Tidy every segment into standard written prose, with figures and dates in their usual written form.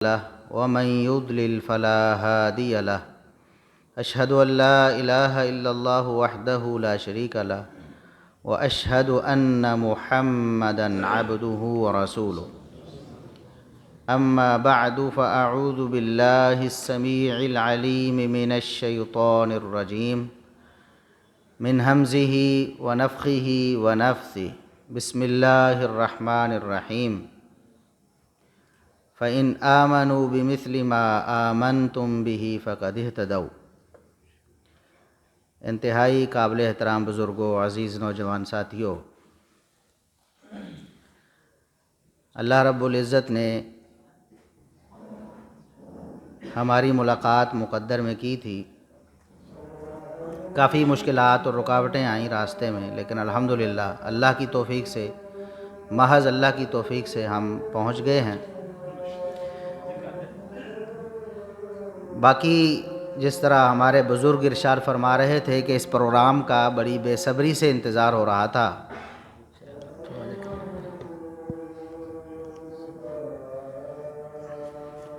له ومن يضلل فلا هادي له أشهد أن لا إله إلا الله وحده لا شريك له وأشهد أن محمدًا عبده ورسوله أما بعد فأعوذ بالله السميع العليم من الشيطان الرجيم من همزه ونفخه ونفثه بسم الله الرحمن الرحيم فَإِنْ آمَنُوا بِمِثْلِ مَا آمَنْتُمْ بِهِ فَقَدِ اهْتَدَوْا۔ انتہائی قابل احترام بزرگوں، عزیز نوجوان ساتھیوں، اللہ رب العزت نے ہماری ملاقات مقدر میں کی تھی۔ کافی مشکلات اور رکاوٹیں آئیں راستے میں، لیکن الحمدللہ اللہ کی توفیق سے، محض اللہ کی توفیق سے ہم پہنچ گئے ہیں۔ باقی جس طرح ہمارے بزرگ ارشاد فرما رہے تھے کہ اس پروگرام کا بڑی بے صبری سے انتظار ہو رہا تھا،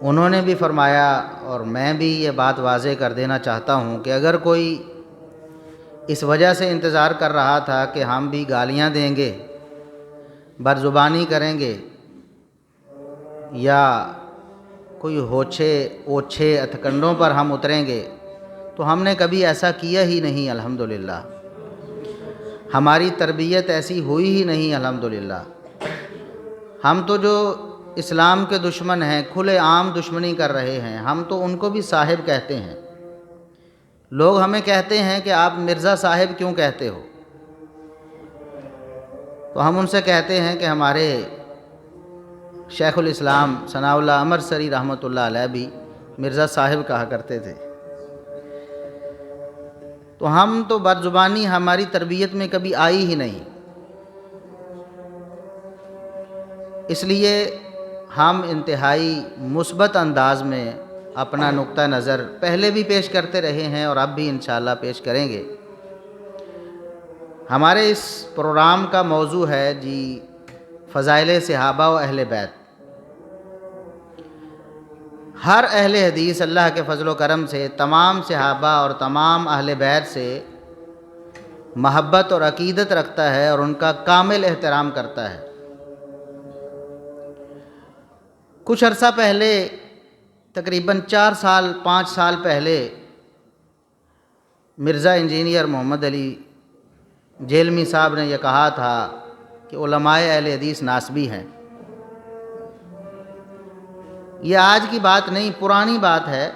انہوں نے بھی فرمایا اور میں بھی یہ بات واضح کر دینا چاہتا ہوں کہ اگر کوئی اس وجہ سے انتظار کر رہا تھا کہ ہم بھی گالیاں دیں گے، بدزبانی کریں گے یا کوئی اوچھے ہتھکنڈوں پر ہم اتریں گے، تو ہم نے کبھی ایسا کیا ہی نہیں۔ الحمدللہ ہماری تربیت ایسی ہوئی ہی نہیں۔ الحمدللہ ہم تو جو اسلام کے دشمن ہیں، کھلے عام دشمنی کر رہے ہیں، ہم تو ان کو بھی صاحب کہتے ہیں۔ لوگ ہمیں کہتے ہیں کہ آپ مرزا صاحب کیوں کہتے ہو، تو ہم ان سے کہتے ہیں کہ ہمارے شیخ الاسلام ثناء اللہ امرسری رحمۃ اللہ علیہ بھی مرزا صاحب کہا کرتے تھے۔ تو ہم تو بدزبانی ہماری تربیت میں کبھی آئی ہی نہیں، اس لیے ہم انتہائی مثبت انداز میں اپنا نقطہ نظر پہلے بھی پیش کرتے رہے ہیں اور اب بھی انشاءاللہ پیش کریں گے۔ ہمارے اس پروگرام کا موضوع ہے فضائل صحابہ و اہل بیت۔ ہر اہل حدیث اللہ کے فضل و کرم سے تمام صحابہ اور تمام اہل بیت سے محبت اور عقیدت رکھتا ہے اور ان کا کامل احترام کرتا ہے۔ کچھ عرصہ پہلے، تقریباً 5 سال پہلے، مرزا انجینئر محمد علی جیلمی صاحب نے یہ کہا تھا کہ علماء اہل حدیث ناسبی ہیں۔ یہ آج کی بات نہیں، پرانی بات ہے۔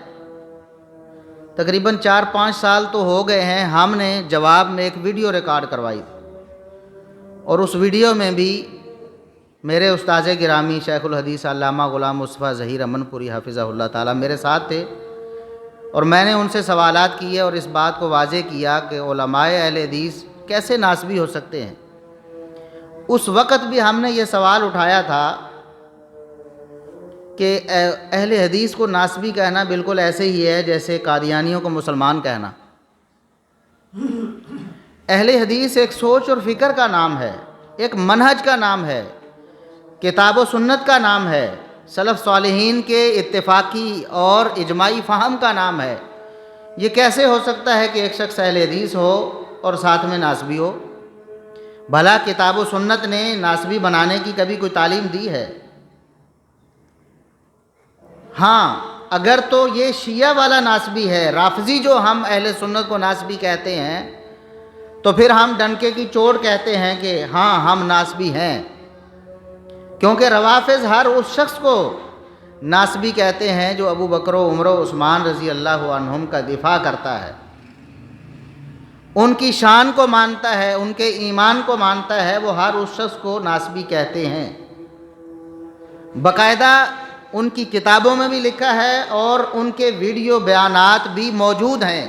تقریباً 4-5 سال تو ہو گئے ہیں۔ ہم نے جواب میں ایک ویڈیو ریکارڈ کروائی اور اس ویڈیو میں بھی میرے استاذ گرامی شیخ الحدیث علامہ غلام مصطفیٰ ظہیر امن پوری حفظہ اللہ تعالیٰ میرے ساتھ تھے، اور میں نے ان سے سوالات کیے اور اس بات کو واضح کیا کہ علماء اہل حدیث کیسے ناسبی ہو سکتے ہیں۔ اس وقت بھی ہم نے یہ سوال اٹھایا تھا کہ اہل حدیث کو ناسبی کہنا بالکل ایسے ہی ہے جیسے قادیانیوں کو مسلمان کہنا۔ اہل حدیث ایک سوچ اور فکر کا نام ہے، ایک منہج کا نام ہے، کتاب و سنت کا نام ہے، سلف صالحین کے اتفاقی اور اجماعی فہم کا نام ہے۔ یہ کیسے ہو سکتا ہے کہ ایک شخص اہل حدیث ہو اور ساتھ میں ناسبی ہو؟ بھلا کتاب و سنت نے ناسبی بنانے کی کبھی کوئی تعلیم دی ہے؟ ہاں، اگر تو یہ شیعہ والا ناسبی ہے، رافضی جو ہم اہل سنت کو ناسبی کہتے ہیں، تو پھر ہم ڈنکے کی چوٹ کہتے ہیں کہ ہاں ہم ناسبی ہیں، کیونکہ روافض ہر اس شخص کو ناسبی کہتے ہیں جو ابو بکر و عمر و عثمان رضی اللہ عنہم کا دفاع کرتا ہے، ان کی شان کو مانتا ہے، ان کے ایمان کو مانتا ہے، وہ ہر اس شخص کو ناسبی کہتے ہیں۔ باقاعدہ ان کی کتابوں میں بھی لکھا ہے اور ان کے ویڈیو بیانات بھی موجود ہیں۔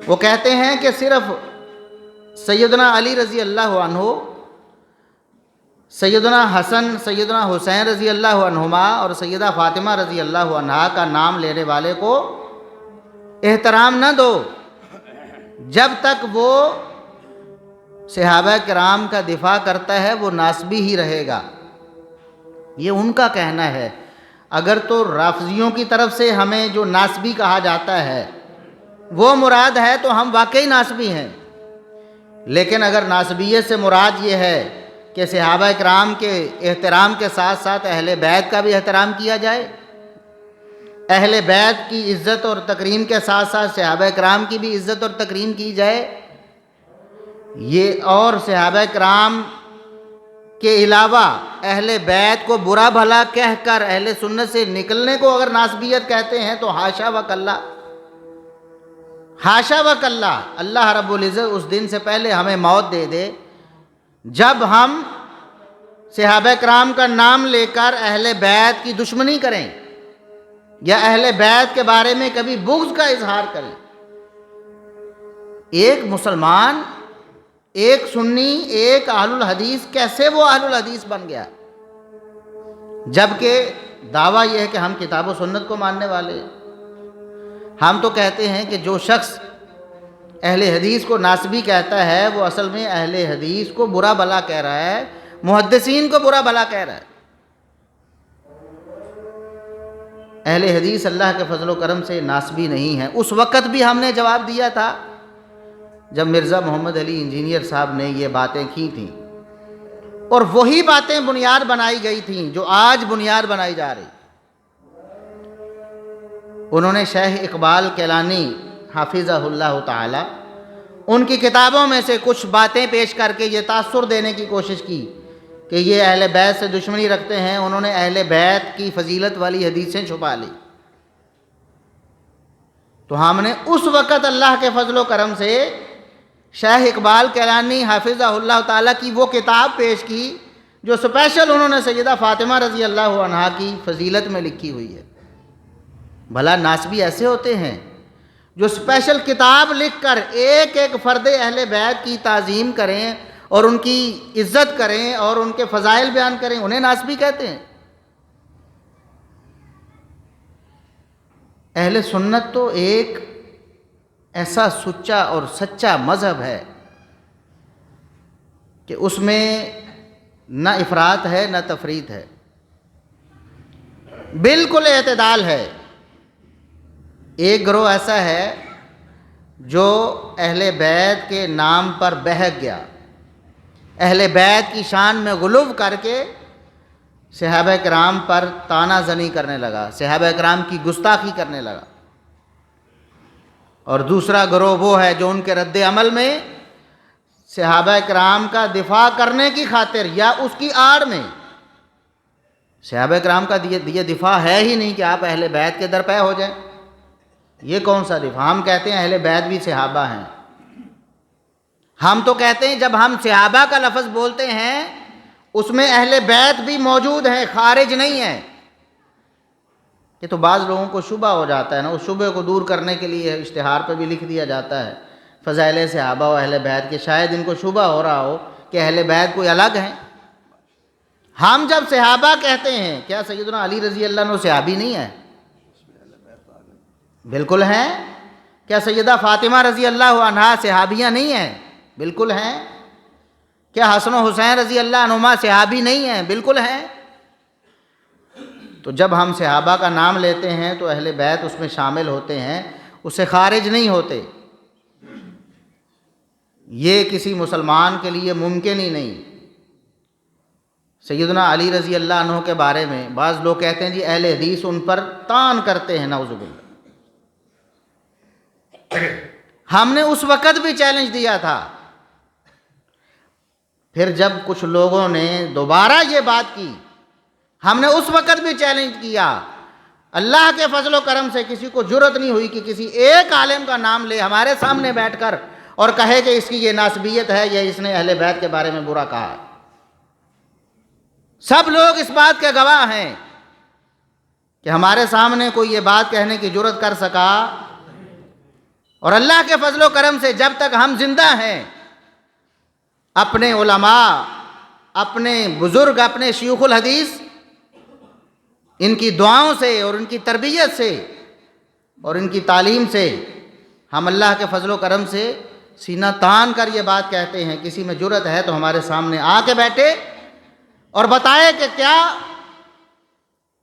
وہ کہتے ہیں کہ صرف سیدنا علی رضی اللہ عنہ، سیدنا حسن، سیدنا حسین رضی اللہ عنہما اور سیدہ فاطمہ رضی اللہ عنہا کا نام لینے والے کو احترام نہ دو جب تک وہ صحابہ کرام کا دفاع کرتا ہے، وہ ناسبی ہی رہے گا۔ یہ ان کا کہنا ہے۔ اگر تو رافضیوں کی طرف سے ہمیں جو ناسبی کہا جاتا ہے وہ مراد ہے تو ہم واقعی ناسبی ہیں، لیکن اگر ناسبیت سے مراد یہ ہے کہ صحابہ کرام کے احترام کے ساتھ ساتھ اہل بیت کا بھی احترام کیا جائے، اہل بیت کی عزت اور تکریم کے ساتھ ساتھ صحابہ کرام کی بھی عزت اور تکریم کی جائے، یہ اور صحابہ کرام کے علاوہ اہل بیت کو برا بھلا کہہ کر اہل سنت سے نکلنے کو اگر ناسبیت کہتے ہیں تو حاشا و کلا، حاشا و کلا، اللہ رب العزت اس دن سے پہلے ہمیں موت دے دے جب ہم صحابہ کرام کا نام لے کر اہل بیت کی دشمنی کریں یا اہل بیت کے بارے میں کبھی بغض کا اظہار کریں۔ ایک مسلمان، ایک سنی، ایک اہل الحدیث کیسے وہ اہل الحدیث بن گیا، جبکہ دعویٰ یہ ہے کہ ہم کتاب و سنت کو ماننے والے ہیں۔ ہم تو کہتے ہیں کہ جو شخص اہل حدیث کو ناسبی کہتا ہے وہ اصل میں اہل حدیث کو برا بھلا کہہ رہا ہے، محدثین کو برا بھلا کہہ رہا ہے۔ اہل حدیث اللہ کے فضل و کرم سے ناسبی نہیں ہے۔ اس وقت بھی ہم نے جواب دیا تھا جب مرزا محمد علی انجینئر صاحب نے یہ باتیں کی تھیں، اور وہی باتیں بنیاد بنائی گئی تھیں جو آج بنیاد بنائی جا رہی۔ انہوں نے شیخ اقبال کیلانی حافظہ اللہ تعالی ان کی کتابوں میں سے کچھ باتیں پیش کر کے یہ تاثر دینے کی کوشش کی کہ یہ اہل بیت سے دشمنی رکھتے ہیں۔ انہوں نے اہل بیت کی فضیلت والی حدیثیں چھپا لی، تو ہم نے اس وقت اللہ کے فضل و کرم سے شیخ اقبال کیلانی حافظہ اللہ تعالیٰ کی وہ کتاب پیش کی جو سپیشل انہوں نے سیدہ فاطمہ رضی اللہ عنہا کی فضیلت میں لکھی ہوئی ہے۔ بھلا ناسبی ایسے ہوتے ہیں جو سپیشل کتاب لکھ کر ایک ایک فرد اہل بیت کی تعظیم کریں اور ان کی عزت کریں اور ان کے فضائل بیان کریں، انہیں ناسبی کہتے ہیں۔ اہل سنت تو ایک ایسا سچا اور سچا مذہب ہے کہ اس میں نہ افراط ہے نہ تفریط ہے، بالکل اعتدال ہے۔ ایک گروہ ایسا ہے جو اہل بیت کے نام پر بہک گیا، اہل بیت کی شان میں غلو کر کے صحابہ کرام پر طعنہ زنی کرنے لگا، صحابہ کرام کی گستاخی کرنے لگا۔ اور دوسرا گروہ وہ ہے جو ان کے رد عمل میں صحابہ کرام کا دفاع کرنے کی خاطر یا اس کی آڑ میں، صحابہ کرام کا یہ دفاع ہے ہی نہیں کہ آپ اہل بیت کے درپے ہو جائیں، یہ کون سا دفاع؟ ہم کہتے ہیں اہل بیت بھی صحابہ ہیں۔ ہم تو کہتے ہیں جب ہم صحابہ کا لفظ بولتے ہیں اس میں اہل بیت بھی موجود ہیں، خارج نہیں ہے۔ یہ تو بعض لوگوں کو شبہ ہو جاتا ہے نا، اس شبہ کو دور کرنے کے لیے اشتہار پہ بھی لکھ دیا جاتا ہے فضائل صحابہ و اہل بیت کے، شاید ان کو شبہ ہو رہا ہو کہ اہل بیت کوئی الگ ہیں۔ ہم جب صحابہ کہتے ہیں، کیا سیدنا علی رضی اللہ عنہ صحابی نہیں ہے؟ بالکل ہیں۔ کیا سیدہ فاطمہ رضی اللہ عنہا صحابیہ نہیں ہیں؟ بالکل ہیں۔ کیا حسن و حسین رضی اللہ عنہما صحابی نہیں ہیں؟ بالکل ہیں۔ تو جب ہم صحابہ کا نام لیتے ہیں تو اہل بیت اس میں شامل ہوتے ہیں، اس سے خارج نہیں ہوتے۔ یہ کسی مسلمان کے لیے ممکن ہی نہیں۔ سیدنا علی رضی اللہ عنہ کے بارے میں بعض لوگ کہتے ہیں جی اہل حدیث ان پر طعن کرتے ہیں، نعوذ باللہ۔ ہم نے اس وقت بھی چیلنج دیا تھا، پھر جب کچھ لوگوں نے دوبارہ یہ بات کی ہم نے اس وقت بھی چیلنج کیا۔ اللہ کے فضل و کرم سے کسی کو جرأت نہیں ہوئی کہ کسی ایک عالم کا نام لے ہمارے سامنے بیٹھ کر اور کہے کہ اس کی یہ ناسبیت ہے یا اس نے اہل بیت کے بارے میں برا کہا ہے۔ سب لوگ اس بات کے گواہ ہیں کہ ہمارے سامنے کوئی یہ بات کہنے کی جرأت کر سکا، اور اللہ کے فضل و کرم سے جب تک ہم زندہ ہیں اپنے علماء، اپنے بزرگ، اپنے شیوخ الحدیث، ان کی دعاؤں سے اور ان کی تربیت سے اور ان کی تعلیم سے ہم اللہ کے فضل و کرم سے سینہ تان کر یہ بات کہتے ہیں۔ کسی میں جرأت ہے تو ہمارے سامنے آ کے بیٹھے اور بتائے کہ کیا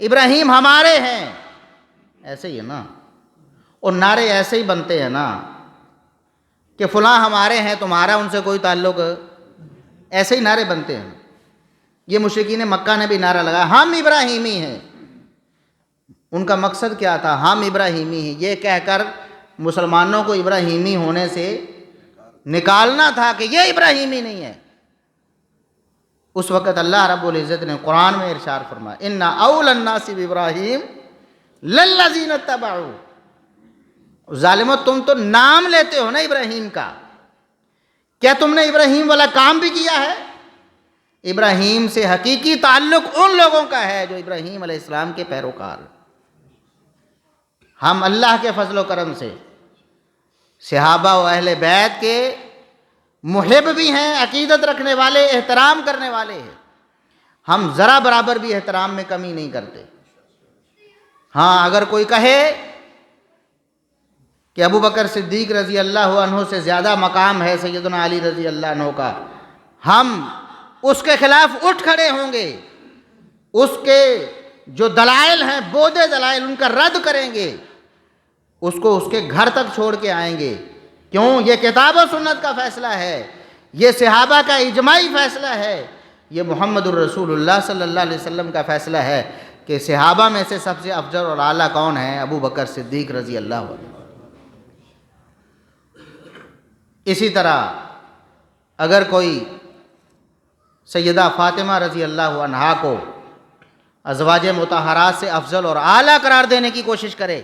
ابراہیم ہمارے ہیں، ایسے ہی ہے نا، اور نعرے ایسے ہی بنتے ہیں نا کہ فلاں ہمارے ہیں، تمہارا ان سے کوئی تعلق، ایسے ہی نعرے بنتے ہیں۔ یہ مشرکین مکہ نے بھی نعرہ لگایا، ہم ابراہیمی ہیں۔ ان کا مقصد کیا تھا؟ ہم ابراہیمی ہیں، یہ کہہ کر مسلمانوں کو ابراہیمی ہونے سے نکالنا تھا کہ یہ ابراہیمی نہیں ہے۔ اس وقت اللہ رب العزت نے قرآن میں ارشاد فرمایا ان اول الناس بابراہیم للذین اتبعوا۔ ظالمو، تم تو نام لیتے ہو نا ابراہیم کا، کیا تم نے ابراہیم والا کام بھی کیا ہے؟ ابراہیم سے حقیقی تعلق ان لوگوں کا ہے جو ابراہیم علیہ السلام کے پیروکار۔ ہم اللہ کے فضل و کرم سے صحابہ و اہل بیت کے محب بھی ہیں، عقیدت رکھنے والے، احترام کرنے والے ہیں۔ ہم ذرا برابر بھی احترام میں کمی نہیں کرتے۔ ہاں، اگر کوئی کہے کہ ابو بکر صدیق رضی اللہ عنہ سے زیادہ مقام ہے سیدنا علی رضی اللہ عنہ کا، ہم اس کے خلاف اٹھ کھڑے ہوں گے، اس کے جو دلائل ہیں، بودے دلائل، ان کا رد کریں گے، اس کو اس کے گھر تک چھوڑ کے آئیں گے۔ کیوں؟ یہ کتاب و سنت کا فیصلہ ہے، یہ صحابہ کا اجماعی فیصلہ ہے، یہ محمد الرسول اللہ صلی اللہ علیہ وسلم کا فیصلہ ہے کہ صحابہ میں سے سب سے افضل اور اعلیٰ کون ہے؟ ابو بکر صدیق رضی اللہ عنہ۔ اسی طرح اگر کوئی سیدہ فاطمہ رضی اللہ عنہا کو ازواج مطہرات سے افضل اور اعلیٰ قرار دینے کی کوشش کرے،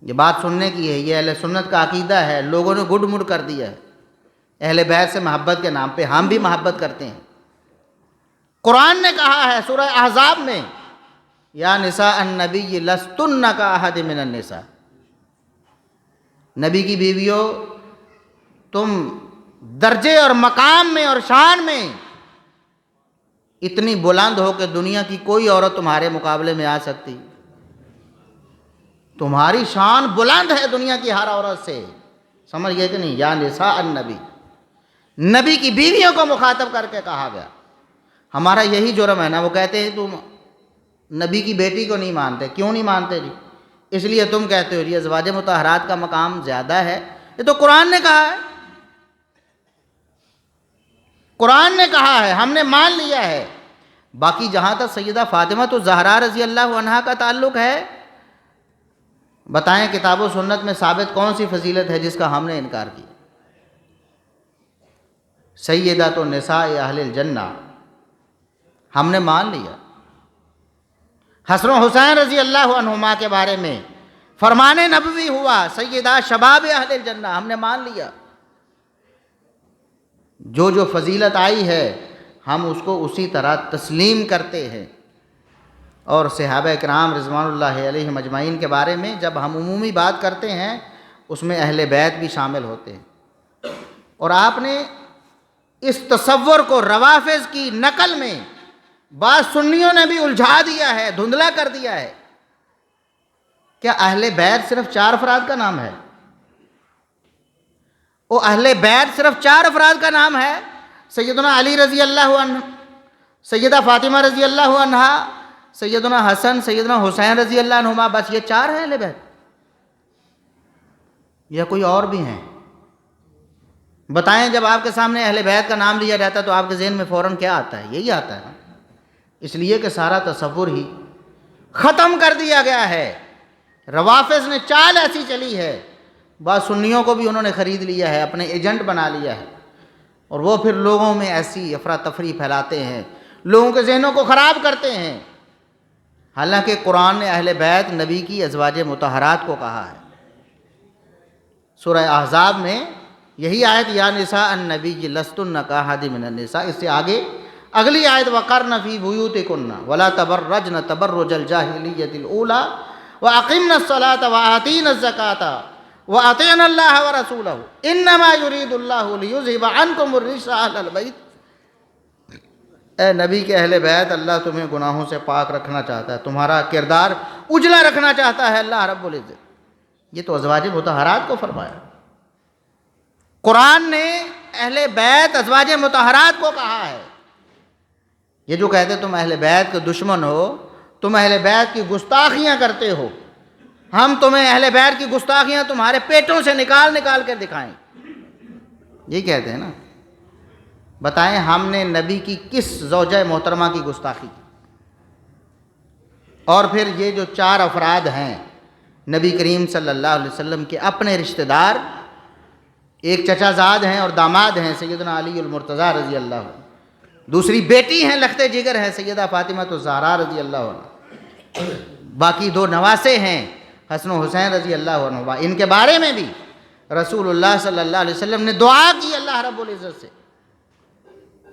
یہ بات سننے کی ہے، یہ اہل سنت کا عقیدہ ہے، لوگوں نے گڈ مڈ کر دیا ہے۔ اہل بیت سے محبت کے نام پہ ہم بھی محبت کرتے ہیں۔ قرآن نے کہا ہے سورہ احزاب میں یا نساء النبی لستن کاحد من النساء، نبی کی بیویوں تم درجے اور مقام میں اور شان میں اتنی بلند ہو کہ دنیا کی کوئی عورت تمہارے مقابلے میں آ سکتی؟ تمہاری شان بلند ہے دنیا کی ہر عورت سے، سمجھ گئے کہ نہیں؟ یا نساء النبی، نبی کی بیویوں کو مخاطب کر کے کہا گیا۔ ہمارا یہی جرم ہے نا، وہ کہتے ہیں تم نبی کی بیٹی کو نہیں مانتے۔ کیوں نہیں مانتے جی؟ اس لیے تم کہتے ہو جی ازواج مطہرات کا مقام زیادہ ہے۔ یہ تو قرآن نے کہا ہے، قرآن نے کہا ہے، ہم نے مان لیا ہے۔ باقی جہاں تک سیدہ فاطمہ تو زہرا رضی اللہ عنہا کا تعلق ہے، بتائیں کتاب و سنت میں ثابت کون سی فضیلت ہے جس کا ہم نے انکار کیا؟ سیدۃ النساء اہل الجنہ ہم نے مان لیا۔ حسن و حسین رضی اللہ عنہما کے بارے میں فرمان نبوی ہوا سیدہ شباب اہل الجنہ، ہم نے مان لیا۔ جو جو فضیلت آئی ہے ہم اس کو اسی طرح تسلیم کرتے ہیں۔ اور صحابہ کرام رضوان اللہ علیہم اجمعین کے بارے میں جب ہم عمومی بات کرتے ہیں اس میں اہل بیت بھی شامل ہوتے ہیں۔ اور آپ نے اس تصور کو روافض کی نقل میں بعض سنیوں نے بھی الجھا دیا ہے، دھندلا کر دیا ہے۔ کیا اہل بیت صرف 4 افراد کا نام ہے؟ وہ اہل بیت صرف 4 افراد کا نام ہے؟ سیدنا علی رضی اللہ عنہ، سیدہ فاطمہ رضی اللہ عنہا، سیدنا حسن، سیدنا حسین رضی اللہ عنہما، بس یہ 4 ہیں اہل بیت؟ یا کوئی اور بھی ہیں؟ بتائیں، جب آپ کے سامنے اہل بیت کا نام لیا جاتا ہے تو آپ کے ذہن میں فوراً کیا آتا ہے؟ یہی آتا ہے نا۔ اس لیے کہ سارا تصور ہی ختم کر دیا گیا ہے۔ روافض نے چال ایسی چلی ہے، بعض سنیوں کو بھی انہوں نے خرید لیا ہے، اپنے ایجنٹ بنا لیا ہے، اور وہ پھر لوگوں میں ایسی افراتفری پھیلاتے ہیں، لوگوں کے ذہنوں کو خراب کرتے ہیں۔ حالانکہ قرآن نے اہل بیت نبی کی ازواج مطہرات کو کہا ہے۔ سورہ احزاب میں یہی آیت یا نساء النبی لستن کاحد من النساء، اس سے آگے اگلی آیت وقرن فی بیوتکن ولا تبرجن تبرج الجاہلیۃ الاولی واقمن الصلاۃ وآتین الزکاۃ واطعن اللہ ورسولہ انما یرید اللہ لیذھب عنکم الرجس اہل البیت۔ اے نبی کے اہل بیت، اللہ تمہیں گناہوں سے پاک رکھنا چاہتا ہے، تمہارا کردار اجلا رکھنا چاہتا ہے اللہ رب العزت۔ یہ تو ازواج مطہرات کو فرمایا۔ قرآن نے اہل بیت ازواج مطہرات کو کہا ہے۔ یہ جو کہتے تم اہل بیت کے دشمن ہو، تم اہل بیت کی گستاخیاں کرتے ہو، ہم تمہیں اہل بیت کی گستاخیاں تمہارے پیٹوں سے نکال نکال کر دکھائیں، یہی کہتے ہیں نا۔ بتائیں ہم نے نبی کی کس زوجہ محترمہ کی گستاخی کی؟ اور پھر یہ جو 4 افراد ہیں نبی کریم صلی اللہ علیہ وسلم کے اپنے رشتہ دار، ایک چچا زاد ہیں اور داماد ہیں سیدنا علی المرتضیٰ رضی اللہ عنہ، دوسری بیٹی ہیں لخت جگر ہیں سیدہ فاطمہ الزہرا رضی اللہ عنہ، باقی 2 نواسے ہیں حسن و حسین رضی اللہ عنہ۔ ان کے بارے میں بھی رسول اللہ صلی اللہ علیہ وسلم نے دعا کی اللہ رب العزت سے،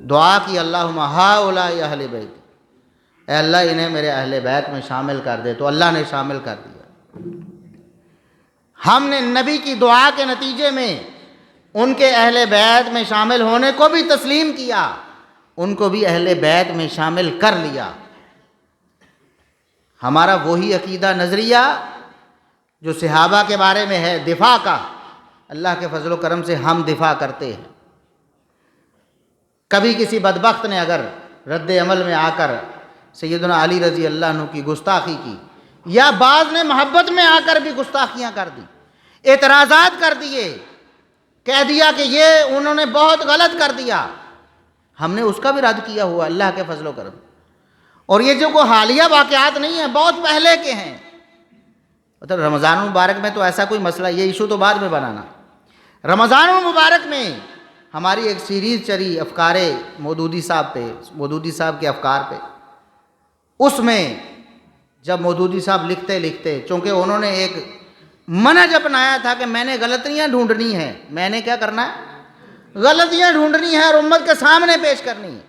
دعا کی اللہم ہؤلاء اہل بیت، اے اللہ انہیں میرے اہل بیت میں شامل کر دے، تو اللہ نے شامل کر دیا۔ ہم نے نبی کی دعا کے نتیجے میں ان کے اہل بیت میں شامل ہونے کو بھی تسلیم کیا، ان کو بھی اہل بیت میں شامل کر لیا۔ ہمارا وہی عقیدہ نظریہ جو صحابہ کے بارے میں ہے دفاع کا، اللہ کے فضل و کرم سے ہم دفاع کرتے ہیں۔ کبھی کسی بدبخت نے اگر رد عمل میں آ کر سیدنا علی رضی اللہ عنہ کی گستاخی کی، یا بعض نے محبت میں آ کر بھی گستاخیاں کر دی، اعتراضات کر دیے، کہہ دیا کہ یہ انہوں نے بہت غلط کر دیا، ہم نے اس کا بھی رد کیا ہوا اللہ کے فضل و کرم۔ اور یہ جو کوئی حالیہ واقعات نہیں ہیں، بہت پہلے کے ہیں۔ مطلب رمضان المبارک میں تو ایسا کوئی مسئلہ، یہ ایشو تو بعد میں بنانا۔ رمضان المبارک میں ہماری ایک سیریز چلی افکار مودودی صاحب پہ، مودودی صاحب کے افکار پہ۔ اس میں جب مودودی صاحب لکھتے لکھتے، چونکہ انہوں نے ایک منہج اپنایا تھا کہ میں نے غلطیاں ڈھونڈنی ہیں، میں نے کیا کرنا ہے، غلطیاں ڈھونڈنی ہے اور امت کے سامنے پیش کرنی ہے۔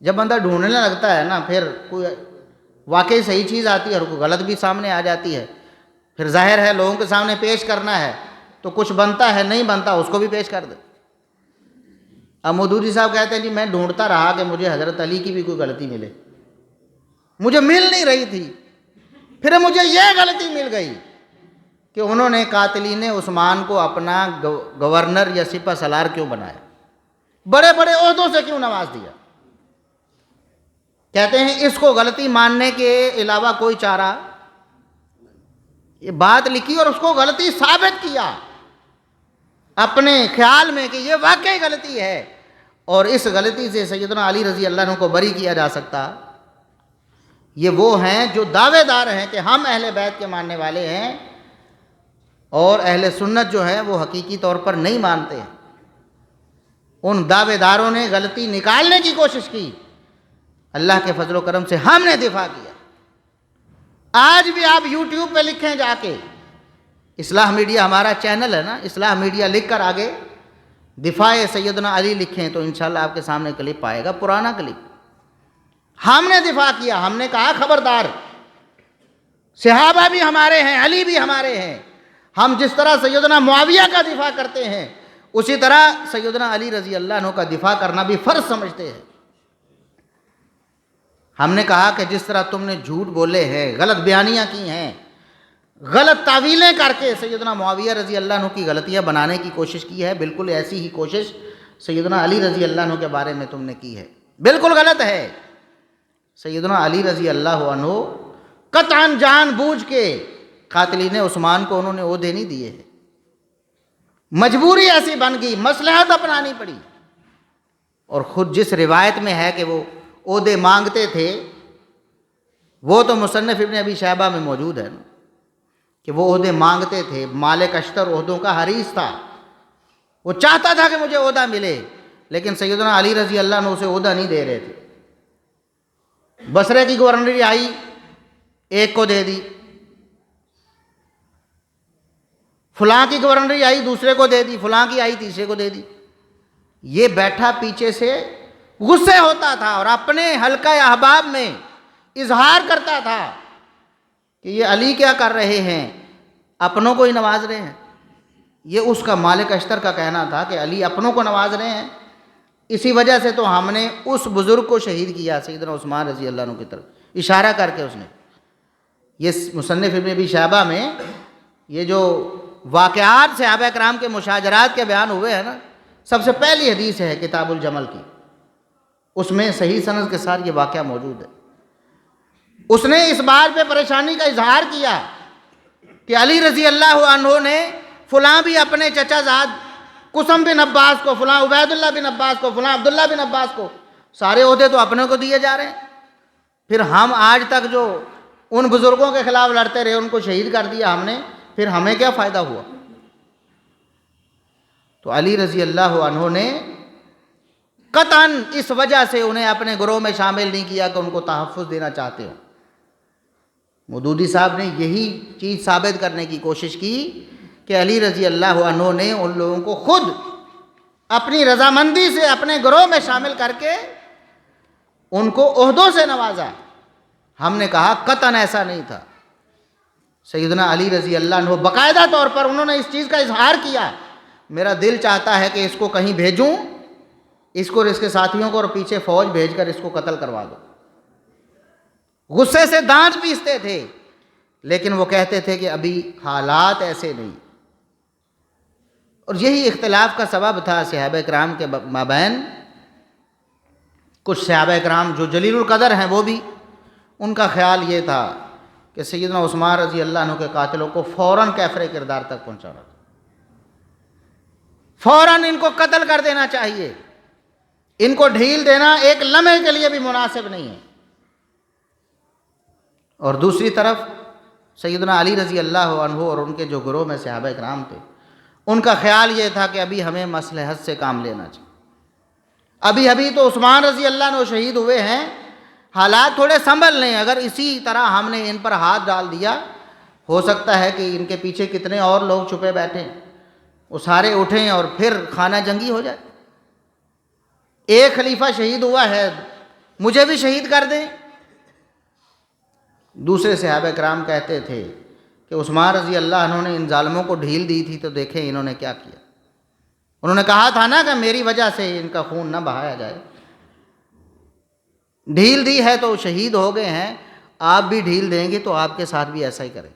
جب بندہ ڈھونڈنے لگتا ہے نا، پھر کوئی واقعی صحیح چیز آتی ہے اور کوئی غلط بھی سامنے آ جاتی ہے، پھر ظاہر ہے لوگوں کے سامنے پیش کرنا ہے تو کچھ بنتا ہے، نہیں بنتا اس کو بھی پیش کر دے۔ اب مودودی صاحب کہتے ہیں جی میں ڈھونڈتا رہا کہ مجھے حضرت علی کی بھی کوئی غلطی ملے، مجھے مل نہیں رہی تھی، پھر مجھے یہ غلطی مل گئی کہ انہوں نے قاتلین عثمان کو اپنا گورنر یا سپہ سالار کیوں بنایا، بڑے بڑے عہدوں سے کیوں نواز دیا۔ کہتے ہیں اس کو غلطی ماننے کے علاوہ کوئی چارہ، یہ بات لکھی اور اس کو غلطی ثابت کیا اپنے خیال میں کہ یہ واقعی غلطی ہے، اور اس غلطی سے سیدنا علی رضی اللہ عنہ کو بری کیا جا سکتا۔ یہ وہ ہیں جو دعوے دار ہیں کہ ہم اہل بیت کے ماننے والے ہیں، اور اہل سنت جو ہے وہ حقیقی طور پر نہیں مانتے ہیں۔ ان دعوے داروں نے غلطی نکالنے کی کوشش کی، اللہ کے فضل و کرم سے ہم نے دفاع کیا۔ آج بھی آپ یوٹیوب پہ لکھیں جا کے، اصلاح میڈیا ہمارا چینل ہے نا، اصلاح میڈیا لکھ کر آگے دفاع سیدنا علی لکھیں تو انشاءاللہ آپ کے سامنے کلپ آئے گا، پرانا کلپ۔ ہم نے دفاع کیا، ہم نے کہا خبردار، صحابہ بھی ہمارے ہیں، علی بھی ہمارے ہیں، ہم جس طرح سیدنا معاویہ کا دفاع کرتے ہیں اسی طرح سیدنا علی رضی اللہ عنہ کا دفاع کرنا بھی فرض سمجھتے ہیں۔ ہم نے کہا کہ جس طرح تم نے جھوٹ بولے ہیں، غلط بیانیاں کی ہیں، غلط تعویلیں کر کے سیدنا معاویہ رضی اللہ عنہ کی غلطیاں بنانے کی کوشش کی ہے، بالکل ایسی ہی کوشش سیدنا علی رضی اللہ عنہ کے بارے میں تم نے کی ہے، بالکل غلط ہے۔ سیدنا علی رضی اللہ عنہ قطعاً جان بوجھ کے قاتلین عثمان کو انہوں نے عہدے نہیں دیے ہیں، مجبوری ایسی بن گئی، مصلحت اپنانی پڑی۔ اور خود جس روایت میں ہے کہ وہ عہدے مانگتے تھے، وہ تو مصنف ابن ابی شیبہ میں موجود ہے نا، کہ وہ عہدے مانگتے تھے، مالک اشتر عہدوں کا حریص تھا، وہ چاہتا تھا کہ مجھے عہدہ ملے، لیکن سیدنا علی رضی اللہ عنہ اسے عہدہ نہیں دے رہے تھے۔ بصرے کی گورنری آئی، ایک کو دے دی، فلاں کی گورنری آئی دوسرے کو دے دی، فلاں کی آئی تیسرے کو دے دی۔ یہ بیٹھا پیچھے سے غصے ہوتا تھا اور اپنے حلقہ احباب میں اظہار کرتا تھا کہ یہ علی کیا کر رہے ہیں، اپنوں کو ہی نواز رہے ہیں۔ یہ اس کا مالک اشتر کا کہنا تھا کہ علی اپنوں کو نواز رہے ہیں، اسی وجہ سے تو ہم نے اس بزرگ کو شہید کیا سیدنا عثمان رضی اللہ عنہ کی طرف اشارہ کر کے۔ اس نے یہ مصنف ابن ابی شیبہ میں یہ جو واقعات صحابہ کرام کے مشاجرات کے بیان ہوئے ہیں نا، سب سے پہلی حدیث ہے کتاب الجمل کی، اس میں صحیح سند کے ساتھ یہ واقعہ موجود ہے. اس نے اس بات پہ پریشانی کا اظہار کیا کہ علی رضی اللہ عنہ نے فلاں بھی اپنے چچا زاد قسم بن عباس کو، فلاں عبید اللہ بن عباس کو، فلاں عبداللہ بن عباس کو، سارے عہدے تو اپنے کو دیے جا رہے ہیں. پھر ہم آج تک جو ان بزرگوں کے خلاف لڑتے رہے ان کو شہید کر دیا ہم نے، پھر ہمیں کیا فائدہ ہوا؟ تو علی رضی اللہ عنہ نے قطعاً اس وجہ سے انہیں اپنے گروہ میں شامل نہیں کیا کہ ان کو تحفظ دینا چاہتے ہو. مودودی صاحب نے یہی چیز ثابت کرنے کی کوشش کی کہ علی رضی اللہ عنہ نے ان لوگوں کو خود اپنی رضامندی سے اپنے گروہ میں شامل کر کے ان کو عہدوں سے نوازا. ہم نے کہا قطعاً ایسا نہیں تھا. سیدنا علی رضی اللہ عنہ باقاعدہ طور پر انہوں نے اس چیز کا اظہار کیا، میرا دل چاہتا ہے کہ اس کو کہیں بھیجوں، اس کو اور اس کے ساتھیوں کو، اور پیچھے فوج بھیج کر اس کو قتل کروا دو. غصے سے دانت پیستے تھے، لیکن وہ کہتے تھے کہ ابھی حالات ایسے نہیں. اور یہی اختلاف کا سبب تھا صحابہ کرام کے مابین. کچھ صحابہ کرام جو جلیل القدر ہیں وہ بھی، ان کا خیال یہ تھا کہ سیدنا عثمان رضی اللہ عنہ کے قاتلوں کو فوراً کیفر کردار تک پہنچانا تھا، فوراً ان کو قتل کر دینا چاہیے، ان کو ڈھیل دینا ایک لمحے کے لیے بھی مناسب نہیں ہے. اور دوسری طرف سیدنا علی رضی اللہ عنہ اور ان کے جو گروہ میں صحابہ کرام تھے، ان کا خیال یہ تھا کہ ابھی ہمیں مصلحت سے کام لینا چاہیے. ابھی تو عثمان رضی اللہ عنہ شہید ہوئے ہیں، حالات تھوڑے سنبھل لیں. اگر اسی طرح ہم نے ان پر ہاتھ ڈال دیا، ہو سکتا ہے کہ ان کے پیچھے کتنے اور لوگ چھپے بیٹھے ہیں، وہ سارے اٹھیں اور پھر خانہ جنگی ہو جائے. ایک خلیفہ شہید ہوا ہے، مجھے بھی شہید کر دیں. دوسرے صحابہ کرام کہتے تھے کہ عثمان رضی اللہ عنہ نے ان ظالموں کو ڈھیل دی تھی تو دیکھیں انہوں نے کیا کیا. انہوں نے کہا تھا نا کہ میری وجہ سے ان کا خون نہ بہایا جائے. ڈھیل دی ہے تو شہید ہو گئے ہیں، آپ بھی ڈھیل دیں گے تو آپ کے ساتھ بھی ایسا ہی کریں.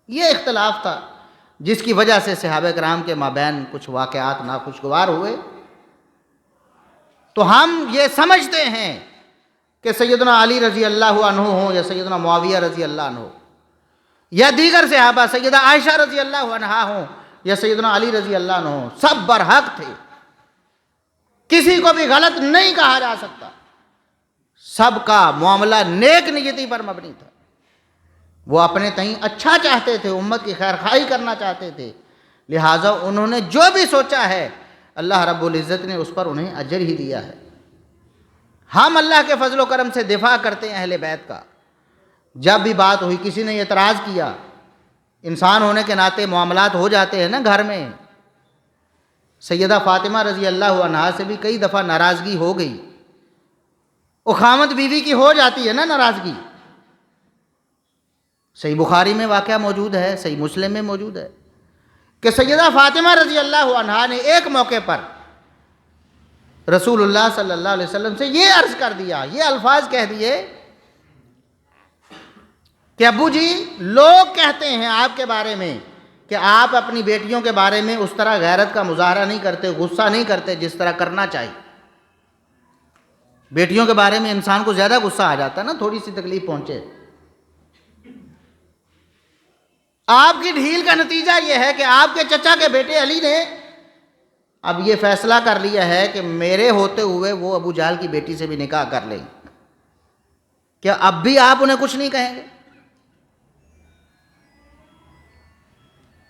یہ اختلاف تھا جس کی وجہ سے صحابہ کرام کے مابین کچھ واقعات ناخوشگوار ہوئے. تو ہم یہ سمجھتے ہیں کہ سیدنا علی رضی اللہ عنہ ہوں یا سیدنا معاویہ رضی اللہ عنہ ہو یا دیگر صحابہ، سیدہ عائشہ رضی اللہ عنہا ہوں یا سیدنا علی رضی اللہ عنہ ہوں، سب برحق تھے. کسی کو بھی غلط نہیں کہا جا سکتا. سب کا معاملہ نیک نیتی پر مبنی تھا. وہ اپنے تئیں اچھا چاہتے تھے، امت کی خیر خواہی کرنا چاہتے تھے، لہٰذا انہوں نے جو بھی سوچا ہے اللہ رب العزت نے اس پر انہیں اجر ہی دیا ہے. ہم اللہ کے فضل و کرم سے دفاع کرتے ہیں اہل بیت کا. جب بھی بات ہوئی، کسی نے اعتراض کیا، انسان ہونے کے ناطے معاملات ہو جاتے ہیں نا گھر میں. سیدہ فاطمہ رضی اللہ عنہا سے بھی کئی دفعہ ناراضگی ہو گئی. وہ خامد بیوی کی ہو جاتی ہے نا ناراضگی. صحیح بخاری میں واقعہ موجود ہے، صحیح مسلم میں موجود ہے کہ سیدہ فاطمہ رضی اللہ عنہا نے ایک موقع پر رسول اللہ صلی اللہ علیہ وسلم سے یہ عرض کر دیا، یہ الفاظ کہہ دیے کہ ابو جی، لوگ کہتے ہیں آپ کے بارے میں کہ آپ اپنی بیٹیوں کے بارے میں اس طرح غیرت کا مظاہرہ نہیں کرتے، غصہ نہیں کرتے جس طرح کرنا چاہیے. بیٹیوں کے بارے میں انسان کو زیادہ غصہ آ جاتا ہے نا، تھوڑی سی تکلیف پہنچے. آپ کی ڈھیل کا نتیجہ یہ ہے کہ آپ کے چچا کے بیٹے علی نے اب یہ فیصلہ کر لیا ہے کہ میرے ہوتے ہوئے وہ ابو جہل کی بیٹی سے بھی نکاح کر لیں گے. کیا اب بھی آپ انہیں کچھ نہیں کہیں گے؟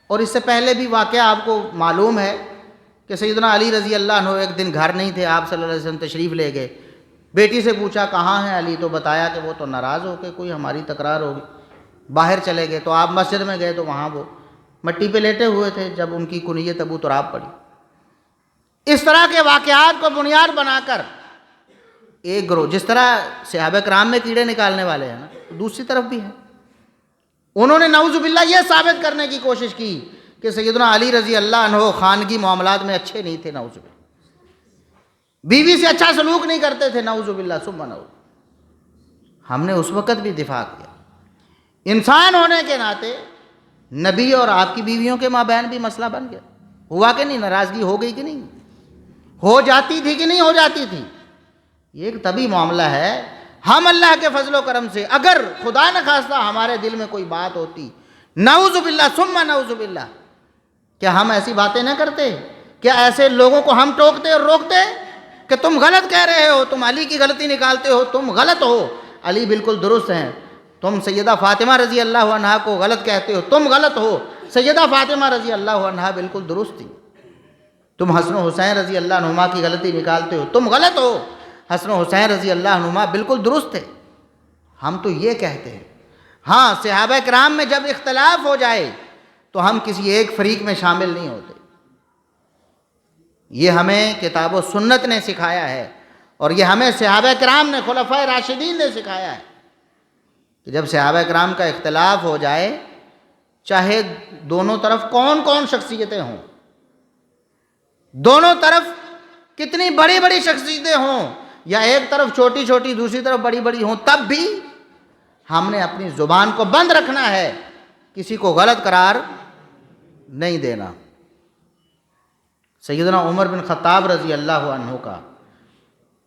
اور اس سے پہلے بھی واقعہ آپ کو معلوم ہے کہ سیدنا علی رضی اللہ عنہ ایک دن گھر نہیں تھے، آپ صلی اللہ علیہ وسلم تشریف لے گئے. بیٹی سے پوچھا کہاں ہیں علی، تو بتایا کہ وہ تو ناراض ہو کے کوئی ہماری تکرار ہوگی، باہر چلے گئے. تو آپ مسجد میں گئے تو وہاں وہ مٹی پہ لیٹے ہوئے تھے جب ان کی کنیت ابو تراب پڑی. اس طرح کے واقعات کو بنیاد بنا کر ایک گروہ، جس طرح صحابہ کرام میں کیڑے نکالنے والے ہیں نا، دوسری طرف بھی ہیں. انہوں نے نعوذ باللہ یہ ثابت کرنے کی کوشش کی کہ سیدنا علی رضی اللہ عنہ خانگی معاملات میں اچھے نہیں تھے، نعوذ باللہ، بیوی سے اچھا سلوک نہیں کرتے تھے، نعوذ باللہ ثم نعوذ. ہم نے اس وقت بھی دفاع کیا. انسان ہونے کے ناطے نبی اور آپ کی بیویوں کے مابین بھی مسئلہ بن گیا. ہوا کہ نہیں؟ ناراضگی ہو گئی کہ نہیں؟ ہو جاتی تھی کہ نہیں ہو جاتی تھی؟ یہ ایک طبی معاملہ ہے. ہم اللہ کے فضل و کرم سے اگر خدا نہ خواستہ ہمارے دل میں کوئی بات ہوتی، نعوذ باللہ ثم نعوذ باللہ، کیا ہم ایسی باتیں نہ کرتے؟ کیا ایسے لوگوں کو ہم ٹوکتے اور روکتے کہ تم غلط کہہ رہے ہو، تم علی کی غلطی نکالتے ہو، تم غلط ہو، علی بالکل درست ہیں، تم سیدہ فاطمہ رضی اللہ عنہا کو غلط کہتے ہو، تم غلط ہو، سیدہ فاطمہ رضی اللہ عنہا بالکل درست تھی، تم حسن و حسین رضی اللہ عنہما کی غلطی نکالتے ہو، تم غلط ہو، حسن و حسین رضی اللہ عنہما بالکل درست تھے. ہم تو یہ کہتے ہیں. ہاں، صحابہ کرام میں جب اختلاف ہو جائے تو ہم کسی ایک فریق میں شامل نہیں ہوتے. یہ ہمیں کتاب و سنت نے سکھایا ہے، اور یہ ہمیں صحابہ کرام نے، خلفائے راشدین نے سکھایا ہے کہ جب صحابہ کرام کا اختلاف ہو جائے، چاہے دونوں طرف کون کون شخصیتیں ہوں، دونوں طرف کتنی بڑی بڑی شخصیتیں ہوں، یا ایک طرف چھوٹی چھوٹی دوسری طرف بڑی بڑی ہوں، تب بھی ہم نے اپنی زبان کو بند رکھنا ہے، کسی کو غلط قرار نہیں دینا. سیدنا عمر بن خطاب رضی اللہ عنہ کا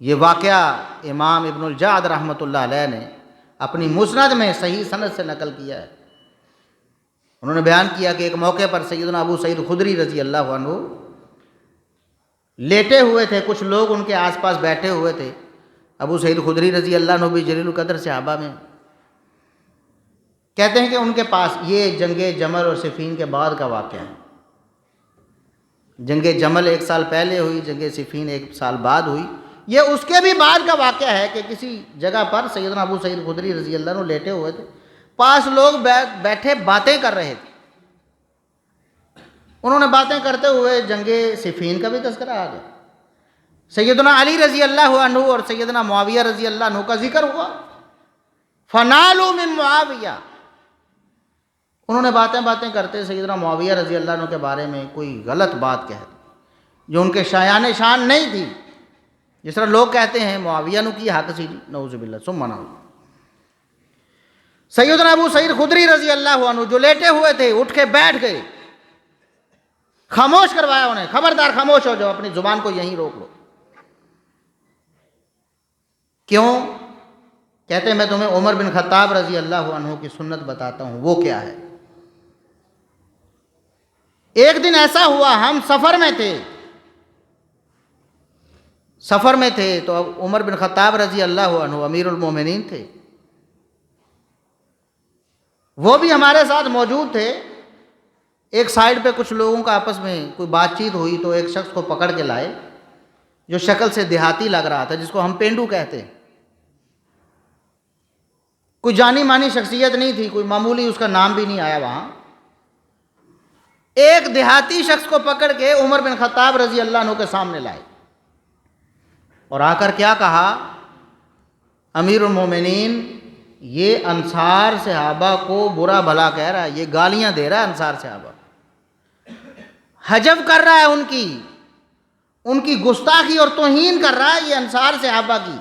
یہ واقعہ امام ابن الجعد رحمۃ اللہ علیہ نے اپنی مسند میں صحیح سند سے نقل کیا ہے. انہوں نے بیان کیا کہ ایک موقع پر سیدنا ابو سعید خدری رضی اللہ عنہ لیٹے ہوئے تھے، کچھ لوگ ان کے آس پاس بیٹھے ہوئے تھے. ابو سعید خدری رضی اللہ عنہ بھی جلیل القدر صحابہ میں. کہتے ہیں کہ ان کے پاس، یہ جنگ جمل اور صفین کے بعد کا واقعہ ہے. جنگ جمل 1 سال پہلے ہوئی، جنگ صفین 1 سال بعد ہوئی. یہ اس کے بھی بعد کا واقعہ ہے کہ کسی جگہ پر سیدنا ابو سعید خدری رضی اللہ عنہ لیٹے ہوئے تھے، پاس لوگ بیٹھے باتیں کر رہے تھے. انہوں نے باتیں کرتے ہوئے جنگ صفین کا بھی تذکرہ آ گیا. سیدنا علی رضی اللہ عنہ اور سیدنا معاویہ رضی اللہ عنہ کا ذکر ہوا. فنالوا من معاویہ، انہوں نے باتیں کرتے سیدنا معاویہ رضی اللہ عنہ کے بارے میں کوئی غلط بات کہہ دی جو ان کے شایان شان نہیں تھی. جس طرح لوگ کہتے ہیں معاویہ نو کی حق سی، نعوذ باللہ ثم نعوذ. سیدنا ابو سعید خدری رضی اللہ عنہ جو لیٹے ہوئے تھے اٹھ کے بیٹھ گئے، خاموش کروایا انہیں، خبردار خاموش ہو جاؤ، اپنی زبان کو یہیں روک لو. کیوں؟ کہتے ہیں میں تمہیں عمر بن خطاب رضی اللہ عنہ کی سنت بتاتا ہوں. وہ کیا ہے؟ ایک دن ایسا ہوا، ہم سفر میں تھے تو عمر بن خطاب رضی اللہ عنہ امیر المومنین تھے، وہ بھی ہمارے ساتھ موجود تھے. ایک سائیڈ پہ کچھ لوگوں کا آپس میں کوئی بات چیت ہوئی تو ایک شخص کو پکڑ کے لائے جو شکل سے دیہاتی لگ رہا تھا، جس کو ہم پینڈو کہتے ہیں. کوئی جانی مانی شخصیت نہیں تھی، کوئی معمولی اس کا نام بھی نہیں آیا وہاں. ایک دیہاتی شخص کو پکڑ کے عمر بن خطاب رضی اللہ عنہ کے سامنے لائے اور آ کر کیا کہا، امیر المومنین یہ انصار صحابہ کو برا بھلا کہہ رہا ہے، یہ گالیاں دے رہا ہے، انصار صحابہ حجب کر رہا ہے، ان کی گستاخی اور توہین کر رہا ہے یہ انصار صحابہ کی.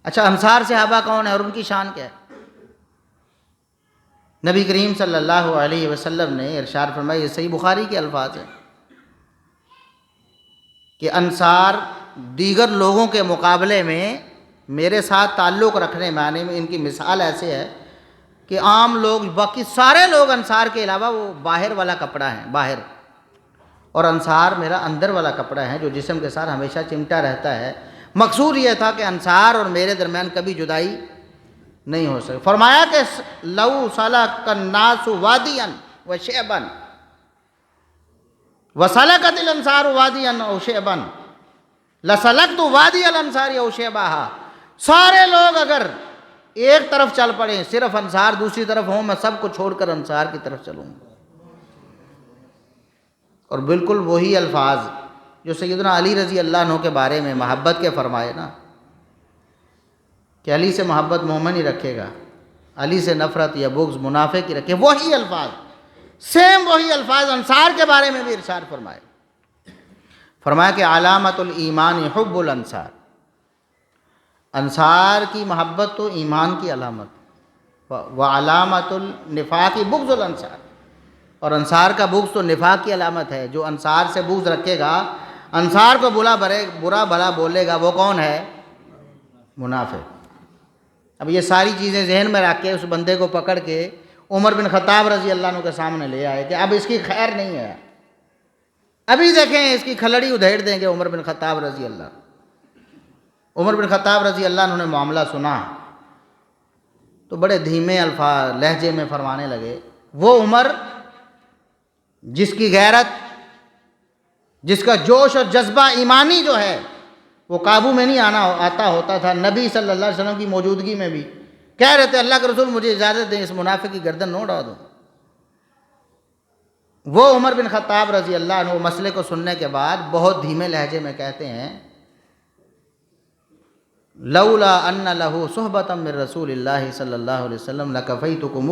اچھا انصار صحابہ کون ہے اور ان کی شان کیا ہے؟ نبی کریم صلی اللہ علیہ وسلم نے ارشاد فرمایا، یہ صحیح بخاری کے الفاظ ہیں کہ انصار دیگر لوگوں کے مقابلے میں میرے ساتھ تعلق رکھنے معنی میں ان کی مثال ایسے ہے کہ عام لوگ، باقی سارے لوگ انصار کے علاوہ وہ باہر والا کپڑا ہے، باہر، اور انصار میرا اندر والا کپڑا ہے جو جسم کے ساتھ ہمیشہ چمٹا رہتا ہے. مقصود یہ تھا کہ انصار اور میرے درمیان کبھی جدائی نہیں ہو سکے. فرمایا کہ لو سلک الناس وادیا وشعبا وسلکت الانصار وادیا او شعبا لسلکت وادی الانصار او شعبہا. سارے لوگ اگر ایک طرف چل پڑیں، صرف انصار دوسری طرف ہوں، میں سب کو چھوڑ کر انصار کی طرف چلوں گا. اور بالکل وہی الفاظ جو سیدنا علی رضی اللہ عنہ کے بارے میں محبت کے فرمائے نا کہ علی سے محبت مومن ہی رکھے گا، علی سے نفرت یا بغض منافق ہی رکھے. وہی الفاظ، سیم وہی الفاظ انصار کے بارے میں بھی ارشاد فرمائے. فرمایا کہ علامت الایمان حب الانصار، انصار کی محبت تو ایمان کی علامت، وعلامت النفاق بغض الانصار، اور انصار کا بغض تو نفاق کی علامت ہے. جو انصار سے بغض رکھے گا، انصار کو برا بھلا بولے گا وہ کون ہے؟ منافق۔ اب یہ ساری چیزیں ذہن میں رکھ کے اس بندے کو پکڑ کے عمر بن خطاب رضی اللہ عنہ کے سامنے لے آئے کہ اب اس کی خیر نہیں ہے، ابھی دیکھیں اس کی کھلڑی ادھیڑ دیں گے عمر بن خطاب رضی اللہ۔ عمر بن خطاب رضی اللہ عنہ نے معاملہ سنا تو بڑے دھیمے الفاظ لہجے میں فرمانے لگے، وہ عمر جس کی غیرت، جس کا جوش اور جذبہ ایمانی جو ہے وہ قابو میں نہیں آتا ہوتا تھا، نبی صلی اللہ علیہ وسلم کی موجودگی میں بھی کہہ رہے تھے اللہ کے رسول مجھے اجازت دیں اس منافق کی گردن نہ اڑا دوں۔ وہ عمر بن خطاب رضی اللہ عنہ مسئلے کو سننے کے بعد بہت دھیمے لہجے میں کہتے ہیں لولا ان لہ صحبۃ من رسول اللہ صلی اللہ علیہ وسلم لکفیتکم،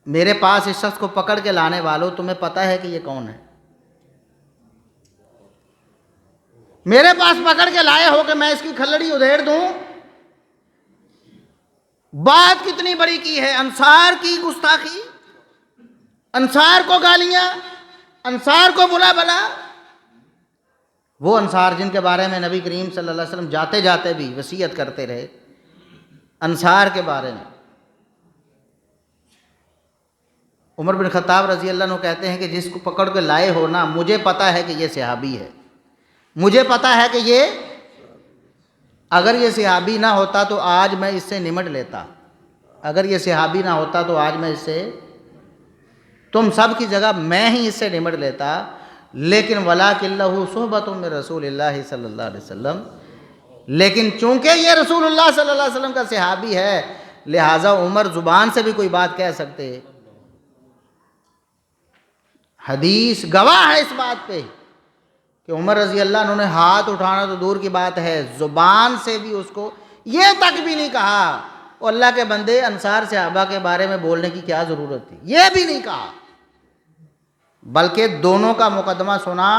میرے پاس اس شخص کو پکڑ کے لانے والوں تمہیں پتہ ہے کہ یہ کون ہے، میرے پاس پکڑ کے لائے ہو کہ میں اس کی کھلڑی ادھیڑ دوں؟ بات کتنی بڑی کی ہے، انصار کی گستاخی، انصار کو گالیاں، انصار کو بلا بلا، وہ انصار جن کے بارے میں نبی کریم صلی اللہ علیہ وسلم جاتے جاتے بھی وصیت کرتے رہے انصار کے بارے میں۔ عمر بن خطاب رضی اللہ عنہ کہتے ہیں کہ جس کو پکڑ کے لائے ہو نا، مجھے پتہ ہے کہ یہ صحابی ہے، مجھے پتہ ہے کہ یہ اگر یہ صحابی نہ ہوتا تو آج میں اس سے نمٹ لیتا، اگر یہ صحابی نہ ہوتا تو آج میں اس سے تم سب کی جگہ میں ہی اس سے نمٹ لیتا، لیکن ولاکن لہ صحبۃ من رسول اللہ صلی اللہ علیہ وسلم، لیکن چونکہ یہ رسول اللہ صلی اللہ علیہ وسلم کا صحابی ہے لہٰذا عمر زبان سے بھی کوئی بات کہہ سکتے، حدیث گواہ ہے اس بات پہ کہ عمر رضی اللہ عنہ نے ہاتھ اٹھانا تو دور کی بات ہے، زبان سے بھی اس کو یہ تک بھی نہیں کہا اور اللہ کے بندے انصار صحابہ کے بارے میں بولنے کی کیا ضرورت تھی، یہ بھی نہیں کہا، بلکہ دونوں کا مقدمہ سنا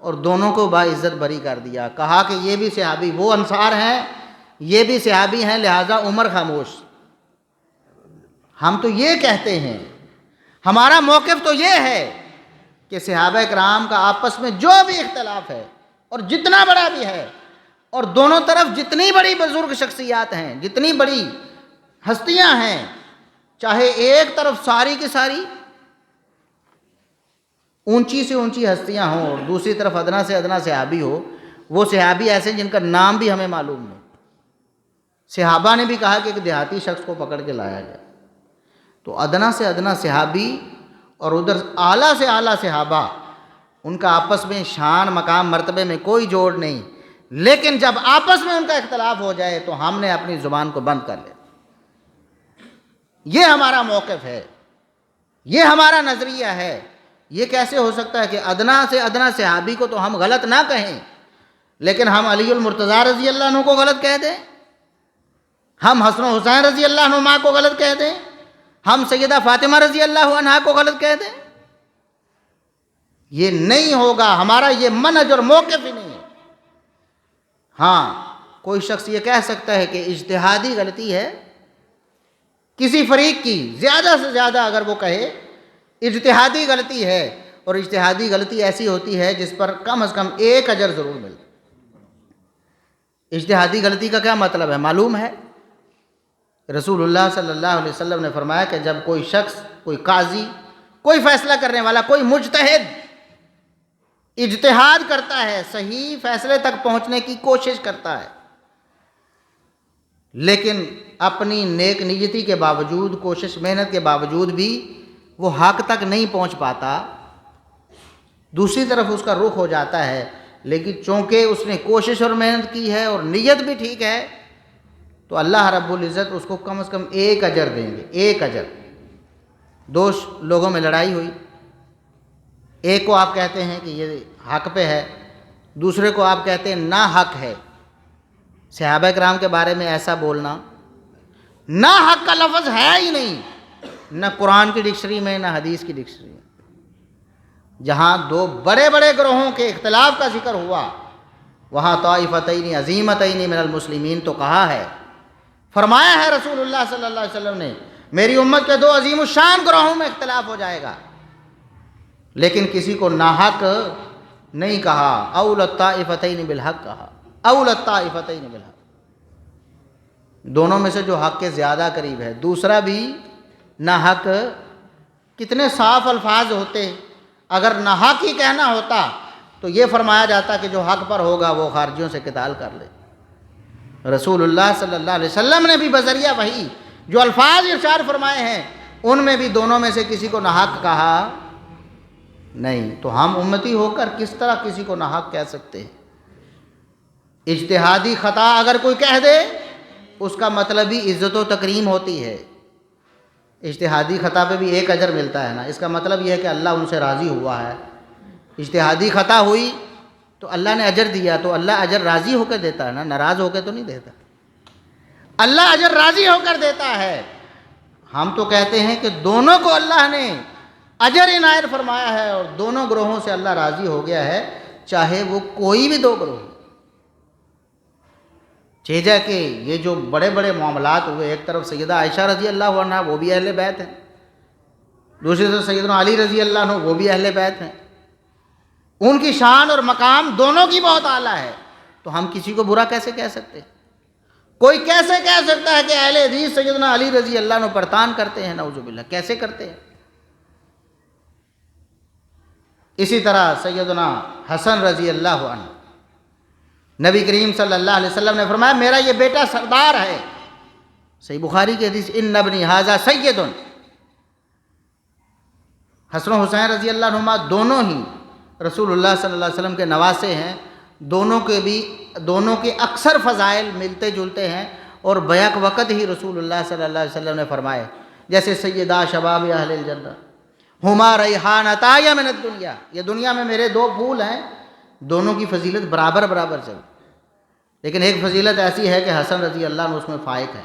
اور دونوں کو باعزت بری کر دیا، کہا کہ یہ بھی صحابی، وہ انصار ہیں یہ بھی صحابی ہیں، لہٰذا عمر خاموش۔ ہم تو یہ کہتے ہیں، ہمارا موقف تو یہ ہے کہ صحابہ کرام کا آپس میں جو بھی اختلاف ہے اور جتنا بڑا بھی ہے، اور دونوں طرف جتنی بڑی بزرگ شخصیات ہیں، جتنی بڑی ہستیاں ہیں، چاہے ایک طرف ساری کی ساری اونچی سے اونچی ہستیاں ہوں اور دوسری طرف ادنا سے ادنا صحابی ہو، وہ صحابی ایسے جن کا نام بھی ہمیں معلوم نہیں، صحابہ نے بھی کہا کہ ایک دیہاتی شخص کو پکڑ کے لایا گیا، تو ادنا سے ادنا صحابی اور ادھر اعلیٰ سے اعلیٰ صحابہ، ان کا آپس میں شان مقام مرتبے میں کوئی جوڑ نہیں، لیکن جب آپس میں ان کا اختلاف ہو جائے تو ہم نے اپنی زبان کو بند کر لیا۔ یہ ہمارا موقف ہے، یہ ہمارا نظریہ ہے۔ یہ کیسے ہو سکتا ہے کہ ادنا سے ادنا صحابی کو تو ہم غلط نہ کہیں لیکن ہم علی المرتضیٰ رضی اللہ عنہ کو غلط کہہ دیں، ہم حسن و حسین رضی اللہ عنہما کو غلط کہہ دیں، ہم سیدہ فاطمہ رضی اللہ عنہا کو غلط کہہ دیں؟ یہ نہیں ہوگا، ہمارا یہ منہج اور موقف ہی نہیں ہے۔ ہاں کوئی شخص یہ کہہ سکتا ہے کہ اجتہادی غلطی ہے کسی فریق کی، زیادہ سے زیادہ اگر وہ کہے اجتہادی غلطی ہے، اور اجتہادی غلطی ایسی ہوتی ہے جس پر کم از کم ایک اجر ضرور ملتا۔ اجتہادی غلطی کا کیا مطلب ہے معلوم ہے؟ رسول اللہ صلی اللہ علیہ وسلم نے فرمایا کہ جب کوئی شخص، کوئی قاضی، کوئی فیصلہ کرنے والا، کوئی مجتہد اجتہاد کرتا ہے، صحیح فیصلے تک پہنچنے کی کوشش کرتا ہے، لیکن اپنی نیک نیتی کے باوجود، کوشش محنت کے باوجود بھی وہ حق تک نہیں پہنچ پاتا، دوسری طرف اس کا رخ ہو جاتا ہے، لیکن چونکہ اس نے کوشش اور محنت کی ہے اور نیت بھی ٹھیک ہے تو اللہ رب العزت اس کو کم از کم ایک اجر دیں گے، ایک اجر۔ دو لوگوں میں لڑائی ہوئی، ایک کو آپ کہتے ہیں کہ یہ حق پہ ہے، دوسرے کو آپ کہتے ہیں نا حق ہے۔ صحابہ کرام کے بارے میں ایسا بولنا، نا حق کا لفظ ہے ہی نہیں، نہ قرآن کی ڈکشنری میں نہ حدیث کی ڈکشنری میں۔ جہاں دو بڑے بڑے گروہوں کے اختلاف کا ذکر ہوا وہاں طائفتین عظیمتین من المسلمین تو کہا ہے، فرمایا ہے رسول اللہ صلی اللہ علیہ وسلم نے، میری امت کے دو عظیم الشان گروہوں میں اختلاف ہو جائے گا، لیکن کسی کو ناحق نہیں کہا. اول الطائفتین بالحق کہا, اول الطائفتین بالحق, دونوں میں سے جو حق کے زیادہ قریب ہے. دوسرا بھی ناحق, کتنے صاف الفاظ ہوتے. اگر ناحق ہی کہنا ہوتا تو یہ فرمایا جاتا کہ جو حق پر ہوگا وہ خارجیوں سے قتال کر لے. رسول اللہ صلی اللہ علیہ وسلم نے بھی بذریعہ وحی جو الفاظ ارشاد فرمائے ہیں ان میں بھی دونوں میں سے کسی کو ناحق کہا نہیں. تو ہم امتی ہو کر کس طرح کسی کو ناحق کہہ سکتے ہیں؟ اجتہادی خطا اگر کوئی کہہ دے اس کا مطلب ہی عزت و تکریم ہوتی ہے. اجتہادی خطا پہ بھی ایک اجر ملتا ہے نا, اس کا مطلب یہ ہے کہ اللہ ان سے راضی ہوا ہے. اجتہادی خطا ہوئی تو اللہ نے اجر دیا, تو اللہ اجر راضی ہو کر دیتا ہے نا, ناراض ہو کے تو نہیں دیتا. اللہ اجر راضی ہو کر دیتا ہے. ہم تو کہتے ہیں کہ دونوں کو اللہ نے اجر عنایت فرمایا ہے اور دونوں گروہوں سے اللہ راضی ہو گیا ہے, چاہے وہ کوئی بھی دو گروہ. چیجا کہ یہ جو بڑے بڑے معاملات ہوئے, ایک طرف سیدہ عائشہ رضی اللہ عنہا وہ بھی اہل بیت ہیں, دوسری طرف سیدنا علی رضی اللہ عنہ وہ بھی اہل بیت ہیں. ان کی شان اور مقام دونوں کی بہت اعلیٰ ہے, تو ہم کسی کو برا کیسے کہہ سکتے ہیں؟ کوئی کیسے کہہ سکتا ہے کہ اہل حدیث سیدنا علی رضی اللہ عنہ پرتان کرتے ہیں؟ نعوذ باللہ, کیسے کرتے ہیں؟ اسی طرح سیدنا حسن رضی اللہ عنہ, نبی کریم صلی اللہ علیہ وسلم نے فرمایا میرا یہ بیٹا سردار ہے. صحیح بخاری کی حدیث, ان ابنی ھذا سید. حسن و حسین رضی اللہ عنہما دونوں ہی رسول اللہ صلی اللہ علیہ وسلم کے نواسے ہیں. دونوں کے اکثر فضائل ملتے جلتے ہیں اور بیک وقت ہی رسول اللہ صلی اللہ علیہ وسلم نے فرمائے, جیسے سیدہ شباب اہل الجنہ ہما ریحانتای من الدنیا, یہ دنیا میں میرے دو پھول ہیں, دونوں کی فضیلت برابر برابر چل, لیکن ایک فضیلت ایسی ہے کہ حسن رضی اللہ عنہ اس میں فائق ہے.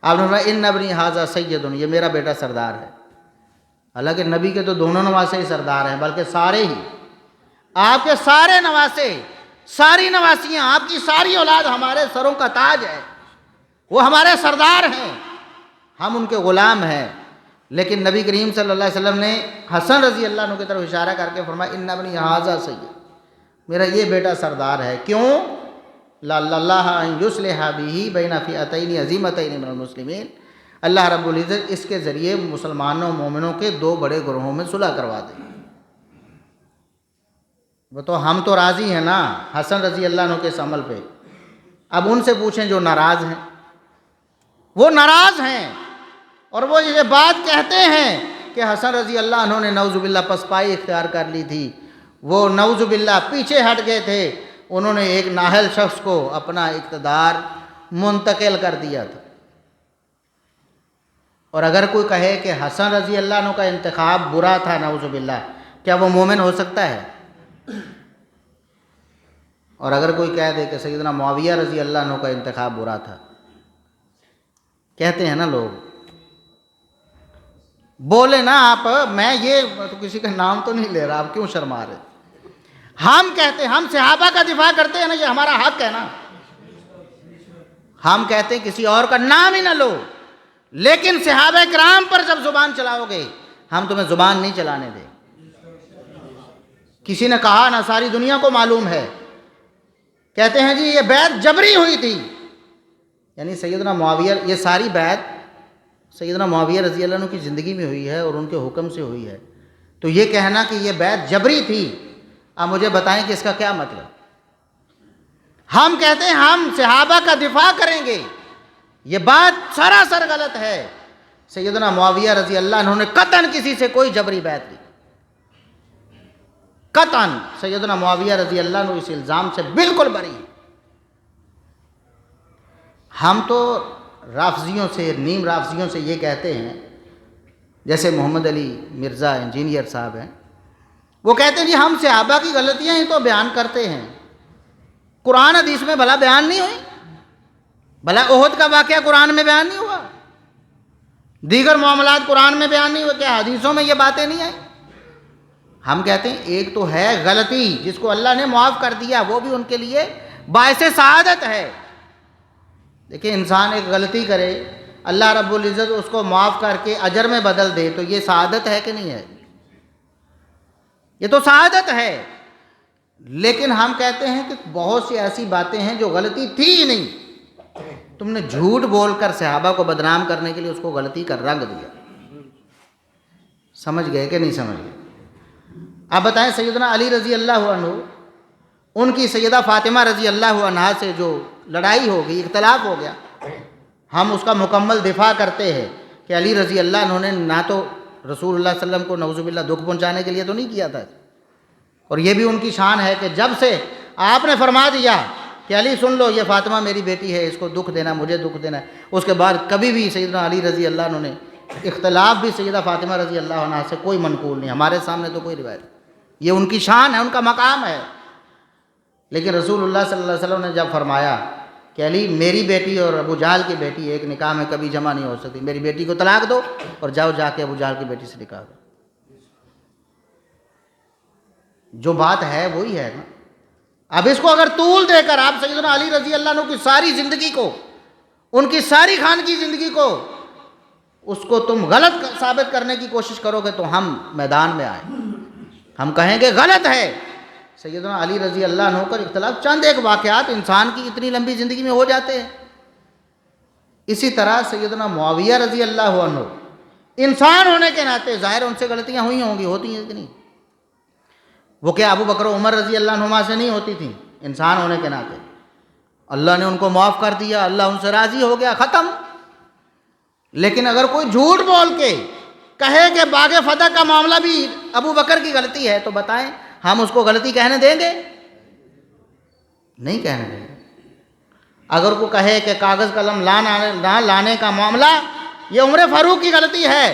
آپ نے فرمایا ان ابنی ھذا سید, یہ میرا بیٹا سردار ہے. حالانکہ نبی کے تو دونوں نواسے ہی سردار ہیں, بلکہ سارے ہی, آپ کے سارے نواسے, ساری نواسیاں, آپ کی ساری اولاد ہمارے سروں کا تاج ہے, وہ ہمارے سردار ہیں, ہم ان کے غلام ہیں. لیکن نبی کریم صلی اللہ علیہ وسلم نے حسن رضی اللہ عنہ کی طرف اشارہ کر کے فرمایا ان ابنی ھذا سید, میرا یہ بیٹا سردار ہے. کیوں؟ لعل اللہ ان یصلح بہ بین فئتین عظیمتین من المسلمین, اللہ رب العزت اس کے ذریعے مسلمانوں مومنوں کے دو بڑے گروہوں میں صلح کروا دے. وہ تو ہم تو راضی ہیں نا حسن رضی اللہ عنہ کے اس عمل پہ. اب ان سے پوچھیں جو ناراض ہیں, وہ ناراض ہیں اور وہ یہ بات کہتے ہیں کہ حسن رضی اللہ عنہ نے نعوذ باللہ پسپائی اختیار کر لی تھی, وہ نعوذ باللہ پیچھے ہٹ گئے تھے, انہوں نے ایک نااہل شخص کو اپنا اقتدار منتقل کر دیا تھا. اور اگر کوئی کہے کہ حسن رضی اللہ عنہ کا انتخاب برا تھا نعوذ باللہ, کیا وہ مومن ہو سکتا ہے؟ اور اگر کوئی کہہ دے کہ سیدنا معاویہ رضی اللہ عنہ کا انتخاب برا تھا, کہتے ہیں نا لوگ, بولے نا آپ, میں یہ تو کسی کا نام تو نہیں لے رہا, آپ کیوں شرما رہے؟ ہم کہتے ہیں, ہم صحابہ کا دفاع کرتے ہیں نا, یہ ہمارا حق ہے نا. ہم کہتے ہیں کسی اور کا نام ہی نہ لو, لیکن صحابہ کرام پر جب زبان چلاؤ گے ہم تمہیں زبان نہیں چلانے دیں. کسی نے کہا نا ساری دنیا کو معلوم ہے, کہتے ہیں جی یہ بیعت جبری ہوئی تھی, یعنی سیدنا معاویہ, یہ ساری بیعت سیدنا معاویہ رضی اللہ عنہ کی زندگی میں ہوئی ہے اور ان کے حکم سے ہوئی ہے. تو یہ کہنا کہ یہ بیعت جبری تھی, اب مجھے بتائیں کہ اس کا کیا مطلب؟ ہم کہتے ہیں ہم صحابہ کا دفاع کریں گے, یہ بات سراسر غلط ہے. سیدنا معاویہ رضی اللہ عنہ نے قطعاً کسی سے کوئی جبری بیعت نہیں, قطعاً سیدنا معاویہ رضی اللہ عنہ اس الزام سے بالکل بری ہیں. ہم تو رافضیوں سے, نیم رافضیوں سے یہ کہتے ہیں, جیسے محمد علی مرزا انجینئر صاحب ہیں, وہ کہتے ہیں جی ہم صحابہ کی غلطیاں ہی تو بیان کرتے ہیں, قرآن حدیث میں بھلا بیان نہیں ہوئی؟ بھلا احد کا واقعہ قرآن میں بیان نہیں ہوا؟ دیگر معاملات قرآن میں بیان نہیں ہوئے؟ کیا حدیثوں میں یہ باتیں نہیں آئیں؟ ہم کہتے ہیں ایک تو ہے غلطی جس کو اللہ نے معاف کر دیا, وہ بھی ان کے لیے باعث سعادت ہے. دیکھیں انسان ایک غلطی کرے, اللہ رب العزت اس کو معاف کر کے اجر میں بدل دے, تو یہ سعادت ہے کہ نہیں ہے؟ یہ تو سعادت ہے. لیکن ہم کہتے ہیں کہ بہت سی ایسی باتیں ہیں جو غلطی تھی ہی نہیں, تم نے جھوٹ بول کر صحابہ کو بدنام کرنے کے لیے اس کو غلطی کا رنگ دیا. سمجھ گئے کہ نہیں سمجھ گئے؟ آپ بتائیں, سیدنا علی رضی اللہ عنہ, ان کی سیدہ فاطمہ رضی اللہ عنہا سے جو لڑائی ہو گئی, اختلاف ہو گیا, ہم اس کا مکمل دفاع کرتے ہیں کہ علی رضی اللہ عنہ نے نہ تو رسول اللہ صلی اللہ علیہ وسلم کو نعوذ باللہ دکھ پہنچانے کے لیے تو نہیں کیا تھا, اور یہ بھی ان کی شان ہے کہ جب سے آپ نے فرما دیا کہ علی سن لو, یہ فاطمہ میری بیٹی ہے, اس کو دکھ دینا, مجھے دکھ دینا, اس کے بعد کبھی بھی سیدنا علی رضی اللہ عنہ نے اختلاف بھی سیدہ فاطمہ رضی اللہ عنہ سے کوئی منقول نہیں, ہمارے سامنے تو کوئی روایت. یہ ان کی شان ہے, ان کا مقام ہے. لیکن رسول اللہ صلی اللہ علیہ وسلم نے جب فرمایا کہ علی میری بیٹی اور ابو جہل کی بیٹی ایک نکاح میں کبھی جمع نہیں ہو سکتی, میری بیٹی کو طلاق دو اور جاؤ جا کے ابو جہل کی بیٹی سے نکاح دو. جو بات ہے وہی ہے نا. اب اس کو اگر طول دے کر آپ سیدنا علی رضی اللہ عنہ کی ساری زندگی کو, ان کی ساری خاندان کی زندگی کو, اس کو تم غلط ثابت کرنے کی کوشش کرو گے تو ہم میدان میں آئیں, ہم کہیں گے غلط ہے. سیدنا علی رضی اللہ عنہ کا اختلاف چند ایک واقعات انسان کی اتنی لمبی زندگی میں ہو جاتے ہیں. اسی طرح سیدنا معاویہ رضی اللہ عنہ, انسان ہونے کے ناطے ظاہر ان سے غلطیاں ہوئی ہوں گی, ہوتی ہیں کہ نہیں؟ وہ کیا ابو بکر و عمر رضی اللہ عنہما سے نہیں ہوتی تھیں؟ انسان ہونے کے ناطے اللہ نے ان کو معاف کر دیا, اللہ ان سے راضی ہو گیا, ختم. لیکن اگر کوئی جھوٹ بول کے کہے کہ باغ فتح کا معاملہ بھی ابو بکر کی غلطی ہے, تو بتائیں ہم اس کو غلطی کہنے دیں گے؟ نہیں کہنے دیں گے. اگر کوئی کہے کہ کاغذ قلم نہ لانے کا معاملہ یہ عمر فاروق کی غلطی ہے,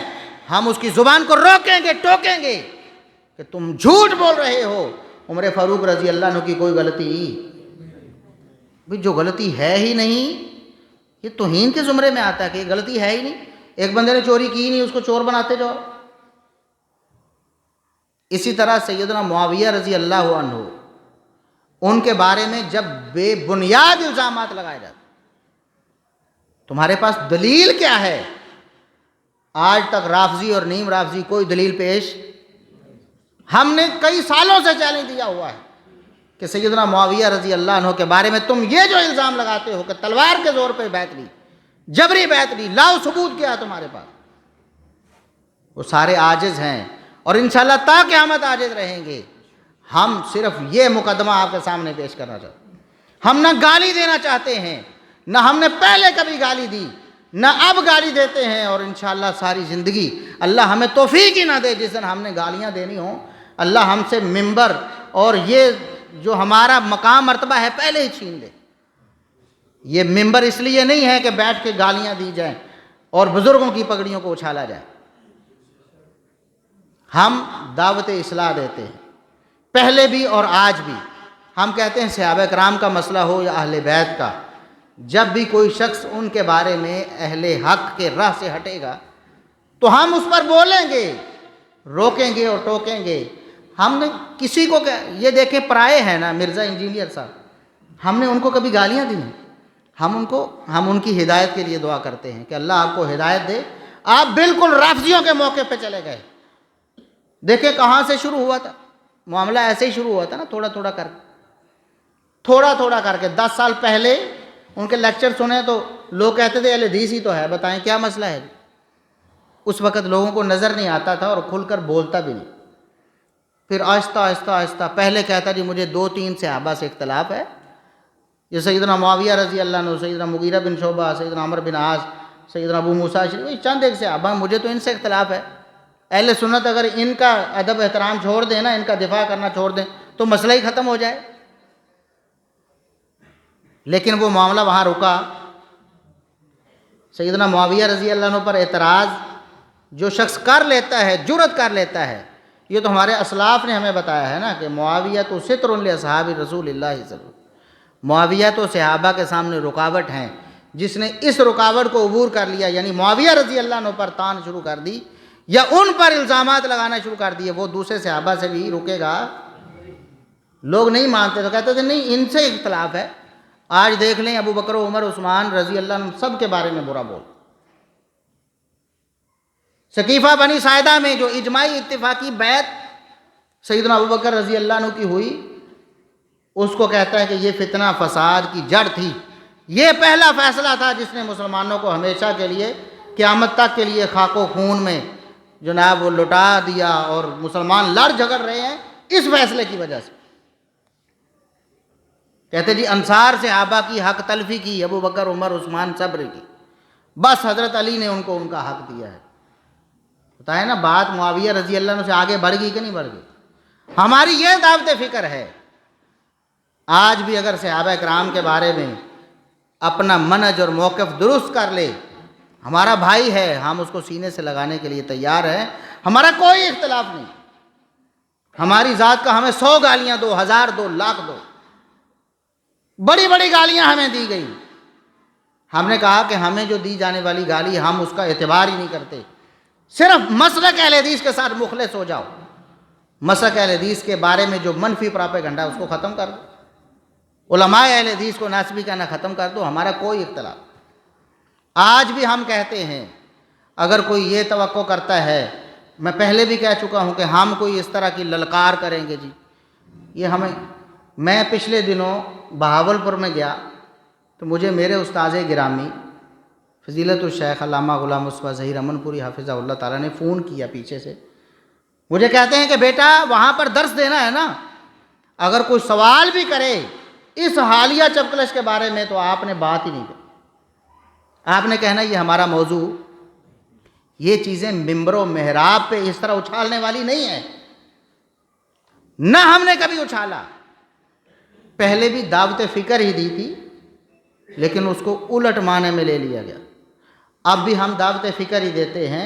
ہم اس کی زبان کو روکیں گے, ٹوکیں گے کہ تم جھوٹ بول رہے ہو, عمر فاروق رضی اللہ عنہ کی کوئی غلطی بھی جو غلطی ہے ہی نہیں, یہ توہین کے زمرے میں آتا ہے کہ یہ غلطی ہے ہی نہیں. ایک بندے نے چوری کی نہیں, اس کو چور بناتے جاؤ. اسی طرح سیدنا معاویہ رضی اللہ عنہ, ان کے بارے میں جب بے بنیاد الزامات لگائے جاتے, تمہارے پاس دلیل کیا ہے؟ آج تک رافضی اور نیم رافضی کوئی دلیل پیش, ہم نے کئی سالوں سے چیلنج دیا ہوا ہے کہ سیدنا معاویہ رضی اللہ عنہ کے بارے میں تم یہ جو الزام لگاتے ہو کہ تلوار کے زور پہ بیعت لی, جبری بیعت لی, لاؤ ثبوت کیا ہے تمہارے پاس؟ وہ سارے عاجز ہیں اور انشاءاللہ تا قیامت عاجز رہیں گے. ہم صرف یہ مقدمہ آپ کے سامنے پیش کرنا چاہتے ہیں. ہم نہ گالی دینا چاہتے ہیں, نہ ہم نے پہلے کبھی گالی دی, نہ اب گالی دیتے ہیں, اور انشاءاللہ ساری زندگی اللہ ہمیں توفیق ہی نہ دے جس دن ہم نے گالیاں دینی ہوں, اللہ ہم سے منبر اور یہ جو ہمارا مقام مرتبہ ہے پہلے ہی چھین لے. یہ منبر اس لیے نہیں ہے کہ بیٹھ کے گالیاں دی جائیں اور بزرگوں کی پگڑیوں کو اچھالا جائے. ہم دعوت اصلاح دیتے ہیں, پہلے بھی اور آج بھی. ہم کہتے ہیں صحابہ کرام کا مسئلہ ہو یا اہل بیت کا, جب بھی کوئی شخص ان کے بارے میں اہل حق کے راہ سے ہٹے گا تو ہم اس پر بولیں گے, روکیں گے اور ٹوکیں گے. ہم نے کسی کو یہ دیکھیں پرائے ہیں نا مرزا انجینئر صاحب, ہم نے ان کو کبھی گالیاں دی نہیں. ہم ان کی ہدایت کے لیے دعا کرتے ہیں کہ اللہ آپ کو ہدایت دے. آپ بالکل رافضیوں کے موقع پہ چلے گئے. دیکھیں کہاں سے شروع ہوا تھا معاملہ, ایسے ہی شروع ہوا تھا نا, تھوڑا تھوڑا کر کے 10 سال پہلے ان کے لیکچر سنے تو لوگ کہتے تھے اہل حدیث ہی تو ہے, بتائیں کیا مسئلہ ہے. اس وقت لوگوں کو نظر نہیں آتا تھا اور کھل کر بولتا بھی نہیں. پھر آہستہ آہستہ پہلے کہتا جی مجھے 2-3 صحابہ سے اختلاف ہے, یہ سیدنا معاویہ رضی اللہ عنہ, سیدنا مغیرہ بن شعبہ, سیدنا عمر بن عاص, سیدنا ابو موسیٰ اشعری, چند ایک صحابہ, مجھے تو ان سے اختلاف ہے. اہل سنت اگر ان کا ادب احترام چھوڑ دیں نا, ان کا دفاع کرنا چھوڑ دیں تو مسئلہ ہی ختم ہو جائے. لیکن وہ معاملہ وہاں رکا. سیدنا معاویہ رضی اللہ عنہ پر اعتراض جو شخص کر لیتا ہے, جرأت کر لیتا ہے, یہ تو ہمارے اسلاف نے ہمیں بتایا ہے نا کہ معاویہ تو ستر لاصحاب رسول اللہ صلی اللہ علیہ وسلم, معاویہ تو صحابہ کے سامنے رکاوٹ ہیں. جس نے اس رکاوٹ کو عبور کر لیا, یعنی معاویہ رضی اللہ عنہ پر تان شروع کر دی یا ان پر الزامات لگانا شروع کر دیے, وہ دوسرے صحابہ سے بھی رکے گا. لوگ نہیں مانتے تو کہتے تھے نہیں ان سے اختلاف ہے. آج دیکھ لیں ابو بکر و عمر عثمان رضی اللہ عنہ سب کے بارے میں برا بول. سقیفہ بنی ساعدہ میں جو اجماعی اتفاقی بیعت سیدنا ابوبکر رضی اللہ عنہ کی ہوئی، اس کو کہتا ہے کہ یہ فتنہ فساد کی جڑ تھی، یہ پہلا فیصلہ تھا جس نے مسلمانوں کو ہمیشہ کے لیے قیامت تک کے لیے خاک و خون میں جناب وہ لٹا دیا، اور مسلمان لڑ جھگڑ رہے ہیں اس فیصلے کی وجہ سے۔ کہتے جی انصار صحابہ کی حق تلفی کی، ابو بکر عمر عثمان صبر کی، بس حضرت علی نے ان کو ان کا حق دیا ہے۔ ہوتا ہے نا بات معاویہ رضی اللہ عنہ سے آگے بڑھ گئی کہ نہیں بڑھ گئی؟ ہماری یہ دعوت فکر ہے۔ آج بھی اگر صحابہ کرام کے بارے میں اپنا منہج اور موقف درست کر لے، ہمارا بھائی ہے، ہم اس کو سینے سے لگانے کے لیے تیار ہیں، ہمارا کوئی اختلاف نہیں۔ ہماری ذات کا ہمیں 100 گالیاں دو، 1000 دو، لاکھ دو، بڑی بڑی گالیاں ہمیں دی گئی، ہم نے کہا کہ ہمیں جو دی جانے والی گالی ہم اس کا اعتبار ہی نہیں کرتے، صرف مسلک اہل حدیث کے ساتھ مخلص ہو جاؤ۔ مسلک اہل حدیث کے بارے میں جو منفی پراپیگنڈا اس کو ختم کر دو، علماء اہل حدیث کو ناسبی کہنا ختم کر دو، ہمارا کوئی اختلاف۔ آج بھی ہم کہتے ہیں اگر کوئی یہ توقع کرتا ہے، میں پہلے بھی کہہ چکا ہوں کہ ہم کوئی اس طرح کی للکار کریں گے جی، یہ ہمیں، میں پچھلے دنوں بہاولپور میں گیا تو مجھے میرے استاذ گرامی فضیلت الشیخ علامہ غلام مصطفیٰ ظہیر امن پوری حافظہ اللہ تعالیٰ نے فون کیا پیچھے سے، مجھے کہتے ہیں کہ بیٹا وہاں پر درس دینا ہے نا، اگر کوئی سوال بھی کرے اس حالیہ چپکلش کے بارے میں تو آپ نے بات ہی نہیں کی، آپ نے کہنا یہ ہمارا موضوع، یہ چیزیں ممبر و محراب پہ اس طرح اچھالنے والی نہیں ہے، نہ ہم نے کبھی اچھالا۔ پہلے بھی دعوت فکر ہی دی تھی لیکن اس کو الٹ معنی میں لے لیا گیا، اب بھی ہم دعوت فکر ہی دیتے ہیں۔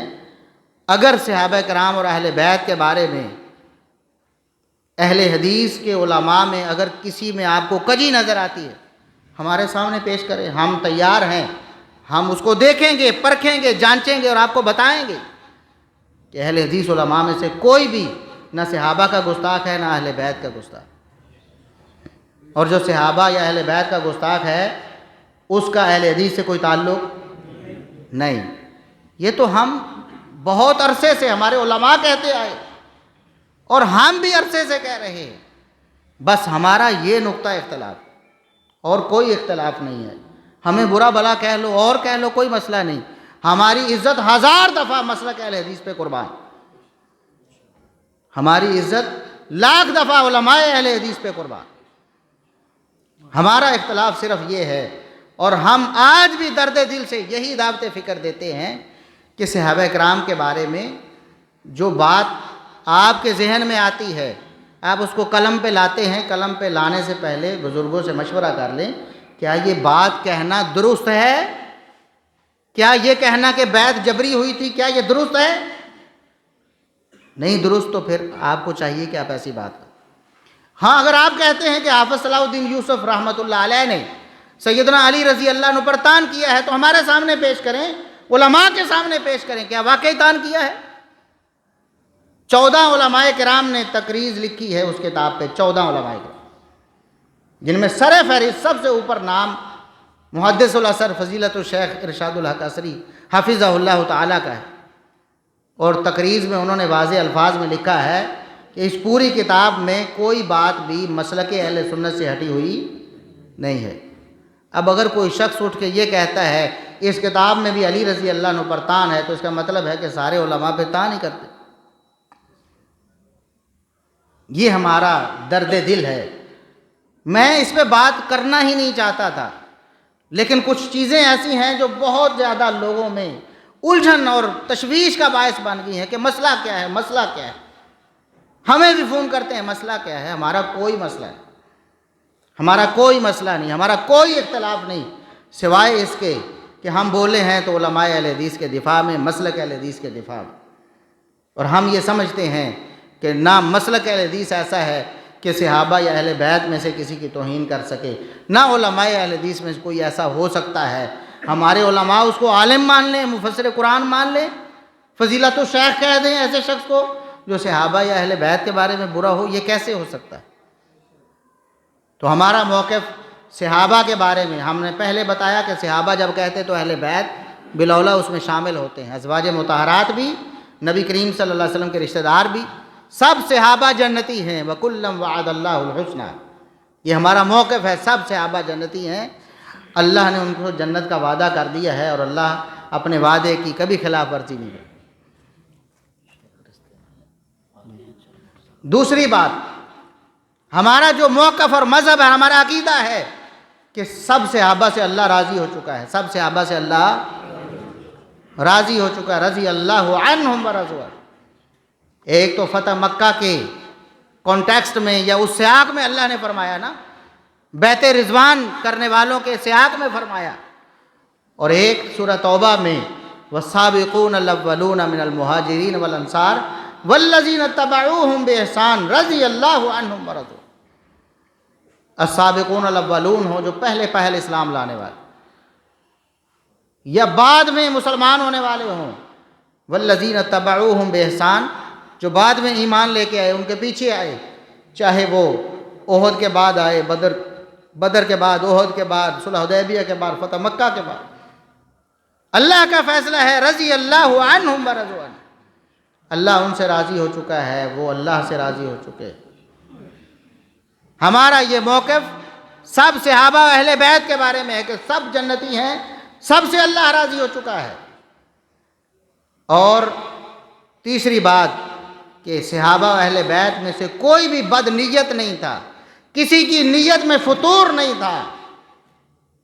اگر صحابہ کرام اور اہل بیت کے بارے میں، اہل حدیث کے علماء میں اگر کسی میں آپ کو کجی نظر آتی ہے، ہمارے سامنے پیش کریں، ہم تیار ہیں، ہم اس کو دیکھیں گے، پرکھیں گے، جانچیں گے اور آپ کو بتائیں گے کہ اہل حدیث علماء میں سے کوئی بھی نہ صحابہ کا گستاخ ہے نہ اہل بیت کا گستاخ، اور جو صحابہ یا اہل بیت کا گستاخ ہے اس کا اہل حدیث سے کوئی تعلق نہیں۔ یہ تو ہم بہت عرصے سے ہمارے علماء کہتے آئے اور ہم بھی عرصے سے کہہ رہے ہیں، بس ہمارا یہ نقطہ اختلاف اور کوئی اختلاف نہیں ہے۔ ہمیں برا بھلا کہہ لو اور کہہ لو، کوئی مسئلہ نہیں، ہماری عزت 1000 دفعہ مسلک اہل حدیث پہ قربان، ہماری عزت 1,00,000 دفعہ علماء اہل حدیث پہ قربان۔ ہمارا اختلاف صرف یہ ہے، اور ہم آج بھی درد دل سے یہی دعوت فکر دیتے ہیں کہ صحابہ کرام کے بارے میں جو بات آپ کے ذہن میں آتی ہے آپ اس کو قلم پہ لاتے ہیں، قلم پہ لانے سے پہلے بزرگوں سے مشورہ کر لیں، کیا یہ بات کہنا درست ہے؟ کیا یہ کہنا کہ بیعت جبری ہوئی تھی کیا یہ درست ہے؟ نہیں درست تو پھر آپ کو چاہیے کہ آپ ایسی بات کریں۔ ہاں اگر آپ کہتے ہیں کہ حافظ صلاح الدین یوسف رحمۃ اللہ علیہ نے سیدنا علی رضی اللہ عنہ پر تان کیا ہے تو ہمارے سامنے پیش کریں، علماء کے سامنے پیش کریں، کیا واقعی تان کیا ہے؟ 14 علماء کرام نے تقریض لکھی ہے اس کتاب پہ، 14 علماء کرام، جن میں سر فہرست سب سے اوپر نام محدث الاثر فضیلت الشیخ ارشاد الحق عصری حفظہ اللہ تعالیٰ کا ہے، اور تقریض میں انہوں نے واضح الفاظ میں لکھا ہے کہ اس پوری کتاب میں کوئی بات بھی مسلک اہل سنت سے ہٹی ہوئی نہیں ہے۔ اب اگر کوئی شخص اٹھ کے یہ کہتا ہے اس کتاب میں بھی علی رضی اللہ عنہ پر تان ہے تو اس کا مطلب ہے کہ سارے علماء پہ تان ہی کرتے۔ یہ ہمارا درد دل ہے، میں اس پہ بات کرنا ہی نہیں چاہتا تھا، لیکن کچھ چیزیں ایسی ہیں جو بہت زیادہ لوگوں میں الجھن اور تشویش کا باعث بن گئی ہیں کہ مسئلہ کیا ہے، مسئلہ کیا ہے۔ ہمیں بھی فون کرتے ہیں مسئلہ کیا ہے، ہمارا کوئی مسئلہ نہیں، ہمارا کوئی مسئلہ نہیں، ہمارا کوئی اختلاف نہیں، سوائے اس کے کہ ہم بولے ہیں تو علماء اہل حدیث کے دفاع میں، مسلک اہل حدیث کے دفاع میں، اور ہم یہ سمجھتے ہیں کہ نہ مسلک اہل حدیث ایسا ہے کہ صحابہ یا اہل بیت میں سے کسی کی توہین کر سکے، نہ علماء اہل حدیث میں سے کوئی ایسا ہو سکتا ہے۔ ہمارے علماء اس کو عالم مان لیں، مفسر قرآن مان لیں، فضیلت الشیخ کہہ دیں ایسے شخص کو جو صحابہ یا اہل بیت کے بارے میں برا ہو، یہ کیسے ہو سکتا ہے؟ تو ہمارا موقف صحابہ کے بارے میں، ہم نے پہلے بتایا کہ صحابہ جب کہتے تو اہل بیت بالاولیٰ اس میں شامل ہوتے ہیں، ازواج مطہرات بھی، نبی کریم صلی اللہ علیہ وسلم کے رشتہ دار بھی، سب صحابہ جنتی ہیں، وَكُلًّا وَعَدَ اللَّهُ الْحُسْنَى، یہ ہمارا موقف ہے، سب صحابہ جنتی ہیں، اللہ نے ان کو جنت کا وعدہ کر دیا ہے، اور اللہ اپنے وعدے کی کبھی خلاف ورزی نہیں کرتا۔ دوسری بات، ہمارا جو موقف اور مذہب ہے، ہمارا عقیدہ ہے کہ سب صحابہ سے اللہ راضی ہو چکا ہے، سب صحابہ سے اللہ راضی ہو چکا ہے، رضی اللہ عنہم ورضوا عنہ۔ ایک تو فتح مکہ کے کانٹیکسٹ میں یا اس سیاق میں اللہ نے فرمایا نا، بیت رضوان کرنے والوں کے سیاق میں فرمایا، اور ایک سورہ توبہ میں والسابقون الاولون من المہاجرین والانصار والذین اتبعوہم بإحسان رضی اللہ عنہم ورضوا۔ السابقون الاولون ہو جو پہلے اسلام لانے والے یا بعد میں مسلمان ہونے والے ہوں، والذین اتبعوہم بإحسان جو بعد میں ایمان لے کے آئے، ان کے پیچھے آئے، چاہے وہ احد کے بعد آئے، بدر کے بعد، احد کے بعد، صلح حدیبیہ کے بعد، فتح مکہ کے بعد، اللہ کا فیصلہ ہے رضی اللہ عنہم ورضوا عنہ، اللہ ان سے راضی ہو چکا ہے، وہ اللہ سے راضی ہو چکے۔ ہمارا یہ موقف سب صحابہ اہل بیت کے بارے میں ہے کہ سب جنتی ہیں، سب سے اللہ راضی ہو چکا ہے۔ اور تیسری بات کہ صحابہ اہل بیت میں سے کوئی بھی بد نیت نہیں تھا، کسی کی نیت میں فطور نہیں تھا،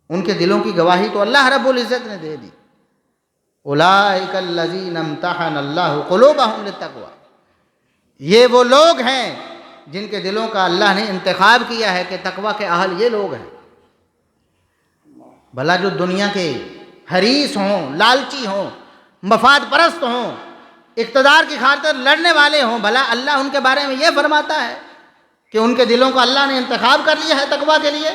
ان کے دلوں کی گواہی تو اللہ رب العزت نے دے دی، اولئک الذین امتحن اللہ قلوبہم للتقوی، یہ وہ لوگ ہیں جن کے دلوں کا اللہ نے انتخاب کیا ہے کہ تقوی کے اہل یہ لوگ ہیں۔ بھلا جو دنیا کے حریص ہوں، لالچی ہوں، مفاد پرست ہوں، اقتدار کی خاطر لڑنے والے ہوں، بھلا اللہ ان کے بارے میں یہ فرماتا ہے کہ ان کے دلوں کو اللہ نے انتخاب کر لیا ہے تقوی کے لیے؟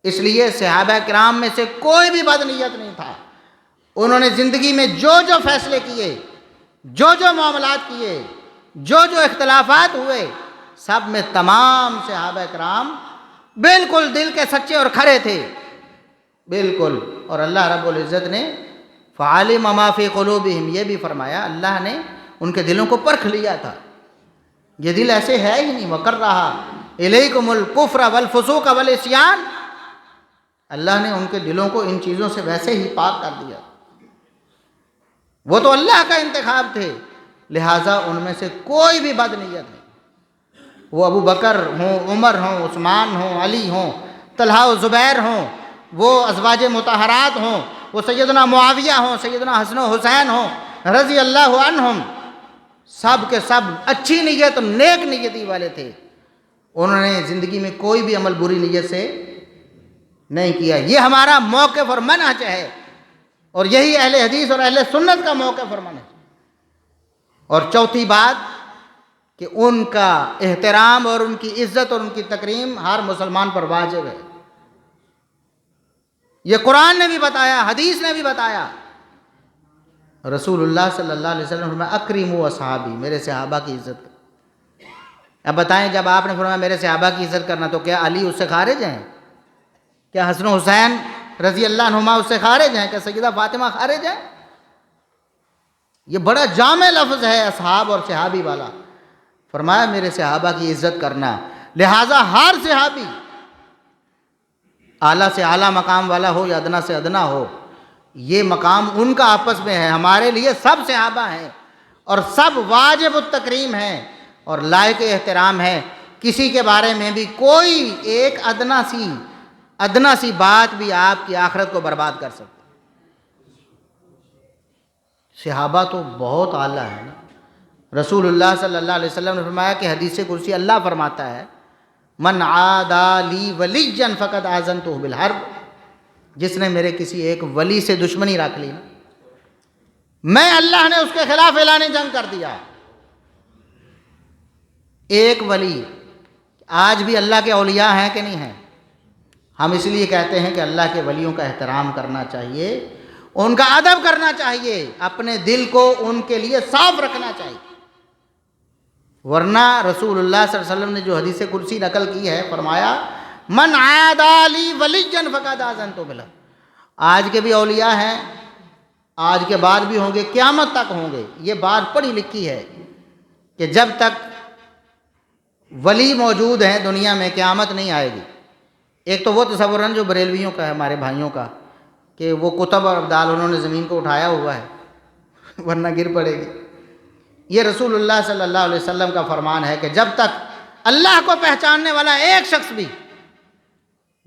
اس لیے صحابہ کرام میں سے کوئی بھی بد نیت نہیں تھا، انہوں نے زندگی میں جو فیصلے کیے، جو معاملات کیے، جو اختلافات ہوئے، سب میں تمام صحابہ کرام بالکل دل کے سچے اور کھرے تھے، بالکل۔ اور اللہ رب العزت نے فعلم ما فی قلوبہم یہ بھی فرمایا، اللہ نے ان کے دلوں کو پرکھ لیا تھا، یہ دل ایسے ہے ہی نہیں، وَكَرَّهَ إِلَيْكُمُ الْكُفْرَ وَالْفُسُوقَ وَالْعِصْيَانَ، اللہ نے ان کے دلوں کو ان چیزوں سے ویسے ہی پاک کر دیا، وہ تو اللہ کا انتخاب تھے، لہٰذا ان میں سے کوئی بھی بد نیت نہیں، وہ ابو بکر ہوں، عمر ہوں، عثمان ہوں، علی ہوں، طلحہ و زبیر ہوں، وہ ازواج مطہرات ہوں، وہ سیدنا معاویہ ہوں، سیدنا حسن و حسین ہوں رضی اللہ عنہم، سب کے سب اچھی نیت، نیک نیتی والے تھے، انہوں نے زندگی میں کوئی بھی عمل بری نیت سے نہیں کیا۔ یہ ہمارا موقف اور منہج ہے، اور یہی اہل حدیث اور اہل سنت کا موقف اور منہج۔ اور چوتھی بات کہ ان کا احترام اور ان کی عزت اور ان کی تکریم ہر مسلمان پر واجب ہے، یہ قرآن نے بھی بتایا، حدیث نے بھی بتایا، رسول اللہ صلی اللہ علیہ وسلم نے فرمایا اکرموا اصحابی، میرے صحابہ کی عزت کرو۔ اب بتائیں، جب آپ نے فرمایا میرے صحابہ کی عزت کرنا، تو کیا علی اس سے خارج ہیں؟ کیا حسن و حسین رضی اللہ عنہما اس سے خارج ہیں؟ کیا سیدہ فاطمہ خارج ہیں؟ یہ بڑا جامع لفظ ہے اصحاب اور صحابی والا، فرمایا میرے صحابہ کی عزت کرنا، لہٰذا ہر صحابی اعلیٰ سے اعلیٰ مقام والا ہو یا ادنا سے ادنا ہو، یہ مقام ان کا آپس میں ہے، ہمارے لیے سب صحابہ ہیں اور سب واجب التکریم ہیں اور لائق احترام ہے، کسی کے بارے میں بھی کوئی ایک ادنا سی بات بھی آپ کی آخرت کو برباد کر سکتی۔ صحابہ تو بہت اعلیٰ ہے نا، رسول اللہ صلی اللہ علیہ وسلم نے فرمایا کہ حدیث قدسی اللہ فرماتا ہے من عادی لی ولیا فقد آذنتہ بالحرب، جس نے میرے کسی ایک ولی سے دشمنی رکھ لی نا، میں اللہ نے اس کے خلاف اعلان جنگ کر دیا۔ ایک ولی، آج بھی اللہ کے اولیاء ہیں کہ نہیں ہیں؟ ہم اس لیے کہتے ہیں کہ اللہ کے ولیوں کا احترام کرنا چاہیے، ان کا ادب کرنا چاہیے، اپنے دل کو ان کے لیے صاف رکھنا چاہیے، ورنہ رسول اللہ صلی اللہ علیہ وسلم نے جو حدیث قدسی نقل کی ہے، فرمایا من عادی لی ولیا فقد آذنتہ بالحرب۔ آج کے بھی اولیاء ہیں، آج کے بعد بھی ہوں گے، قیامت تک ہوں گے، یہ بات پڑھی لکھی ہے کہ جب تک ولی موجود ہیں دنیا میں قیامت نہیں آئے گی۔ ایک تو وہ تصور ہے جو بریلویوں کا ہے، ہمارے بھائیوں کا، کہ وہ کتب اور ابدال انہوں نے زمین کو اٹھایا ہوا ہے ورنہ گر پڑے گی۔ یہ رسول اللہ صلی اللہ علیہ وسلم کا فرمان ہے کہ جب تک اللہ کو پہچاننے والا ایک شخص بھی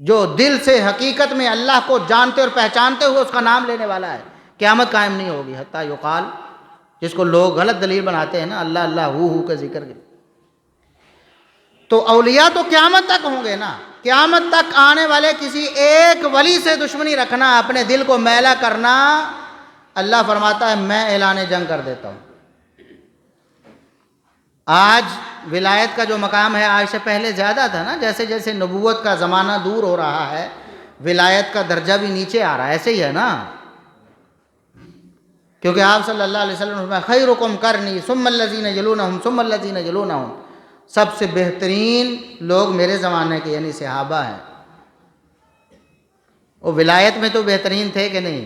جو دل سے حقیقت میں اللہ کو جانتے اور پہچانتے ہوئے اس کا نام لینے والا ہے، قیامت قائم نہیں ہوگی۔ حتیٰ یقال، جس کو لوگ غلط دلیل بناتے ہیں نا، اللہ اللہ ہو کا ذکر کے، تو اولیاء تو قیامت تک ہوں گے نا۔ قیامت تک آنے والے کسی ایک ولی سے دشمنی رکھنا، اپنے دل کو میلا کرنا، اللہ فرماتا ہے میں اعلان جنگ کر دیتا ہوں۔ آج ولایت کا جو مقام ہے آج سے پہلے زیادہ تھا نا، جیسے جیسے نبوت کا زمانہ دور ہو رہا ہے ولایت کا درجہ بھی نیچے آ رہا ہے، ایسے ہی ہے نا، کیونکہ آپ صلی اللہ علیہ وسلم نے فرمایا خیرکم قرنی ثم الذین یلونہم ثم الذین یلونہم، سب سے بہترین لوگ میرے زمانے کے یعنی صحابہ ہیں۔ وہ ولایت میں تو بہترین تھے کہ نہیں؟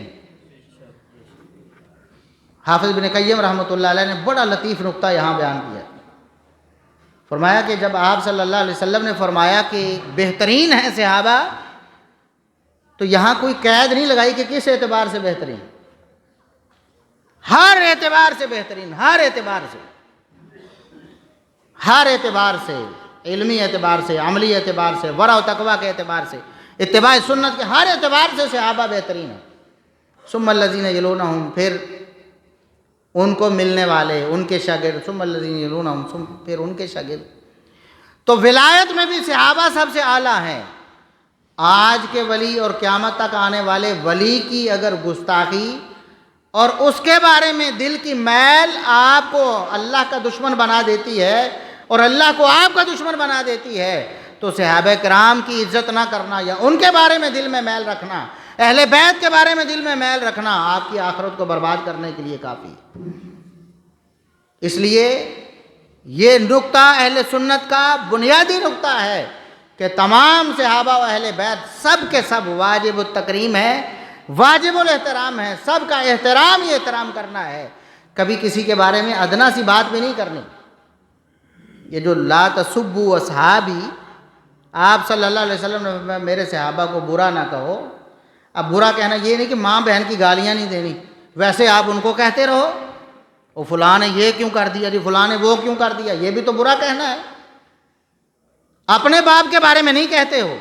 حافظ ابن قیم رحمۃ اللہ علیہ نے بڑا لطیف نقطہ یہاں بیان کیا، فرمایا کہ جب آپ صلی اللہ علیہ وسلم نے فرمایا کہ بہترین ہیں صحابہ، تو یہاں کوئی قید نہیں لگائی کہ کس اعتبار سے بہترین، ہر اعتبار سے بہترین، ہر اعتبار سے، ہر اعتبار سے، علمی اعتبار سے، عملی اعتبار سے، ورع و تقویٰ کے اعتبار سے، اتباع سنت کے ہر اعتبار سے صحابہ بہترین ہیں۔ ثم الذین یلونہم، پھر ان کو ملنے والے، ان کے شاگرد، ثم الذین یلونہم، پھر ان کے شاگرد۔ تو ولایت میں بھی صحابہ سب سے اعلیٰ ہیں۔ آج کے ولی اور قیامت تک آنے والے ولی کی اگر گستاخی اور اس کے بارے میں دل کی میل آپ کو اللہ کا دشمن بنا دیتی ہے اور اللہ کو آپ کا دشمن بنا دیتی ہے، تو صحابہ کرام کی عزت نہ کرنا یا ان کے بارے میں دل میں میل رکھنا، اہل بیت کے بارے میں دل میں میل رکھنا آپ کی آخرت کو برباد کرنے کے لیے کافی ہے۔ اس لیے یہ نقطہ اہل سنت کا بنیادی نقطہ ہے کہ تمام صحابہ و اہل بیت سب کے سب واجب التکریم ہے، واجب الاحترام ہے، سب کا احترام ہی احترام کرنا ہے، کبھی کسی کے بارے میں ادنا سی بات بھی نہیں کرنی۔ یہ جو لا تسبوا اصحابی، آپ صلی اللہ علیہ وسلم نے میرے صحابہ کو برا نہ کہو۔ اب برا کہنا یہ نہیں کہ ماں بہن کی گالیاں نہیں دینی، ویسے آپ ان کو کہتے رہو، وہ فلاں نے یہ کیوں کر دیا جی، فلاں نے وہ کیوں کر دیا، یہ بھی تو برا کہنا ہے۔ اپنے باپ کے بارے میں نہیں کہتے ہو،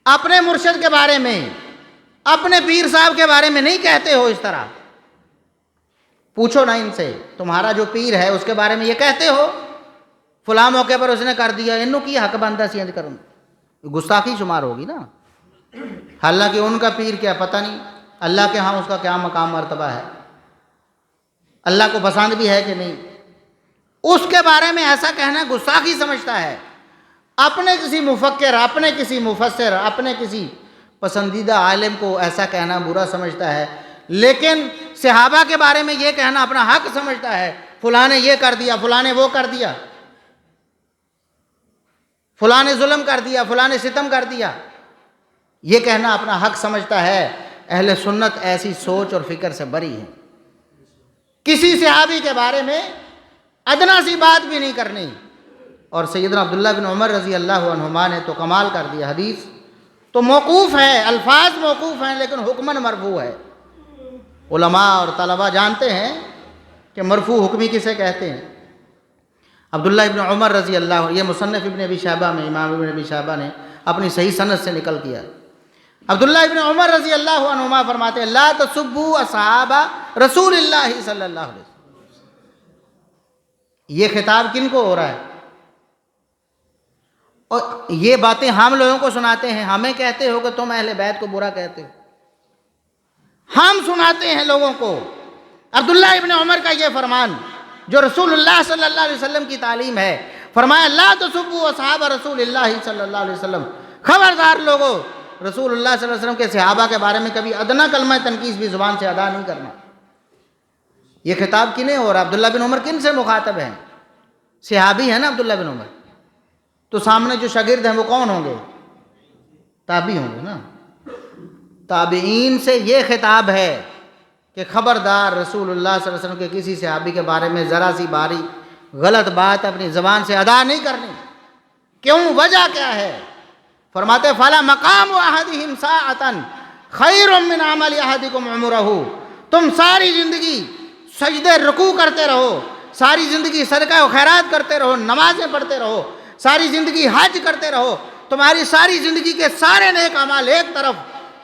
اپنے مرشد کے بارے میں، اپنے پیر صاحب کے بارے میں نہیں کہتے ہو اس طرح۔ پوچھو نا ان سے، تمہارا جو پیر ہے اس کے بارے میں یہ کہتے ہو فلاں موقع پر اس نے کر دیا، انہوں کی حق بندہ سی انج کروں، گستاخی شمار ہوگی نا۔ حالانکہ ان کا پیر کیا پتہ نہیں، اللہ کے ہاں اس کا کیا مقام مرتبہ ہے، اللہ کو پسند بھی ہے کہ نہیں، اس کے بارے میں ایسا کہنا گستاخی سمجھتا ہے۔ اپنے کسی مفکر، اپنے کسی مفسر، اپنے کسی پسندیدہ عالم کو ایسا کہنا برا سمجھتا ہے، لیکن صحابہ کے بارے میں یہ کہنا اپنا حق سمجھتا ہے، فلاں نے یہ کر دیا، فلاں نے وہ کر دیا، فلاں نے ظلم کر دیا، فلاں نے ستم کر دیا، یہ کہنا اپنا حق سمجھتا ہے۔ اہل سنت ایسی سوچ اور فکر سے بری ہے، کسی صحابی کے بارے میں ادنا سی بات بھی نہیں کرنی۔ اور سیدنا عبداللہ بن عمر رضی اللہ عنہما نے تو کمال کر دیا، حدیث تو موقوف ہے، الفاظ موقوف ہیں لیکن حکماً مرفوع ہے۔ علماء اور طلباء جانتے ہیں کہ مرفوع حکمی کسے کہتے ہیں۔ عبداللہ ابن عمر رضی اللہ عنہ، یہ مصنف ابن ابی شیبہ میں امام ابن ابی شیبہ نے اپنی صحیح سند سے نقل کیا۔ عبداللہ ابن عمر رضی اللہ عنہما فرماتے ہیں لا تسبوا اصحاب رسول اللہ صلی اللہ علیہ وسلم۔ یہ خطاب کن کو ہو رہا ہے؟ اور یہ باتیں ہم لوگوں کو سناتے ہیں، ہمیں کہتے ہو کہ تم اہل بیت کو برا کہتے ہو، ہم سناتے ہیں لوگوں کو۔ عبداللہ ابن عمر کا یہ فرمان جو رسول اللہ صلی اللہ علیہ وسلم کی تعلیم ہے، فرمایا لا تسبوا اصحاب رسول اللہ صلی اللہ علیہ وسلم، خبردار لوگوں، رسول اللہ صلی اللہ علیہ وسلم کے صحابہ کے بارے میں کبھی ادنا کلمہ تنقیص بھی زبان سے ادا نہیں کرنا۔ یہ خطاب کنہیں ہو رہا؟ عبداللہ بن عمر کن سے مخاطب ہیں؟ صحابی ہیں نا عبداللہ بن عمر، تو سامنے جو شاگرد ہیں وہ کون ہوں گے؟ تابعی ہوں گے نا۔ تابعین سے یہ خطاب ہے کہ خبردار، رسول اللہ صلی اللہ علیہ وسلم کے کسی صحابی کے بارے میں ذرا سی باری غلط بات اپنی زبان سے ادا نہیں کرنی. کیوں؟ وجہ کیا ہے؟ فرماتے فلا مقام احدہم ساعۃ خیر من عمل احدکم عمرہ. تم ساری زندگی سجدے رکوع کرتے رہو، ساری زندگی صدقہ و خیرات کرتے رہو، نمازیں پڑھتے رہو، ساری زندگی حج کرتے رہو، تمہاری ساری زندگی کے سارے نیک اعمال ایک طرف،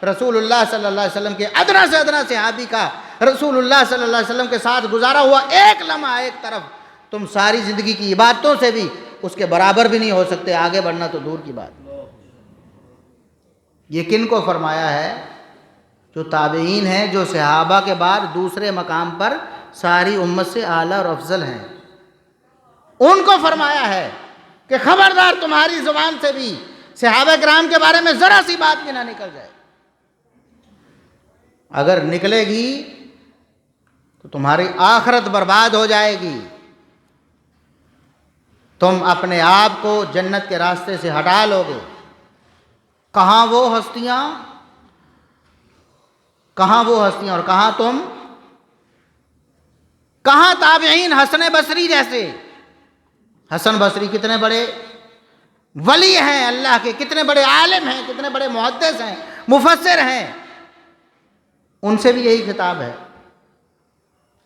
رسول اللہ صلی اللہ علیہ وسلم کے ادنا سے ادنا صحابی کا رسول اللہ صلی اللہ علیہ وسلم کے ساتھ گزارا ہوا ایک لمحہ ایک طرف، تم ساری زندگی کی عبادتوں سے بھی اس کے برابر بھی نہیں ہو سکتے، آگے بڑھنا تو دور کی بات. یہ کن کو فرمایا ہے؟ جو تابعین ہیں، جو صحابہ کے بعد دوسرے مقام پر ساری امت سے اعلیٰ اور افضل ہیں. ان کو فرمایا ہے کہ خبردار تمہاری زبان سے بھی صحابہ کرام کے بارے میں ذرا سی بات بھی نہ نکل جائے. اگر نکلے گی تو تمہاری آخرت برباد ہو جائے گی. تم اپنے آپ کو جنت کے راستے سے ہٹا لو گے. کہاں وہ ہستیاں اور کہاں تم؟ کہاں تابعین حسن بصری جیسے؟ حسن بصری کتنے بڑے ولی ہیں اللہ کے، کتنے بڑے عالم ہیں، کتنے بڑے محدث ہیں، مفسر ہیں. ان سے بھی یہی خطاب ہے.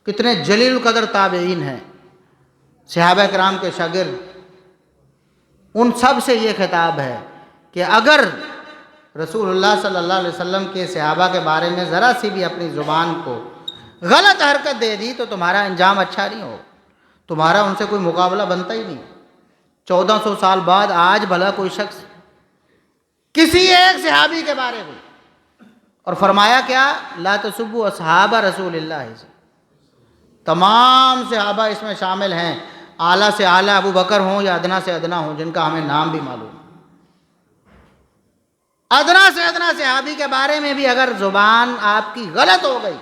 کتنے جلیل القدر تابعین ہیں، صحابہ کرام کے شاگرد. ان سب سے یہ خطاب ہے کہ اگر رسول اللہ صلی اللہ علیہ وسلم کے صحابہ کے بارے میں ذرا سی بھی اپنی زبان کو غلط حرکت دے دی تو تمہارا انجام اچھا نہیں ہو، تمہارا ان سے کوئی مقابلہ بنتا ہی نہیں. 1400 سال بعد آج بھلا کوئی شخص کسی ایک صحابی کے بارے میں، اور فرمایا کیا؟ لا تسبوا اصحاب رسول اللہ. تمام صحابہ اس میں شامل ہیں، اعلیٰ سے اعلیٰ ابو بکر ہوں یا ادنا سے ادنا ہوں، جن کا ہمیں نام بھی معلوم. ادنا سے ادنا صحابی کے بارے میں بھی اگر زبان آپ کی غلط ہو گئی،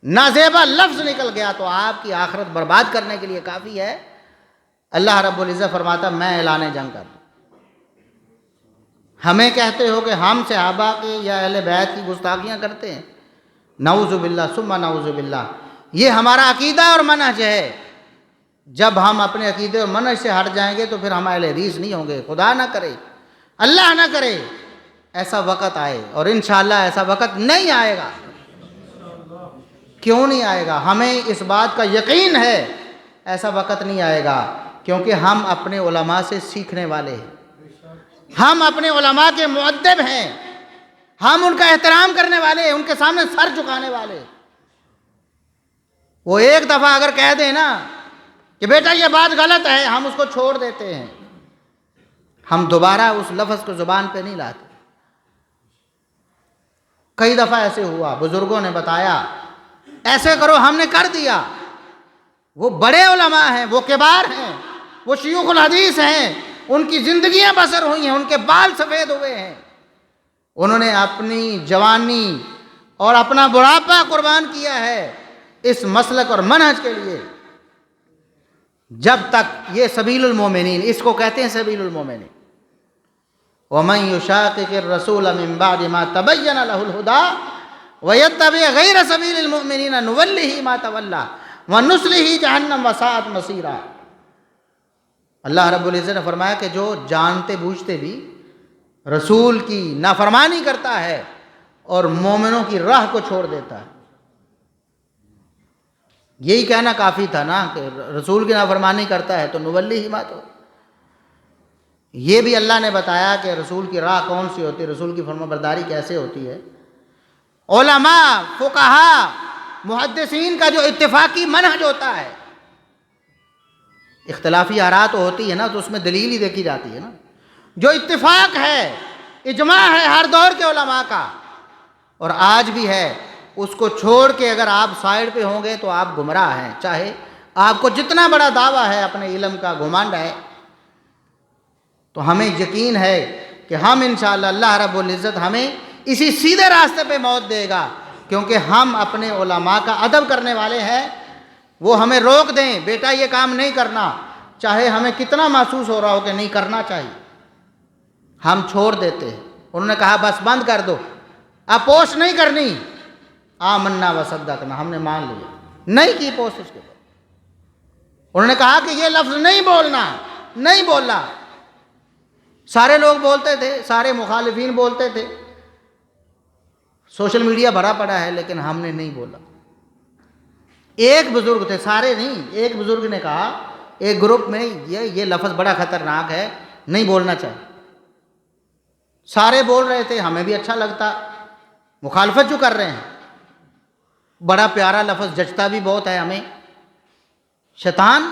نازیبا لفظ نکل گیا، تو آپ کی آخرت برباد کرنے کے لیے کافی ہے. اللہ رب العزت فرماتا میں اعلان جنگ کر دوں. ہمیں کہتے ہو کہ ہم صحابہ کے یا اہل بیت کی گستاخیاں کرتے ہیں، نعوذ باللہ ثم نعوذ باللہ. یہ ہمارا عقیدہ اور منہج ہے. جب ہم اپنے عقیدے اور منہج سے ہٹ جائیں گے تو پھر ہم اہل حدیث نہیں ہوں گے. خدا نہ کرے، اللہ نہ کرے ایسا وقت آئے، اور انشاءاللہ ایسا وقت نہیں آئے گا. کیوں نہیں آئے گا؟ ہمیں اس بات کا یقین ہے ایسا وقت نہیں آئے گا، کیونکہ ہم اپنے علماء سے سیکھنے والے ہیں، ہم اپنے علماء کے مؤدب ہیں، ہم ان کا احترام کرنے والے ہیں، ان کے سامنے سر جھکانے والے. وہ ایک دفعہ اگر کہہ دیں نا کہ بیٹا یہ بات غلط ہے، ہم اس کو چھوڑ دیتے ہیں، ہم دوبارہ اس لفظ کو زبان پہ نہیں لاتے. کئی دفعہ ایسے ہوا، بزرگوں نے بتایا ایسے کرو، ہم نے کر دیا. وہ بڑے علماء ہیں، وہ کبار ہیں، وہ شیوخ الحدیث ہیں، ان کی زندگیاں بسر ہوئی ہیں، ان کے بال سفید ہوئے ہیں. انہوں نے اپنی جوانی اور اپنا بڑھاپا قربان کیا ہے اس مسلک اور منہج کے لیے. جب تک یہ سبیل المومنین، اس کو کہتے ہیں سبیل المومنین. وَمَن يُشَاقِقِ الرَّسُولَ مِن بَعْدِ مَا تَبَيَّنَ لَهُ الْهُدَىٰ وَيَتَّبِعْ غَيْرَ سَبِيلِ الْمُؤْمِنِينَ نُوَلِّهِ مَا تَوَلَّىٰ وَنُصْلِهِ جَهَنَّمَ وَسَاءَتْ مَصِيرًا. اللہ رب العزت نے فرمایا کہ جو جانتے بوجھتے بھی رسول کی نافرمانی کرتا ہے اور مومنوں کی راہ کو چھوڑ دیتا ہے. یہی کہنا کافی تھا نا کہ رسول کی نافرمانی کرتا ہے تو نولی ما تو. یہ بھی اللہ نے بتایا کہ رسول کی راہ کون سی ہوتی ہے، رسول کی فرما برداری کیسے ہوتی ہے. علماء، فقہاء، محدثین کا جو اتفاقی منہج ہوتا ہے، اختلافی آراء تو ہوتی ہے نا تو اس میں دلیل ہی دیکھی جاتی ہے نا. جو اتفاق ہے، اجماع ہے ہر دور کے علماء کا اور آج بھی ہے، اس کو چھوڑ کے اگر آپ سائڈ پہ ہوں گے تو آپ گمراہ ہیں، چاہے آپ کو جتنا بڑا دعویٰ ہے اپنے علم کا، گھمنڈ ہے. تو ہمیں یقین ہے کہ ہم انشاءاللہ اللہ رب العزت ہمیں اسی سیدھے راستے پہ موت دے گا، کیونکہ ہم اپنے علماء کا ادب کرنے والے ہیں. وہ ہمیں روک دیں بیٹا یہ کام نہیں کرنا، چاہے ہمیں کتنا محسوس ہو رہا ہو کہ نہیں کرنا چاہیے، ہم چھوڑ دیتے ہیں. انہوں نے کہا بس بند کر دو، اب پوسٹ نہیں کرنی، آمنا وصدقنا، ہم نے مان لیا، نہیں کی پوسٹ اس کے بعد. انہوں نے کہا کہ یہ لفظ نہیں بولنا، نہیں بولا۔ سارے لوگ بولتے تھے، سارے مخالفین بولتے تھے، سوشل میڈیا بھرا پڑا ہے، لیکن ہم نے نہیں بولا۔ ایک بزرگ تھے، سارے نہیں، ایک بزرگ نے کہا ایک گروپ میں یہ لفظ بڑا خطرناک ہے، نہیں بولنا چاہیے۔ سارے بول رہے تھے، ہمیں بھی اچھا لگتا، مخالفت جو کر رہے ہیں، بڑا پیارا لفظ، جچتا بھی بہت ہے ہمیں۔ شیطان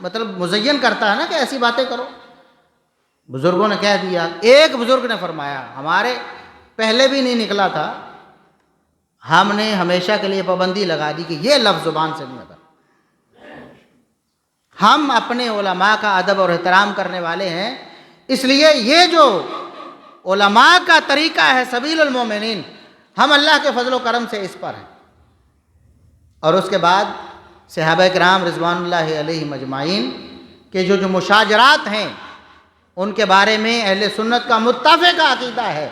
مطلب مزین کرتا ہے نا کہ ایسی باتیں کرو۔ بزرگوں نے کہہ دیا، ایک بزرگ نے فرمایا ہمارے پہلے بھی نہیں نکلا تھا، ہم نے ہمیشہ کے لیے پابندی لگا دی کہ یہ لفظ زبان سے نہیں آتا۔ ہم اپنے علماء کا ادب اور احترام کرنے والے ہیں، اس لیے یہ جو علماء کا طریقہ ہے سبیل المومنین، ہم اللہ کے فضل و کرم سے اس پر ہیں۔ اور اس کے بعد صحابہ کرام رضوان اللہ علیہم اجمعین کے جو مشاجرات ہیں، ان کے بارے میں اہل سنت کا متفق عقیدہ ہے،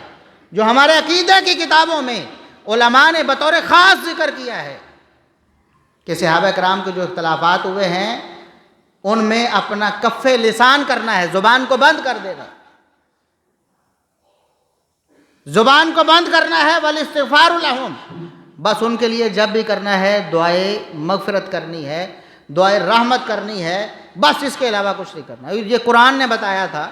جو ہمارے عقیدہ کی کتابوں میں علماء نے بطور خاص ذکر کیا ہے کہ صحابہ کرام کے جو اختلافات ہوئے ہیں ان میں اپنا کف لسان کرنا ہے، زبان کو بند کر دینا، زبان کو بند کرنا ہے، والاستغفار لہم، بس ان کے لیے جب بھی کرنا ہے دعائے مغفرت کرنی ہے، دعائے رحمت کرنی ہے، بس اس کے علاوہ کچھ نہیں کرنا۔ یہ قرآن نے بتایا تھا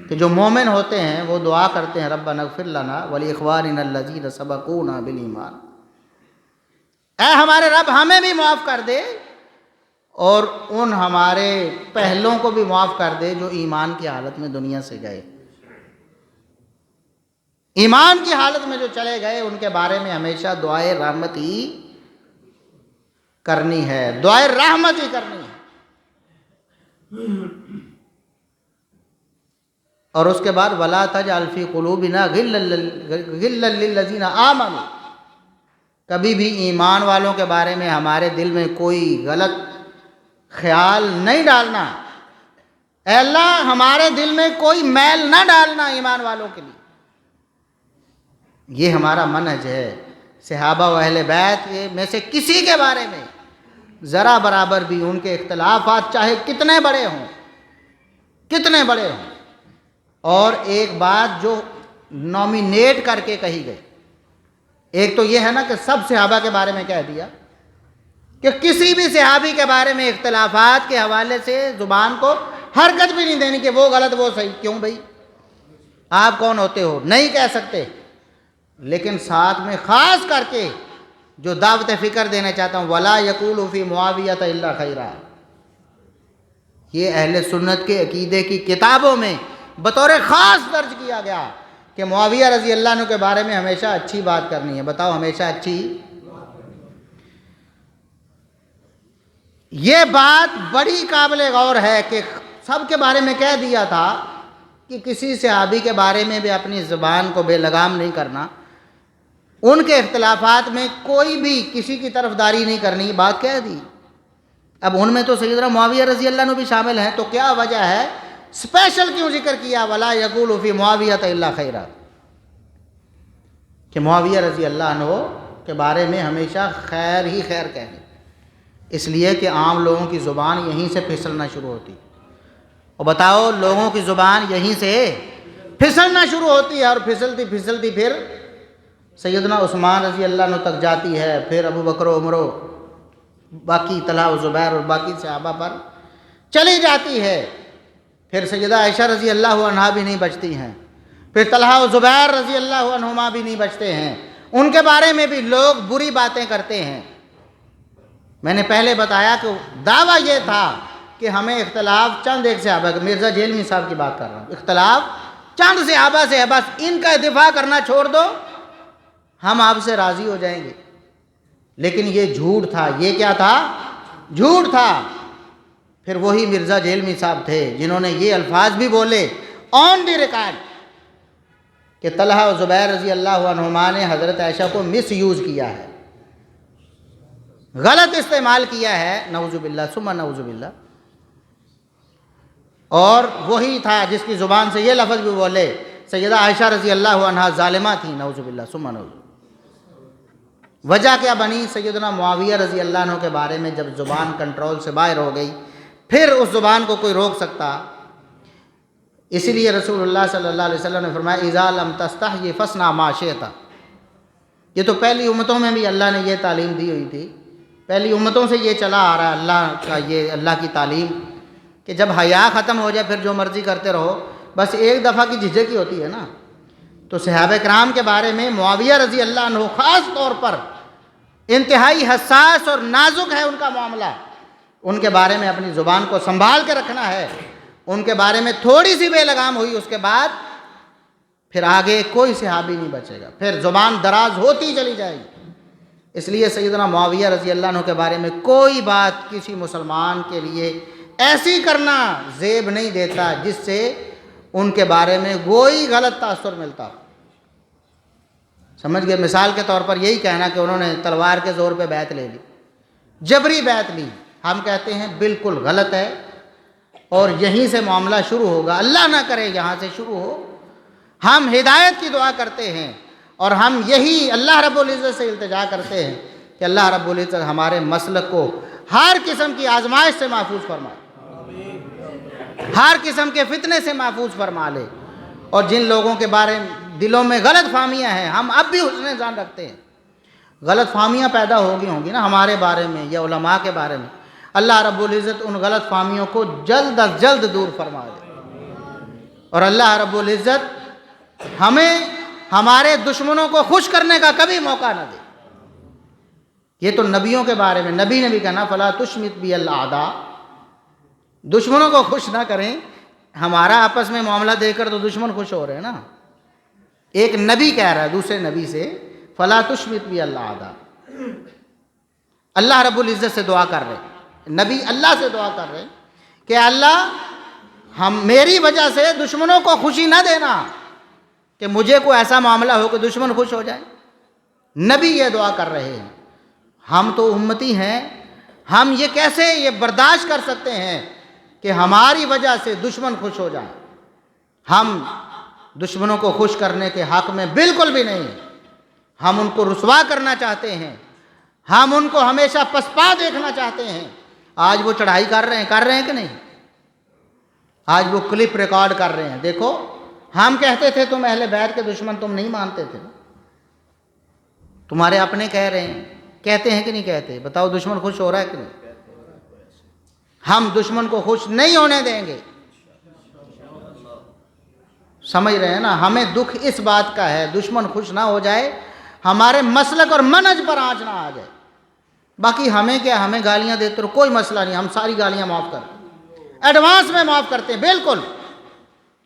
کہ جو مومن ہوتے ہیں وہ دعا کرتے ہیں ربنا اغفر لنا ولاخواننا الذین سبقونا بالایمان، اے ہمارے رب ہمیں بھی معاف کر دے اور ان ہمارے پہلوں کو بھی معاف کر دے جو ایمان کی حالت میں دنیا سے گئے، ایمان کی حالت میں جو چلے گئے، ان کے بارے میں ہمیشہ دعائے رحمت ہی کرنی ہے، دعائے رحمت ہی کرنی ہے۔ اور اس کے بعد وَلَا تَجْعَلْ فِي قُلُوبِنَا غِلًّا لِّلَّذِينَ آمَنُوا، کبھی بھی ایمان والوں کے بارے میں ہمارے دل میں کوئی غلط خیال نہیں ڈالنا، اے اللہ ہمارے دل میں کوئی میل نہ ڈالنا ایمان والوں کے لیے۔ یہ ہمارا منہج ہے۔ صحابہ و اہل بیت میں سے کسی کے بارے میں ذرا برابر بھی ان کے اختلافات چاہے کتنے بڑے ہوں، کتنے بڑے ہوں، اور ایک بات جو نامینیٹ کر کے کہی گئی، ایک تو یہ ہے نا کہ سب صحابہ کے بارے میں کہہ دیا کہ کسی بھی صحابی کے بارے میں اختلافات کے حوالے سے زبان کو حرکت بھی نہیں دینی کہ وہ غلط وہ صحیح، کیوں بھائی آپ کون ہوتے ہو، نہیں کہہ سکتے۔ لیکن ساتھ میں خاص کر کے جو دعوت فکر دینا چاہتا ہوں، وَلَا يَقُولُ فِي مُعَاوِيَةَ إِلَّا خَيْرًا، یہ اہل سنت کے عقیدے کی کتابوں میں بطور خاص درج کیا گیا کہ معاویہ رضی اللہ عنہ کے بارے میں ہمیشہ اچھی بات کرنی ہے۔ بتاؤ ہمیشہ اچھی، یہ بات بڑی قابل غور ہے کہ سب کے بارے میں کہہ دیا تھا کہ کسی صحابی کے بارے میں بھی اپنی زبان کو بے لگام نہیں کرنا، ان کے اختلافات میں کوئی بھی کسی کی طرفداری نہیں کرنی، بات کہہ دی۔ اب ان میں تو سیدنا معاویہ رضی اللہ عنہ بھی شامل ہیں، تو کیا وجہ ہے، اسپیشل کیوں ذکر کیا وَلَا يَقُولُ فِي مُعَاوِيَةَ إِلَّا خَيْرًا، کہ معاویہ رضی اللہ عنہ کے بارے میں ہمیشہ خیر ہی خیر کہنے، اس لیے کہ عام لوگوں کی زبان یہیں سے پھسلنا شروع ہوتی۔ اور بتاؤ لوگوں کی زبان یہیں سے پھسلنا شروع ہوتی ہے، اور پھسلتی پھسلتی پھر سیدنا عثمان رضی اللہ عنہ تک جاتی ہے، پھر ابو بکر و عمر و باقی طلحہ و زبیر اور باقی صحابہ پر چلی جاتی ہے، پھر سیدہ عائشہ رضی اللہ عنہا بھی نہیں بچتی ہیں، پھر طلحہ و زبیر رضی اللہ عنہما بھی نہیں بچتے ہیں، ان کے بارے میں بھی لوگ بری باتیں کرتے ہیں۔ میں نے پہلے بتایا کہ دعویٰ یہ تھا کہ ہمیں اختلاف چند ایک صحابہ، مرزا جیلمی صاحب کی بات کر رہا ہوں، اختلاف چند صحابہ سے ہے، بس ان کا دفاع کرنا چھوڑ دو، ہم آپ سے راضی ہو جائیں گے۔ لیکن یہ جھوٹ تھا، یہ کیا تھا، جھوٹ تھا۔ پھر وہی مرزا جیلمی صاحب تھے جنہوں نے یہ الفاظ بھی بولے آن دی ریکارڈ کہ طلحہ و زبیر رضی اللہ عنہما نے حضرت عائشہ کو مس یوز کیا ہے، غلط استعمال کیا ہے، نعوذ باللہ ثم نعوذ باللہ۔ اور وہی تھا جس کی زبان سے یہ لفظ بھی بولے سیدہ عائشہ رضی اللہ عنہا ظالمہ تھی، نعوذ باللہ ثم نعوذ۔ وجہ کیا بنی؟ سیدنا معاویہ رضی اللہ عنہ کے بارے میں جب زبان کنٹرول سے باہر ہو گئی، پھر اس زبان کو کوئی روک سکتا؟ اسی لیے رسول اللہ صلی اللہ علیہ وسلم نے فرمایا اذا لم تستحی فاصنع ما شئت۔ یہ تو پہلی امتوں میں بھی اللہ نے یہ تعلیم دی ہوئی تھی، پہلی امتوں سے یہ چلا آ رہا ہے اللہ کا، یہ اللہ کی تعلیم کہ جب حیا ختم ہو جائے پھر جو مرضی کرتے رہو، بس ایک دفعہ کی جھجک ہی ہوتی ہے نا۔ تو صحابہ کرام کے بارے میں معاویہ رضی اللہ عنہ خاص طور پر انتہائی حساس اور نازک ہے ان کا معاملہ، ان کے بارے میں اپنی زبان کو سنبھال کے رکھنا ہے۔ ان کے بارے میں تھوڑی سی بے لگام ہوئی اس کے بعد پھر آگے کوئی صحابی نہیں بچے گا، پھر زبان دراز ہوتی چلی جائے گی۔ اس لیے سیدنا معاویہ رضی اللہ عنہ کے بارے میں کوئی بات کسی مسلمان کے لیے ایسی کرنا زیب نہیں دیتا جس سے ان کے بارے میں کوئی غلط تاثر ملتا۔ سمجھ گئے؟ مثال کے طور پر یہی کہنا کہ انہوں نے تلوار کے زور پہ بیعت لے لی، جبری بیعت لی، ہم کہتے ہیں بالکل غلط ہے، اور یہیں سے معاملہ شروع ہوگا، اللہ نہ کرے یہاں سے شروع ہو۔ ہم ہدایت کی دعا کرتے ہیں اور ہم یہی اللہ رب العزت سے التجا کرتے ہیں کہ اللہ رب العزت ہمارے مسلک کو ہر قسم کی آزمائش سے محفوظ فرمائے، ہر قسم کے فتنے سے محفوظ فرما لے۔ اور جن لوگوں کے بارے میں دلوں میں غلط فہمیاں ہیں، ہم اب بھی حسن ظن رکھتے ہیں، غلط فہمیاں پیدا ہوں گی نا ہمارے بارے میں یا علماء کے بارے میں، اللہ رب العزت ان غلط فہمیوں کو جلد از جلد دور فرما دے، اور اللہ رب العزت ہمیں ہمارے دشمنوں کو خوش کرنے کا کبھی موقع نہ دے۔ یہ تو نبیوں کے بارے میں، نبی نے بھی کہنا فلا تشمت بی الاعداء، دشمنوں کو خوش نہ کریں۔ ہمارا آپس میں معاملہ دیکھ کر تو دشمن خوش ہو رہے ہیں نا، ایک نبی کہہ رہا ہے دوسرے نبی سے فلا تشمت بی الاعداء، اللہ رب العزت سے دعا کر رہے ہیں، نبی اللہ سے دعا کر رہے ہیں کہ اللہ میری وجہ سے دشمنوں کو خوشی نہ دینا، کہ مجھے کوئی ایسا معاملہ ہو کہ دشمن خوش ہو جائے۔ نبی یہ دعا کر رہے ہیں، ہم تو امتی ہیں، ہم یہ کیسے یہ برداشت کر سکتے ہیں کہ ہماری وجہ سے دشمن خوش ہو جائیں؟ ہم دشمنوں کو خوش کرنے کے حق میں بالکل بھی نہیں، ہم ان کو رسوا کرنا چاہتے ہیں، ہم ان کو ہمیشہ پسپا دیکھنا چاہتے ہیں۔ آج وہ چڑھائی کر رہے ہیں کہ نہیں؟ آج وہ کلپ ریکارڈ کر رہے ہیں، دیکھو ہم کہتے تھے تم اہل بیت کے دشمن، تم نہیں مانتے تھے، تمہارے اپنے کہہ رہے ہیں، کہتے ہیں کہ نہیں کہتے؟ بتاؤ دشمن خوش ہو رہا ہے کہ نہیں؟ ہم دشمن کو خوش نہیں ہونے دیں گے، سمجھ رہے ہیں نا؟ ہمیں دکھ اس بات کا ہے دشمن خوش نہ ہو جائے، ہمارے مسلک اور منہج پر آنچ نہ آ جائے۔ باقی ہمیں کیا، ہمیں گالیاں دیتے رہو، کوئی مسئلہ نہیں، ہم ساری گالیاں معاف کرتے ہیں، ایڈوانس میں معاف کرتے ہیں، بالکل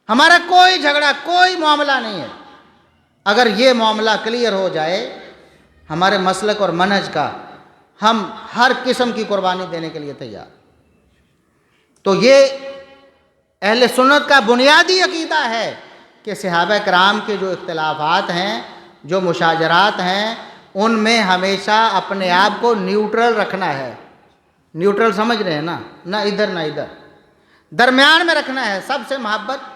ہمارا کوئی جھگڑا کوئی معاملہ نہیں ہے۔ اگر یہ معاملہ کلیئر ہو جائے ہمارے مسلک اور منہج کا، ہم ہر قسم کی قربانی دینے کے لیے تیار۔ تو یہ اہل سنت کا بنیادی عقیدہ ہے کہ صحابہ کرام کے جو اختلافات ہیں، جو مشاجرات ہیں، ان میں ہمیشہ اپنے آپ کو نیوٹرل رکھنا ہے۔ نیوٹرل سمجھ رہے ہیں نا؟ نہ ادھر نہ ادھر، درمیان میں رکھنا ہے، سب سے محبت،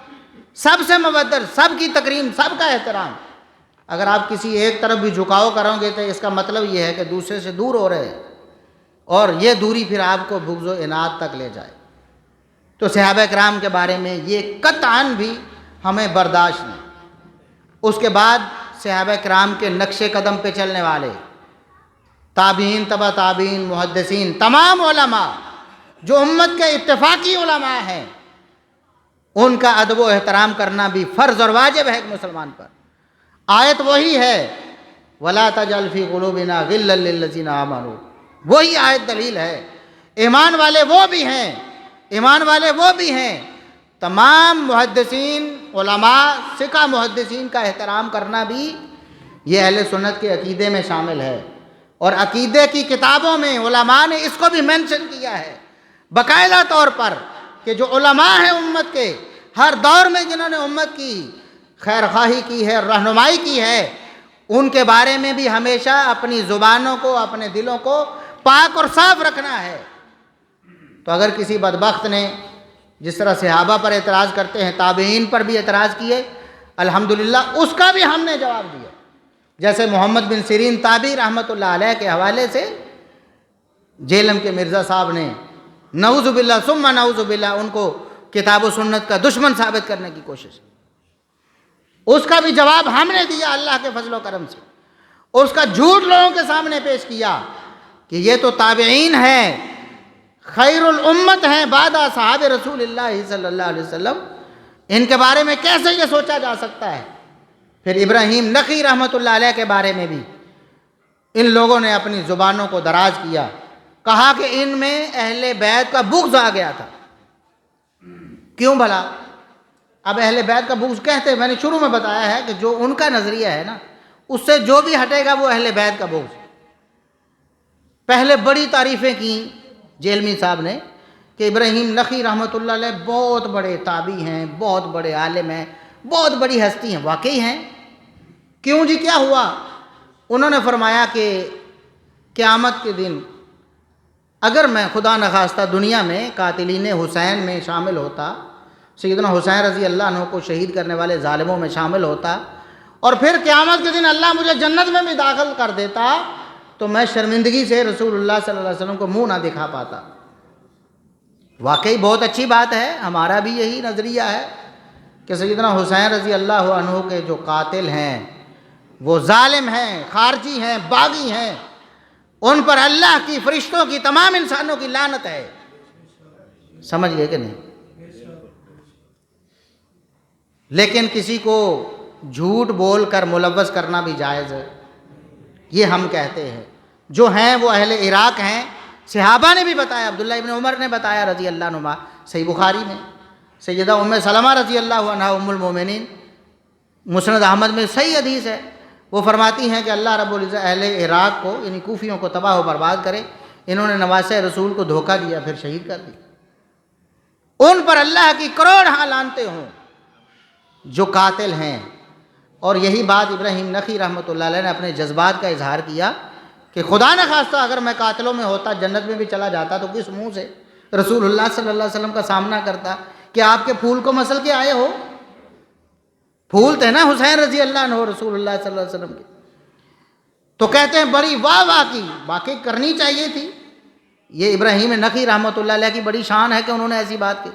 سب سے مودت، سب کی تکریم، سب کا احترام۔ اگر آپ کسی ایک طرف بھی جھکاؤ کرو گے تو اس کا مطلب یہ ہے کہ دوسرے سے دور ہو رہے ہیں، اور یہ دوری پھر آپ کو بغض و عناد تک لے جائے۔ تو صحابہ کرام کے بارے میں یہ قطعاً بھی ہمیں برداشت نہیں۔ اس کے بعد صحابہ کرام کے نقش قدم پہ چلنے والے تابعین، تبع تابعین، محدثین، تمام علماء جو امت کے اتفاقی علماء ہیں، ان کا ادب و احترام کرنا بھی فرض اور واجب ہے ایک مسلمان پر۔ آیت وہی ہے وَلَا تَجْعَلْ فِي قُلُوبِنَا غِلًّا لِّلَّذِينَ آمَنُوا، وہی آیت دلیل ہے۔ ایمان والے وہ بھی ہیں، ایمان والے وہ بھی ہیں۔ تمام محدثین، علماء، ثقہ محدثین کا احترام کرنا بھی یہ اہل سنت کے عقیدے میں شامل ہے، اور عقیدے کی کتابوں میں علماء نے اس کو بھی مینشن کیا ہے باقاعدہ طور پر کہ جو علماء ہیں امت کے، ہر دور میں جنہوں نے امت کی خیر خواہی کی ہے، رہنمائی کی ہے، ان کے بارے میں بھی ہمیشہ اپنی زبانوں کو، اپنے دلوں کو پاک اور صاف رکھنا ہے۔ تو اگر کسی بدبخت نے جس طرح صحابہ پر اعتراض کرتے ہیں، تابعین پر بھی اعتراض کیے، الحمدللہ اس کا بھی ہم نے جواب دیا، جیسے محمد بن سیرین تابعی رحمۃ اللہ علیہ کے حوالے سے جیلم کے مرزا صاحب نے نعوذ باللہ ثم نعوذ باللہ ان کو کتاب و سنت کا دشمن ثابت کرنے کی کوشش، اس کا بھی جواب ہم نے دیا اللہ کے فضل و کرم سے، اس کا جھوٹ لوگوں کے سامنے پیش کیا کہ یہ تو تابعین ہیں، خیر الامت ہیں بعد اصحاب رسول اللہ صلی اللہ علیہ وسلم، ان کے بارے میں کیسے یہ سوچا جا سکتا ہے۔ پھر ابراہیم نخعی رحمۃ اللہ علیہ کے بارے میں بھی ان لوگوں نے اپنی زبانوں کو دراز کیا، کہا کہ ان میں اہل بیت کا بغض آ گیا تھا۔ کیوں بھلا؟ اب اہل بیت کا بغض کہتے ہیں، میں نے شروع میں بتایا ہے کہ جو ان کا نظریہ ہے نا، اس سے جو بھی ہٹے گا وہ اہل بیت کا بغض۔ پہلے بڑی تعریفیں کی جیلمی صاحب نے کہ ابراہیم نخعی رحمۃ اللہ علیہ بہت بڑے تابعی ہیں، بہت بڑے عالم ہیں، بہت بڑی ہستی ہیں۔ واقعی ہیں؟ کیوں جی، کیا ہوا؟ انہوں نے فرمایا کہ قیامت کے دن اگر میں خدا نخواستہ دنیا میں قاتلین حسین میں شامل ہوتا، سیدنا حسین رضی اللہ عنہ کو شہید کرنے والے ظالموں میں شامل ہوتا، اور پھر قیامت کے دن اللہ مجھے جنت میں بھی داخل کر دیتا، تو میں شرمندگی سے رسول اللہ صلی اللہ علیہ وسلم کو منہ نہ دکھا پاتا۔ واقعی بہت اچھی بات ہے، ہمارا بھی یہی نظریہ ہے کہ سیدنا حسین رضی اللہ عنہ کے جو قاتل ہیں وہ ظالم ہیں، خارجی ہیں، باغی ہیں، ان پر اللہ کی، فرشتوں کی، تمام انسانوں کی لعنت ہے۔ سمجھ گئے کہ نہیں؟ لیکن کسی کو جھوٹ بول کر ملوث کرنا بھی جائز ہے، یہ ہم کہتے ہیں۔ جو ہیں وہ اہل عراق ہیں، صحابہ نے بھی بتایا، عبداللہ ابن عمر نے بتایا رضی اللہ عنہما، صحیح بخاری میں سیدہ ام سلمہ رضی اللہ عنہا ام المومنین، مسند احمد میں صحیح حدیث ہے، وہ فرماتی ہیں کہ اللہ رب العزت اہل عراق کو، یعنی کوفیوں کو تباہ و برباد کرے، انہوں نے نواسہ رسول کو دھوکہ دیا پھر شہید کر دیا۔ ان پر اللہ کی کروڑ لعنتیں ہوں جو قاتل ہیں۔ اور یہی بات ابراہیم نخعی رحمۃ اللہ علیہ نے اپنے جذبات کا اظہار کیا کہ خدا نخواستہ اگر میں قاتلوں میں ہوتا، جنت میں بھی چلا جاتا، تو کس منہ سے رسول اللہ صلی اللہ علیہ وسلم کا سامنا کرتا کہ آپ کے پھول کو مسل کے آئے ہو؟ پھول تھے نا حسین رضی اللہ عنہ رسول اللہ صلی اللہ علیہ وسلم کے۔ تو کہتے ہیں بڑی واہ واہ کی، واقعی کرنی چاہیے تھی۔ یہ ابراہیم نخعی رحمۃ اللہ علیہ کی بڑی شان ہے کہ انہوں نے ایسی بات کی۔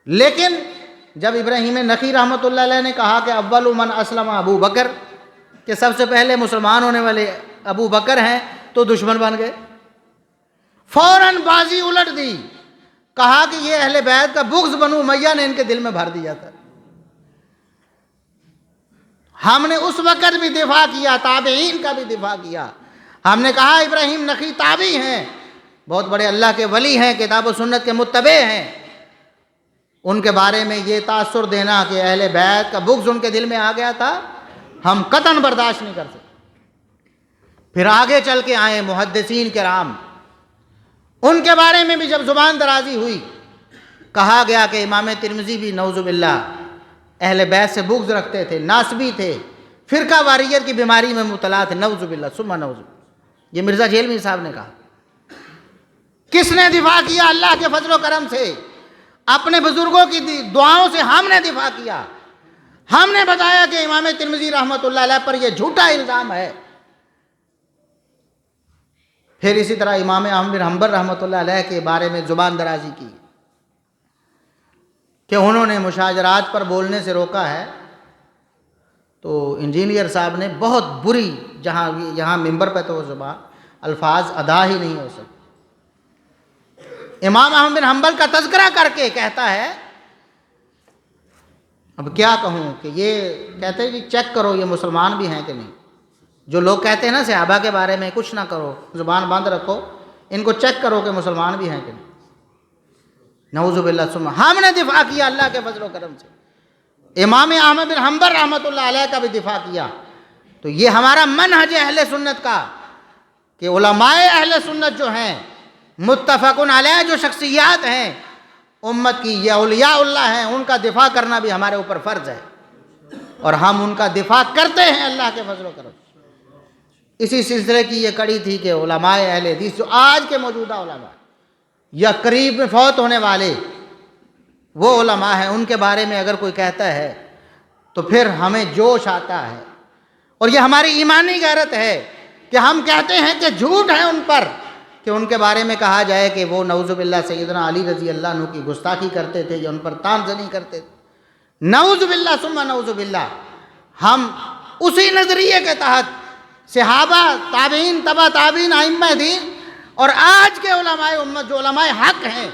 لیکن جب ابراہیم نخعی رحمۃ اللہ علیہ نے کہا کہ اول من اسلم ابو بکر، کہ سب سے پہلے مسلمان ہونے والے ابو بکر ہیں، تو دشمن بن گئے، فوراً بازی الٹ دی، کہا کہ یہ اہل بیت کا بغض بنو امیہ نے ان کے دل میں بھر دیا تھا۔ ہم نے اس وقت بھی دفاع کیا، تابعین کا بھی دفاع کیا، ہم نے کہا ابراہیم نخعی تابعی ہیں، بہت بڑے اللہ کے ولی ہیں، کتاب و سنت کے متبع ہیں، ان کے بارے میں یہ تاثر دینا کہ اہل بیت کا بغض ان کے دل میں آ گیا تھا، ہم قطعاً برداشت نہیں کر سکتے۔ پھر آگے چل کے آئے محدثین کرام، ان کے بارے میں بھی جب زبان درازی ہوئی، کہا گیا کہ امام ترمذی بھی نعوذ باللہ اہل بیت سے بغض رکھتے تھے، ناسبی تھے، فرقہ واریت کی بیماری میں مبتلا تھے، نعوذ باللہ ثم نعوذ باللہ۔ یہ مرزا جیلمی صاحب نے کہا۔ کس نے دفاع کیا؟ اللہ کے فضل و کرم سے، اپنے بزرگوں کی دعاؤں سے ہم نے دفاع کیا۔ ہم نے بتایا کہ امام ترمذی رحمۃ اللہ علیہ پر یہ جھوٹا الزام ہے۔ پھر اسی طرح امام احمد بن حنبل رحمۃ اللہ علیہ کے بارے میں زبان درازی کی کہ انہوں نے مشاجرات پر بولنے سے روکا ہے، تو انجینئر صاحب نے بہت بری، جہاں یہاں ممبر پہ تو وہ زبان الفاظ ادا ہی نہیں ہو سکتے۔ امام احمد بن حنبل کا تذکرہ کر کے کہتا ہے، اب کیا کہوں کہ یہ کہتے ہیں کہ چیک کرو یہ مسلمان بھی ہیں کہ نہیں۔ جو لوگ کہتے ہیں نا صحابہ کے بارے میں کچھ نہ کرو، زبان بند رکھو، ان کو چیک کرو کہ مسلمان بھی ہیں کہ نہیں۔ نعوذ باللہ ثم ہم نے دفاع کیا اللہ کے فضل و کرم سے، امام احمد بن حنبل رحمۃ اللہ علیہ کا بھی دفاع کیا۔ تو یہ ہمارا منہج اہل سنت کا کہ علماء اہل سنت جو ہیں، متفقن علیہ جو شخصیات ہیں امت کی، یہ اولیاء اللہ ہیں، ان کا دفاع کرنا بھی ہمارے اوپر فرض ہے، اور ہم ان کا دفاع کرتے ہیں اللہ کے فضل و کرم۔ اسی سلسلے کی یہ کڑی تھی کہ علماء اہل حدیث جو آج کے موجودہ علماء یا قریب میں فوت ہونے والے وہ علماء ہیں، ان کے بارے میں اگر کوئی کہتا ہے تو پھر ہمیں جوش آتا ہے، اور یہ ہماری ایمانی غیرت ہے کہ ہم کہتے ہیں کہ جھوٹ ہے ان پر کہ ان کے بارے میں کہا جائے کہ وہ نعوذ باللہ سیدنا علی رضی اللہ عنہ کی گستاخی کرتے تھے یا ان پر طعن زنی کرتے تھے. نعوذ باللہ ثم نعوذ باللہ. ہم اسی نظریے کے تحت صحابہ، تابعین، تبع تابعین، ائمہ دین اور آج کے علماء امت جو علماء حق ہیں،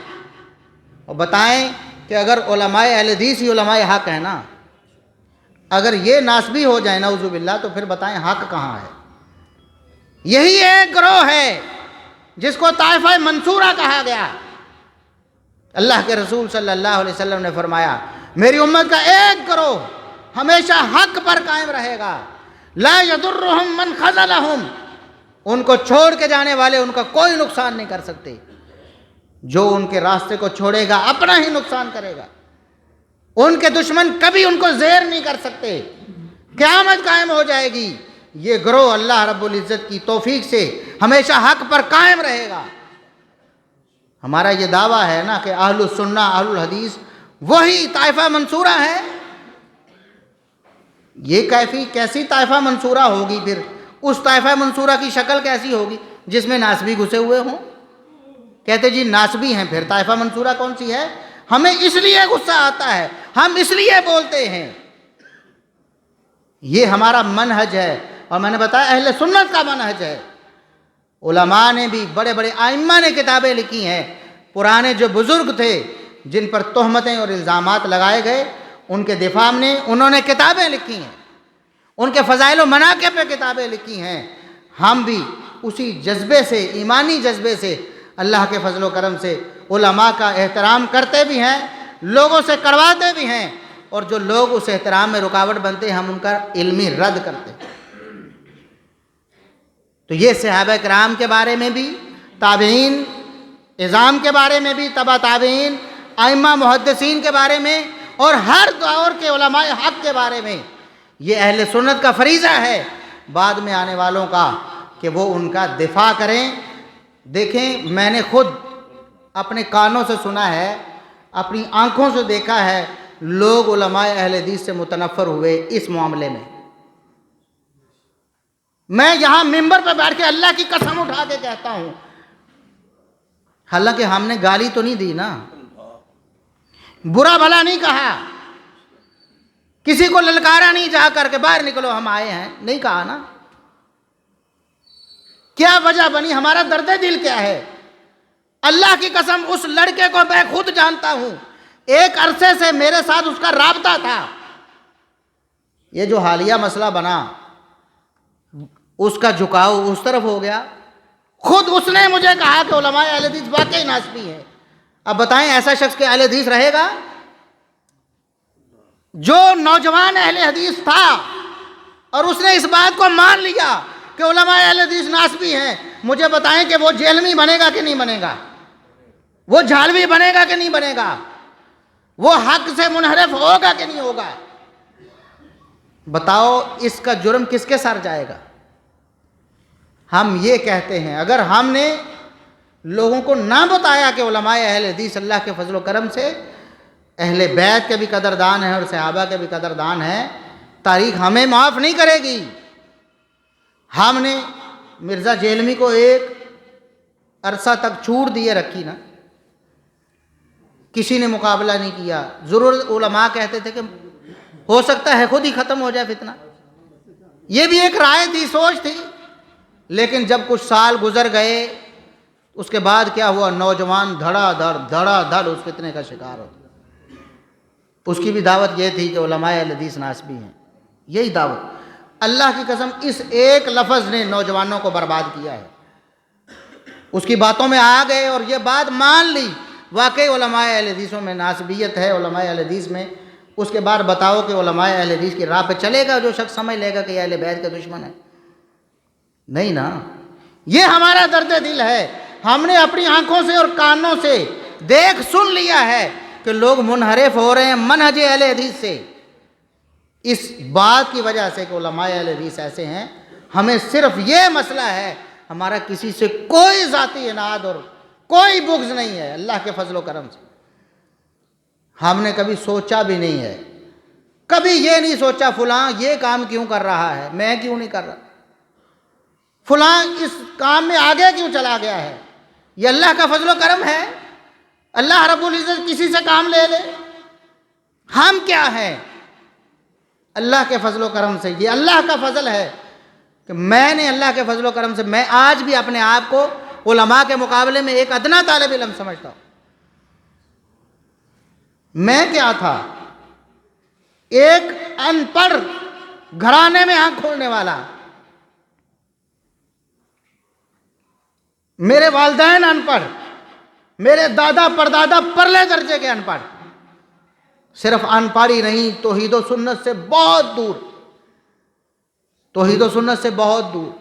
اور بتائیں کہ اگر علماء اہل حدیث ہی علماء حق ہیں نا، اگر یہ ناسبی ہو جائے نعوذ باللہ، تو پھر بتائیں حق کہاں ہے؟ یہی ایک گروہ ہے جس کو طائفہ منصورہ کہا گیا. اللہ کے رسول صلی اللہ علیہ وسلم نے فرمایا میری امت کا ایک گروہ ہمیشہ حق پر قائم رہے گا. لا یضرہم من خذلہم. ان کو چھوڑ کے جانے والے ان کا کوئی نقصان نہیں کر سکتے. جو ان کے راستے کو چھوڑے گا اپنا ہی نقصان کرے گا. ان کے دشمن کبھی ان کو زیر نہیں کر سکتے. قیامت قائم ہو جائے گی. یہ گروہ اللہ رب العزت کی توفیق سے ہمیشہ حق پر قائم رہے گا. ہمارا یہ دعویٰ ہے نا کہ اہل السنہ اہل الحدیث وہی طائفہ منصورہ ہے. یہ کیسی طائفہ منصورہ ہوگی؟ پھر اس طائفہ منصورہ کی شکل کیسی ہوگی جس میں ناسبی گھسے ہوئے ہوں؟ کہتے جی ناسبی ہیں، پھر طائفہ منصورہ کون سی ہے؟ ہمیں اس لیے غصہ آتا ہے، ہم اس لیے بولتے ہیں. یہ ہمارا منہج ہے، اور میں نے بتایا اہل سنت کا منہج ہے. علماء نے بھی، بڑے بڑے ائمہ نے کتابیں لکھی ہیں. پرانے جو بزرگ تھے جن پر تہمتیں اور الزامات لگائے گئے، ان کے دفاع میں انہوں نے کتابیں لکھی ہیں، ان کے فضائل و مناقب پہ کتابیں لکھی ہیں. ہم بھی اسی جذبے سے، ایمانی جذبے سے، اللہ کے فضل و کرم سے علماء کا احترام کرتے بھی ہیں، لوگوں سے کرواتے بھی ہیں، اور جو لوگ اس احترام میں رکاوٹ بنتے ہیں ہم ان کا علمی رد کرتے ہیں. تو یہ صحابہ کرام کے بارے میں بھی، تابعین اعظام کے بارے میں بھی، تبع تابعین، ائمہ محدثین کے بارے میں، اور ہر دور کے علماء حق کے بارے میں یہ اہل سنت کا فریضہ ہے بعد میں آنے والوں کا کہ وہ ان کا دفاع کریں. دیکھیں، میں نے خود اپنے کانوں سے سنا ہے، اپنی آنکھوں سے دیکھا ہے، لوگ علماء اہل حدیث سے متنفر ہوئے اس معاملے میں. میں یہاں ممبر پہ بیٹھ کے اللہ کی قسم اٹھا کے کہتا ہوں، حالانکہ ہم نے گالی تو نہیں دی نا، برا بھلا نہیں کہا، کسی کو للکارا نہیں جا کر کے باہر نکلو ہم آئے ہیں، نہیں کہا نا. کیا وجہ بنی؟ ہمارا درد دل کیا ہے؟ اللہ کی قسم اس لڑکے کو میں خود جانتا ہوں، ایک عرصے سے میرے ساتھ اس کا رابطہ تھا. یہ جو حالیہ مسئلہ بنا، اس کا جھکاؤ اس طرف ہو گیا. خود اس نے مجھے کہا کہ علماء اہل حدیث واقعی ناسبی ہے. اب بتائیں ایسا شخص کہ اہل حدیث رہے گا؟ جو نوجوان اہل حدیث تھا اور اس نے اس بات کو مان لیا کہ علماء اہل حدیث ناسبی ہیں، مجھے بتائیں کہ وہ جہلمی بنے گا کہ نہیں بنے گا؟ وہ جھالوی بنے گا کہ نہیں بنے گا؟ وہ حق سے منحرف ہوگا کہ نہیں ہوگا؟ بتاؤ اس کا جرم کس کے سر جائے گا؟ ہم یہ کہتے ہیں اگر ہم نے لوگوں کو نہ بتایا کہ علماء اہل حدیث اللہ کے فضل و کرم سے اہل بیت کے بھی قدردان ہیں اور صحابہ کے بھی قدردان ہیں، تاریخ ہمیں معاف نہیں کرے گی. ہم نے مرزا جہلمی کو ایک عرصہ تک چھوٹ دیے رکھی نا، کسی نے مقابلہ نہیں کیا. ضرور علماء کہتے تھے کہ ہو سکتا ہے خود ہی ختم ہو جائے فتنہ، یہ بھی ایک رائے تھی، سوچ تھی. لیکن جب کچھ سال گزر گئے اس کے بعد کیا ہوا؟ نوجوان دھڑا دھڑ اس فتنے کا شکار ہوتا. اس کی بھی دعوت یہ تھی کہ علماء اہل حدیث ناسبی ہیں، یہی دعوت. اللہ کی قسم اس ایک لفظ نے نوجوانوں کو برباد کیا ہے. اس کی باتوں میں آ گئے اور یہ بات مان لی واقعی علماء اہل حدیثوں میں ناسبیت ہے، علماء اہل حدیث میں. اس کے بعد بتاؤ کہ علماء اہل حدیث کی راہ پہ چلے گا جو شخص سمجھ لے گا کہ یہ اہل بیت کا دشمن ہے؟ نہیں نا. یہ ہمارا درد دل ہے. ہم نے اپنی آنکھوں سے اور کانوں سے دیکھ سن لیا ہے کہ لوگ منحرف ہو رہے ہیں منہج اہل حدیث سے، اس بات کی وجہ سے کہ علماء اہل حدیث ایسے ہیں. ہمیں صرف یہ مسئلہ ہے، ہمارا کسی سے کوئی ذاتی اناد اور کوئی بغض نہیں ہے. اللہ کے فضل و کرم سے ہم نے کبھی سوچا بھی نہیں ہے کبھی یہ نہیں سوچا فلاں یہ کام کیوں کر رہا ہے، میں کیوں نہیں کر رہا، فلاں اس کام میں آگے کیوں چلا گیا ہے۔ یہ اللہ کا فضل و کرم ہے۔ اللہ رب العزت کسی سے کام لے لے، ہم کیا ہیں؟ اللہ کے فضل و کرم سے، یہ اللہ کا فضل ہے کہ میں نے اللہ کے فضل و کرم سے، میں آج بھی اپنے آپ کو علماء کے مقابلے میں ایک ادنا طالب علم سمجھتا ہوں۔ میں کیا تھا؟ ایک ان پڑھ گھرانے میں آنکھ کھولنے والا، میرے والدین ان پڑھ، میرے دادا پردادا پرلے درجے کے ان پڑھ، صرف ان پڑھ ہی نہیں، توحید و سنت سے بہت دور، توحید و سنت سے بہت دور،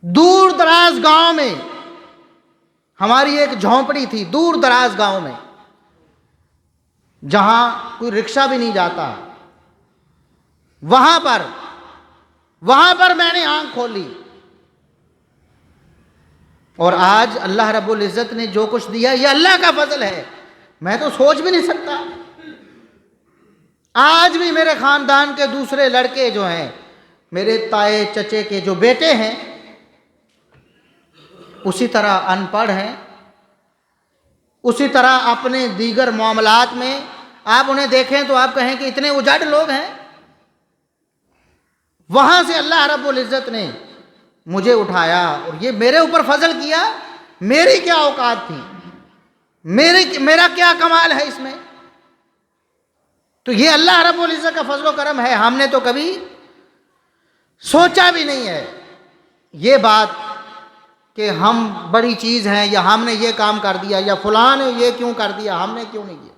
دور دراز گاؤں میں ہماری ایک جھونپڑی تھی، دور دراز گاؤں میں جہاں کوئی رکشہ بھی نہیں جاتا، وہاں پر میں نے آنکھ کھولی، اور آج اللہ رب العزت نے جو کچھ دیا یہ اللہ کا فضل ہے، میں تو سوچ بھی نہیں سکتا۔ آج بھی میرے خاندان کے دوسرے لڑکے جو ہیں، میرے تائے چچے کے جو بیٹے ہیں، اسی طرح ان پڑھ ہیں، اسی طرح اپنے دیگر معاملات میں آپ انہیں دیکھیں تو آپ کہیں کہ اتنے اجڑ لوگ ہیں۔ وہاں سے اللہ رب العزت نے مجھے اٹھایا اور یہ میرے اوپر فضل کیا، میری کیا اوقات تھی، میرا کیا کمال ہے اس میں؟ تو یہ اللہ رب العزت کا فضل و کرم ہے، ہم نے تو کبھی سوچا بھی نہیں ہے یہ بات کہ ہم بڑی چیز ہیں، یا ہم نے یہ کام کر دیا، یا فلاں نے یہ کیوں کر دیا، ہم نے کیوں نہیں کیا۔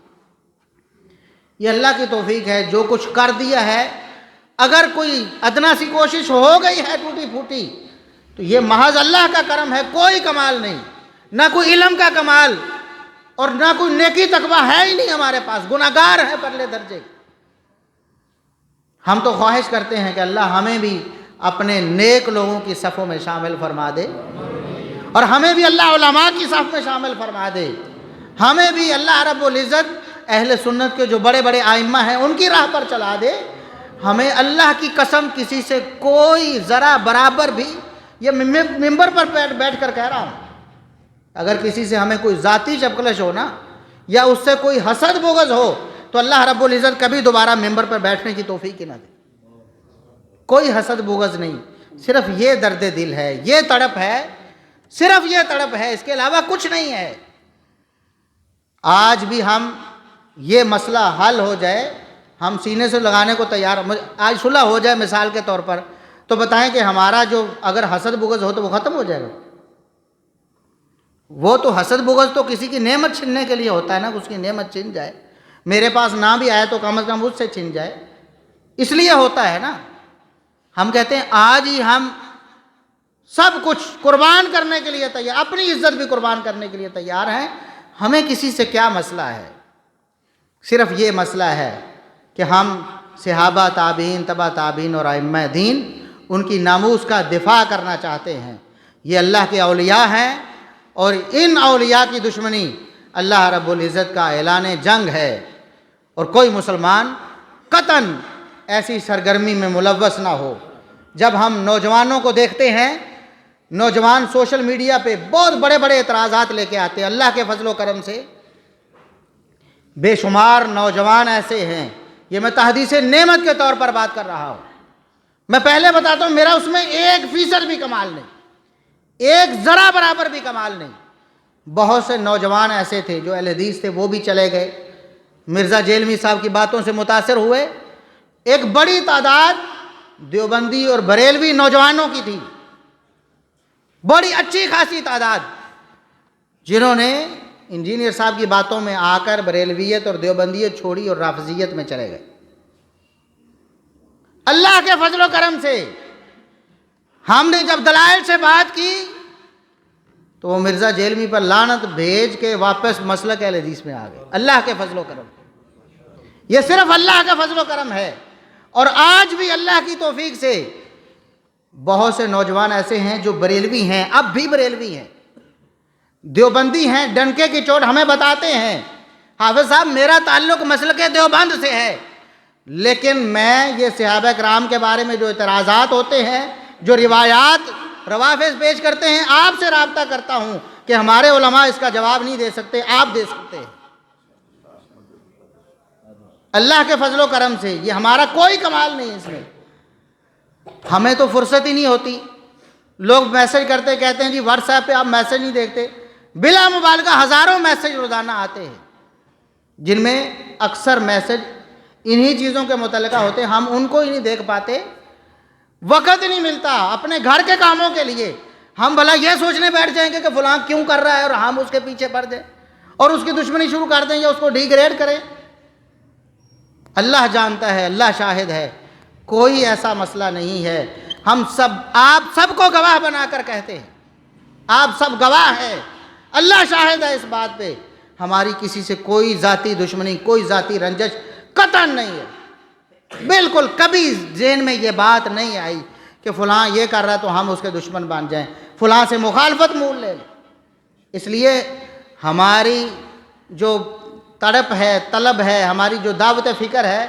یہ اللہ کی توفیق ہے، جو کچھ کر دیا ہے، اگر کوئی ادنا سی کوشش ہو گئی ہے ٹوٹی پھوٹی تو یہ محض اللہ کا کرم ہے، کوئی کمال نہیں، نہ کوئی علم کا کمال اور نہ کوئی نیکی تقویٰ ہے ہی نہیں ہمارے پاس، گناہگار ہیں پرلے درجے۔ ہم تو خواہش کرتے ہیں کہ اللہ ہمیں بھی اپنے نیک لوگوں کی صفوں میں شامل فرما دے، اور ہمیں بھی اللہ علماء کی صف میں شامل فرما دے، ہمیں بھی اللہ رب العزت اہل سنت کے جو بڑے بڑے ائمہ ہیں ان کی راہ پر چلا دے۔ ہمیں اللہ کی قسم کسی سے کوئی ذرا برابر بھی، یہ ممبر پر بیٹھ کر کہہ رہا ہوں، اگر کسی سے ہمیں کوئی ذاتی چپکلش ہو نا، یا اس سے کوئی حسد بغض ہو، تو اللہ رب العزت کبھی دوبارہ ممبر پر بیٹھنے کی توفیق ہی نہ دے۔ کوئی حسد بغض نہیں، صرف یہ درد دل ہے، یہ تڑپ ہے، صرف یہ تڑپ ہے، اس کے علاوہ کچھ نہیں ہے۔ آج بھی ہم یہ مسئلہ حل ہو جائے، ہم سینے سے لگانے کو تیار، آج صلح ہو جائے مثال کے طور پر، تو بتائیں کہ ہمارا جو اگر حسد بغض ہو تو وہ ختم ہو جائے گا؟ وہ تو حسد بغض تو کسی کی نعمت چھیننے کے لیے ہوتا ہے نا، اس کی نعمت چھن جائے، میرے پاس نہ بھی آئے تو کم از کم اس سے چھن جائے، اس لیے ہوتا ہے نا۔ ہم کہتے ہیں آج ہی ہم سب کچھ قربان کرنے کے لیے تیار، اپنی عزت بھی قربان کرنے کے لیے تیار ہیں، ہمیں کسی سے کیا مسئلہ ہے؟ صرف یہ مسئلہ ہے کہ ہم صحابہ، تابعین، تبع تابعین اور ائمہ دین ان کی ناموس کا دفاع کرنا چاہتے ہیں۔ یہ اللہ کے اولیاء ہیں، اور ان اولیاء کی دشمنی اللہ رب العزت کا اعلان جنگ ہے، اور کوئی مسلمان قطعاً ایسی سرگرمی میں ملوث نہ ہو۔ جب ہم نوجوانوں کو دیکھتے ہیں، نوجوان سوشل میڈیا پہ بہت بڑے بڑے اعتراضات لے کے آتے ہیں، اللہ کے فضل و کرم سے بے شمار نوجوان ایسے ہیں، یہ میں تحدیث نعمت کے طور پر بات کر رہا ہوں، میں پہلے بتاتا ہوں میرا اس میں 1% بھی کمال نہیں، ایک ذرا برابر بھی کمال نہیں۔ بہت سے نوجوان ایسے تھے جو اہل حدیث تھے، وہ بھی چلے گئے، مرزا جیلمی صاحب کی باتوں سے متاثر ہوئے۔ ایک بڑی تعداد دیوبندی اور بریلوی نوجوانوں کی تھی، بڑی اچھی خاصی تعداد، جنہوں نے انجینئر صاحب کی باتوں میں آ کر بریلویت اور دیوبندیت چھوڑی اور رافضیت میں چلے گئے۔ اللہ کے فضل و کرم سے ہم نے جب دلائل سے بات کی تو وہ مرزا جیلمی پر لعنت بھیج کے واپس مسلک اہل حدیث میں آ گئے۔ اللہ کے فضل و کرم، یہ صرف اللہ کا فضل و کرم ہے۔ اور آج بھی اللہ کی توفیق سے بہت سے نوجوان ایسے ہیں جو بریلوی ہیں، اب بھی بریلوی ہیں، دیوبندی ہیں، ڈنکے کی چوٹ ہمیں بتاتے ہیں، حافظ صاحب میرا تعلق مسلک دیوبند سے ہے، لیکن میں یہ صحابہ کرام کے بارے میں جو اعتراضات ہوتے ہیں، جو روایات روافض پیش کرتے ہیں، آپ سے رابطہ کرتا ہوں کہ ہمارے علماء اس کا جواب نہیں دے سکتے، آپ دے سکتے ہیں اللہ کے فضل و کرم سے۔ یہ ہمارا کوئی کمال نہیں اس میں، ہمیں تو فرصت ہی نہیں ہوتی۔ لوگ میسج کرتے کہتے ہیں جی واٹس ایپ پہ آپ میسج نہیں دیکھتے، بلا مبالغہ ہزاروں میسج روزانہ آتے ہیں، جن میں اکثر میسج انہی چیزوں کے متعلقہ ہوتے ہیں، ہم ان کو ہی نہیں دیکھ پاتے، وقت نہیں ملتا اپنے گھر کے کاموں کے لیے۔ ہم بھلا یہ سوچنے بیٹھ جائیں گے کہ فلاں کیوں کر رہا ہے اور ہم اس کے پیچھے پڑ جائیں اور اس کی دشمنی شروع کر دیں یا اس کو ڈی گریڈ کریں۔ اللہ جانتا ہے، اللہ شاہد ہے، کوئی ایسا مسئلہ نہیں ہے۔ ہم سب، آپ سب کو گواہ بنا کر کہتے ہیں، آپ سب گواہ ہیں، اللہ شاہد ہے اس بات پہ، ہماری کسی سے کوئی ذاتی دشمنی، کوئی ذاتی رنجش قطعاً نہیں ہے۔ بالکل کبھی ذہن میں یہ بات نہیں آئی کہ فلاں یہ کر رہا تو ہم اس کے دشمن بن جائیں، فلاں سے مخالفت مول لیں۔ اس لیے ہماری جو تڑپ ہے، طلب ہے، ہماری جو دعوت فکر ہے،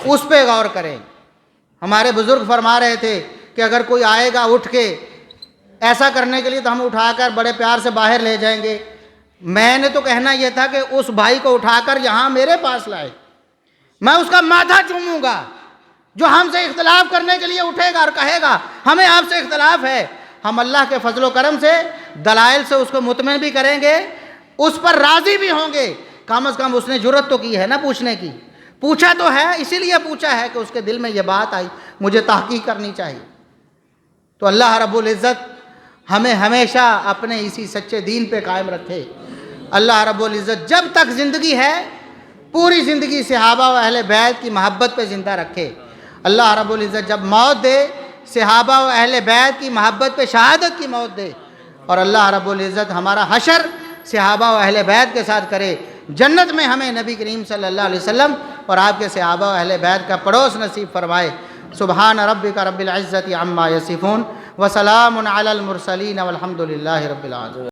اس پہ غور کریں۔ ہمارے بزرگ فرما رہے تھے کہ اگر کوئی آئے گا اٹھ کے ایسا کرنے کے لیے تو ہم اٹھا کر بڑے پیار سے باہر لے جائیں گے۔ میں نے تو کہنا یہ تھا کہ اس بھائی کو اٹھا کر یہاں میرے پاس لائے، میں اس کا ماتھا چوموں گا۔ جو ہم سے اختلاف کرنے کے لیے اٹھے گا اور کہے گا ہمیں آپ سے اختلاف ہے، ہم اللہ کے فضل و کرم سے دلائل سے اس کو مطمئن بھی کریں گے، اس پر راضی بھی ہوں گے۔ کم از کم اس نے جرت تو کی ہے نا پوچھنے کی، پوچھا تو ہے، اسی لیے پوچھا ہے کہ اس کے دل میں یہ بات آئی، مجھے تحقیق کرنی چاہیے۔ تو اللہ رب العزت ہمیں ہمیشہ اپنے اسی سچے دین پہ قائم رکھے۔ اللہ رب العزت جب تک زندگی ہے پوری زندگی صحابہ و اہل بیت کی محبت پہ زندہ رکھے۔ اللہ رب العزت جب موت دے صحابہ و اہل بیت کی محبت پہ شہادت کی موت دے، اور اللہ رب العزت ہمارا حشر صحابہ و اہل بیت کے ساتھ کرے۔ جنت میں ہمیں نبی کریم صلی اللہ علیہ وسلم اور آپ کے صحابہ و اہل بیت کا پڑوس نصیب فرمائے۔ سبحان ربک رب العزت عما یصفون وسلام علی المرسلین والحمد للہ رب العالمین۔